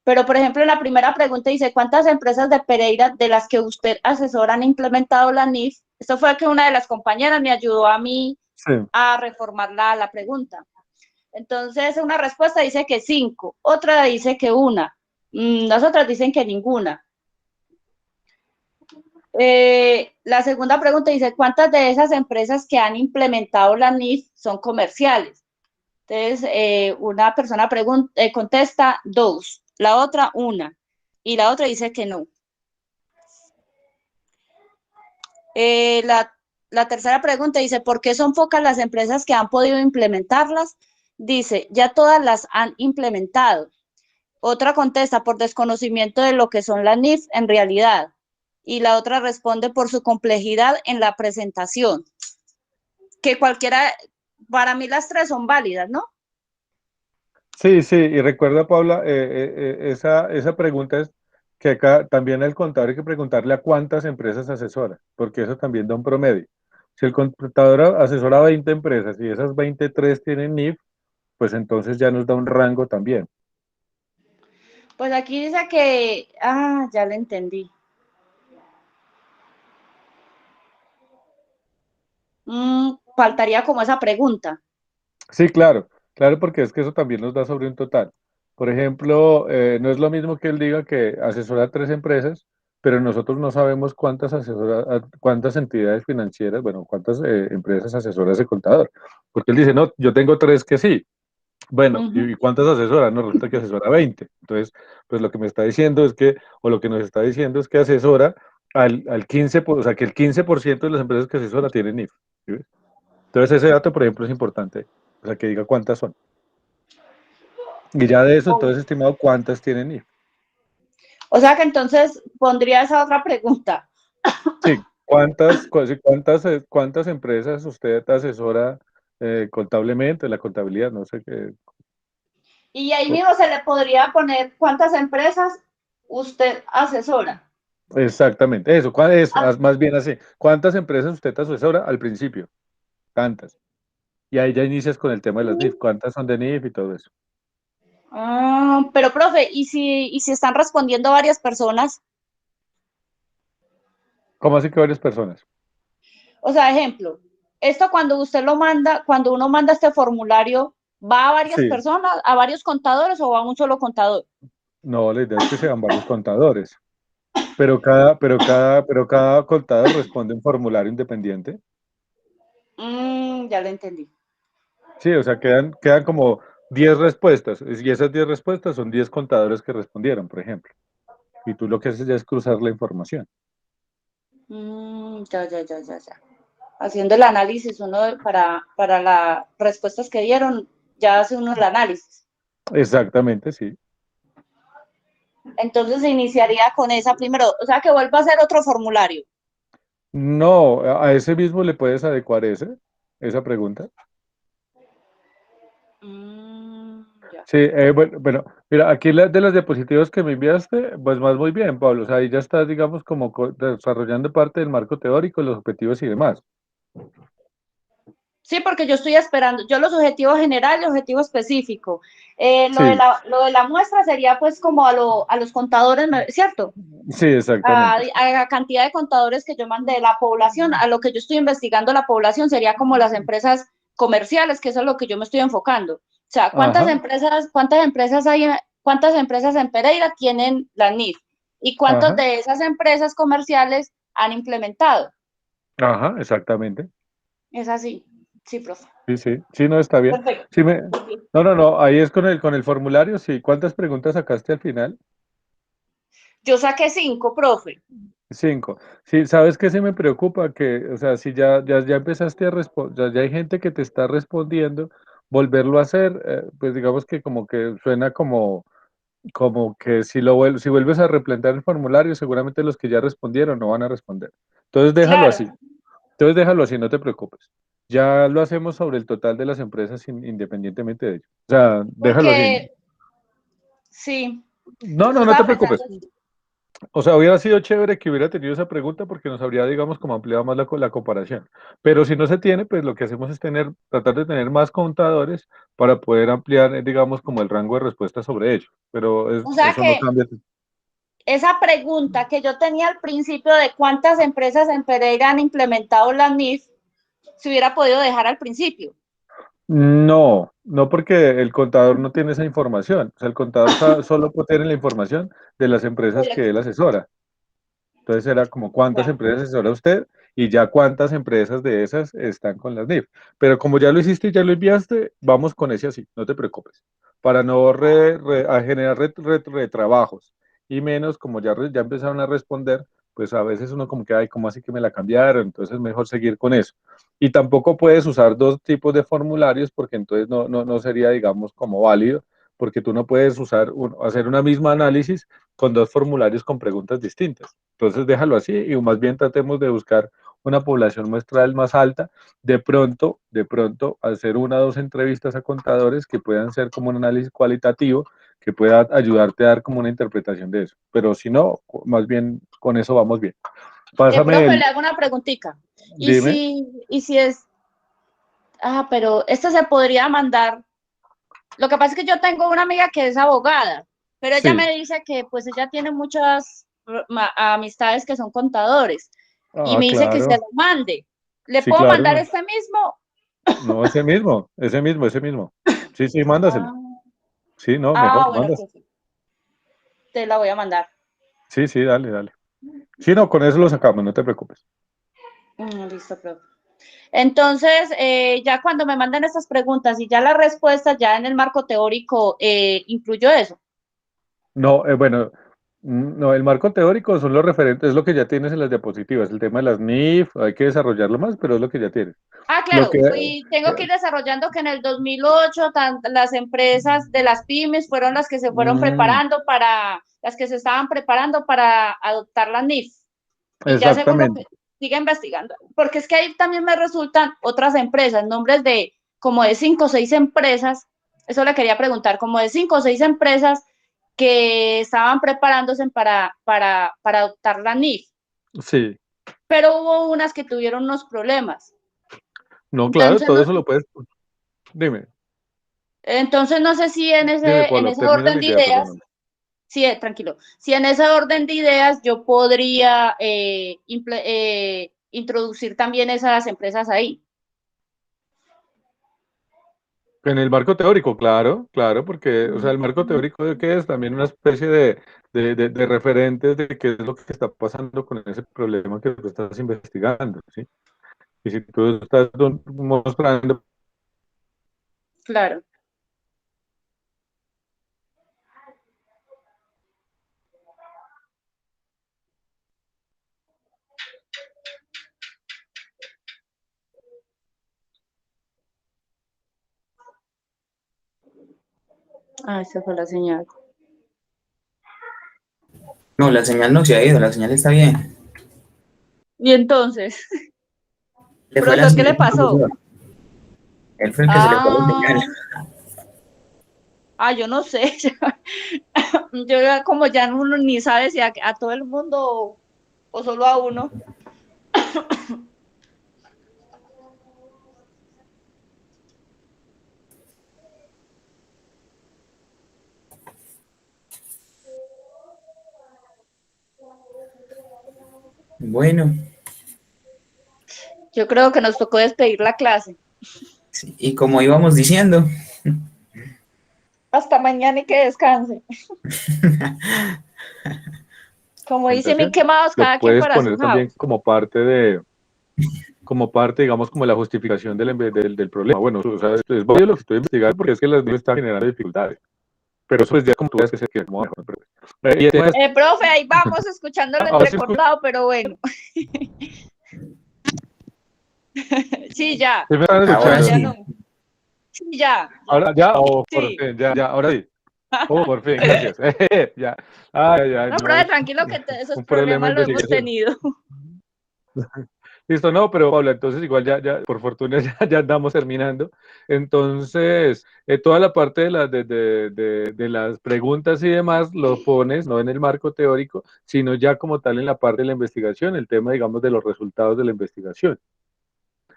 Pero, por ejemplo, en la primera pregunta dice, ¿cuántas empresas de Pereira de las que usted asesora han implementado la NIF? Esto fue que una de las compañeras me ayudó a mí sí, a reformar la pregunta. Entonces, una respuesta dice que 5, otra dice que una, las otras dicen que ninguna. La segunda pregunta dice, ¿cuántas de esas empresas que han implementado la NIF son comerciales? Entonces, una persona contesta 2, la otra 1, y la otra dice que no. Eh, la, la tercera pregunta dice, ¿por qué son pocas las empresas que han podido implementarlas? Dice, ya todas las han implementado. Otra contesta por desconocimiento de lo que son las NIF en realidad. Y la otra responde por su complejidad en la presentación. Que cualquiera, para mí las tres son válidas, ¿no? sí, sí, y recuerda, Paula, esa pregunta es que acá también al contador hay que preguntarle a cuántas empresas asesora, porque eso también da un promedio. Si el contador asesora a 20 empresas y esas 23 tienen NIF, pues entonces ya nos da un rango también. Pues aquí dice ya le entendí. Faltaría como esa pregunta. Sí, claro, claro, porque es que eso también nos da sobre un total. Por ejemplo, no es lo mismo que él diga que asesora a 3 empresas, pero nosotros no sabemos cuántas entidades financieras, bueno, cuántas empresas asesora ese contador. Porque él dice, no, yo tengo 3 que sí. Bueno, Ujú. ¿y cuántas asesora? No, resulta que asesora 20. Entonces, pues lo que me está diciendo es que, o lo que nos está diciendo es que asesora al 15, o sea, que el 15% de las empresas que asesora tienen NIF. ¿Sí ves? Entonces, ese dato, por ejemplo, es importante. O sea, que diga cuántas son. Y ya de eso, entonces, estimado, ¿cuántas tienen NIF? O sea que entonces pondría esa otra pregunta. Sí, cuántas empresas usted asesora contablemente, la contabilidad, no sé qué. Y ahí mismo se le podría poner cuántas empresas usted asesora. Exactamente, eso, Ah, más bien así. ¿Cuántas empresas usted asesora al principio? Tantas. Y ahí ya inicias con el tema de las NIF. ¿Cuántas son de NIF y todo eso? pero profe, ¿y si están respondiendo varias personas? ¿Cómo así que varias personas? O sea, ejemplo, esto cuando usted lo manda, cuando uno manda este formulario, ¿va a varias Sí, personas, a varios contadores o va a un solo contador? no, la idea es que sean varios contadores. Pero cada contador responde un formulario independiente. Ya lo entendí. Sí, o sea, quedan como 10 respuestas. Y esas 10 respuestas son 10 contadores que respondieron, por ejemplo. Y tú lo que haces ya es cruzar la información. Ya. Haciendo el análisis, para las respuestas que dieron, ya hace uno el análisis. Exactamente, sí. Entonces se iniciaría con esa primero, o sea que vuelva a hacer otro formulario. No, a ese mismo le puedes adecuar esa pregunta. Ya. Sí, bueno, mira, aquí de las diapositivas que me enviaste, pues más muy bien, Pablo. O sea, ahí ya estás, digamos, como desarrollando parte del marco teórico, los objetivos y demás. Sí, porque yo estoy esperando, yo los objetivos generales y objetivo específico. Sí, Lo de la muestra sería pues como a los contadores, ¿cierto? sí, exactamente. A la cantidad de contadores que yo mandé, la población, a lo que yo estoy investigando la población sería como las empresas comerciales, que eso es lo que yo me estoy enfocando. O sea, Ajá, cuántas empresas en Pereira tienen la NIF y cuántas ajá, de esas empresas comerciales han implementado. ajá, exactamente. Es así. Sí, profe. Sí, sí, sí, no está bien. Perfecto. Sí no, no, no, ahí es con el formulario, sí. ¿Cuántas preguntas sacaste al final? Yo saqué 5, profe. 5. Sí, ¿sabes qué se me preocupa? Que, o sea, si ya empezaste a responder, ya hay gente que te está respondiendo, volverlo a hacer, pues digamos que como que suena como que si vuelves a replantear el formulario, seguramente los que ya respondieron no van a responder. Entonces déjalo Claro, así. Entonces déjalo así, no te preocupes. Ya lo hacemos sobre el total de las empresas independientemente de ello. O sea, déjalo así. porque sí, No, yo no, no te estaba pensando, preocupes. O sea, hubiera sido chévere que hubiera tenido esa pregunta porque nos habría, digamos, como ampliado más la comparación. Pero si no se tiene, pues lo que hacemos es tratar de tener más contadores para poder ampliar, digamos, como el rango de respuesta sobre ello. Pero o sea eso no que cambia. esa pregunta que yo tenía al principio de cuántas empresas en Pereira han implementado la NIF, se hubiera podido dejar al principio. No, no porque el contador no tiene esa información. O sea, el contador solo puede tener la información de las empresas que él asesora. Entonces era como cuántas Ya. empresas asesora usted y ya cuántas empresas de esas están con las NIF. Pero como ya lo hiciste y ya lo enviaste, vamos con ese así, no te preocupes. Para no a generar retrabajos y menos como ya empezaron a responder, pues a veces uno como que, ay, ¿cómo así que me la cambiaron? Entonces es mejor seguir con eso. Y tampoco puedes usar dos tipos de formularios porque entonces no sería, digamos, como válido, porque tú no puedes hacer una misma análisis con dos formularios con preguntas distintas. Entonces déjalo así y más bien tratemos de buscar una población muestral más alta, de pronto hacer una o dos entrevistas a contadores que puedan ser como un análisis cualitativo que pueda ayudarte a dar como una interpretación de eso. Pero si no, más bien con eso vamos bien. Pásame Profe, el, le hago una preguntita. dime, Y si es, pero esto se podría mandar. Lo que pasa es que yo tengo una amiga que es abogada, pero ella sí, me dice que pues ella tiene muchas amistades que son contadores y me dice que se claro, lo mande. ¿Le sí, puedo claro, mandar no, este mismo? no, ese mismo. Sí, sí, mándaselo. Ah, Sí, no, mejor, bueno, mandas. profe, te la voy a mandar. Sí, sí, dale, dale. Sí, no, con eso lo sacamos, no te preocupes. Listo, profe. Entonces, ya cuando me mandan estas preguntas y ya las respuestas, ya en el marco teórico, incluyo eso. No, bueno, no, el marco teórico son los referentes, es lo que ya tienes en las diapositivas. El tema de las NIF, hay que desarrollarlo más, pero es lo que ya tienes. Lo Claro, que, y tengo que ir desarrollando que en el 2008 las empresas de las pymes fueron las que se fueron mm, preparando las que se estaban preparando para adoptar la NIF. Y ya según lo que exactamente. siga investigando, porque es que ahí también me resultan otras empresas, nombres de como de 5 o 6 empresas, eso le quería preguntar, como de 5 o 6 empresas que estaban preparándose para adoptar la NIF, Sí, pero hubo unas que tuvieron unos problemas. no, claro, Entonces, todo no, eso lo puedes. Dime, entonces no sé si dime, en Pablo, ese termina orden la de idea, ideas, perdóname. sí, tranquilo, si en ese orden de ideas yo podría introducir también esas empresas ahí. En el marco teórico, claro, claro, porque, o sea, el marco teórico de qué es también una especie de referentes de qué es lo que está pasando con ese problema que tú estás investigando, ¿sí? Y si tú estás mostrando. Claro. Esa fue la señal. No, la señal no se ha ido, la señal está bien. Y entonces, Le fue la profesor, ¿qué le señal al pasó? profesor. Él fue el que se le fue la señal. Ah, yo no sé. Yo ya como ya uno ni sabe si a todo el mundo o solo a uno. Bueno, Yo creo que nos tocó despedir la clase. sí, y como íbamos diciendo, Hasta mañana y que descanse. Como dice mi presentación, quemados, lo cada quien puedes para su poner también house. como parte, digamos, como la justificación del problema. Bueno, o sea, es válido lo que estoy investigando porque es que las niñas están generando dificultades. Pero eso pues ya como tú ves que se queda como mejor. Y además, Profe, ahí vamos escuchándolo ahora sí escucha, entrecortado, pero bueno. Sí, ya. ¿sí me están ahora No, escuchando? ya sí. no. Sí, ya. Ahora ya, por Sí. fin, ya, ahora sí. Por fin, gracias. Ya. Ay, ay, No, no, profe, es tranquilo que esos un problema de problemas lo hemos investigación. tenido. Listo, no, pero Paula, entonces igual por fortuna ya andamos terminando. Entonces, toda la parte de las preguntas y demás lo pones no en el marco teórico, sino ya como tal en la parte de la investigación, el tema, digamos, de los resultados de la investigación.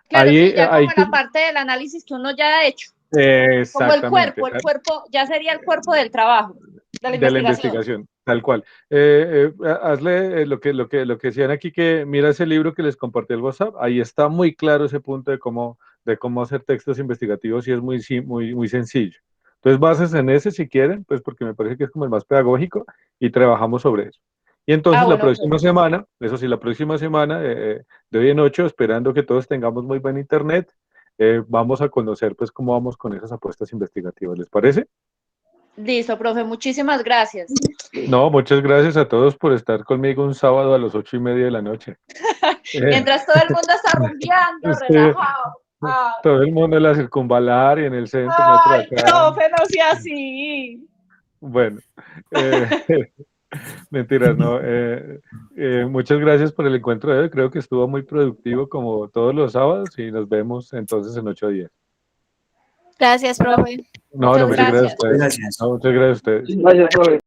Claro, sí, Ahí, ya como ahí en la parte del análisis que uno ya ha hecho. Como exactamente, el cuerpo ya sería el cuerpo del trabajo, de la de la investigación. investigación, tal cual. Hazle lo que decían aquí, que mira ese libro que les compartí el WhatsApp, ahí está muy claro ese punto de cómo hacer textos investigativos y es muy sencillo. Entonces, bases en ese si quieren, pues porque me parece que es como el más pedagógico y trabajamos sobre eso. Y Ah, entonces la bueno, próxima profe. semana, eso sí, la próxima semana, de hoy en 8, esperando que todos tengamos muy buen internet, vamos a conocer pues cómo vamos con esas apuestas investigativas. ¿Les parece? Listo, profe, muchísimas gracias. No, muchas gracias a todos por estar conmigo un sábado a las 8:30 de la noche. Eh, Mientras todo el mundo está rumbeando, este, relajado. Ah, todo el mundo en la circunvalar y en el centro, nosotros ay, acá. profe, no sea así. Bueno, eh, mentiras, no. Muchas gracias por el encuentro de hoy. Creo que estuvo muy productivo como todos los sábados y nos vemos entonces en 8 días. Gracias, Bueno, profe. No, no, muchas muchas gracias a gracias. ustedes. Gracias. No, muchas gracias a ustedes. Gracias, profe.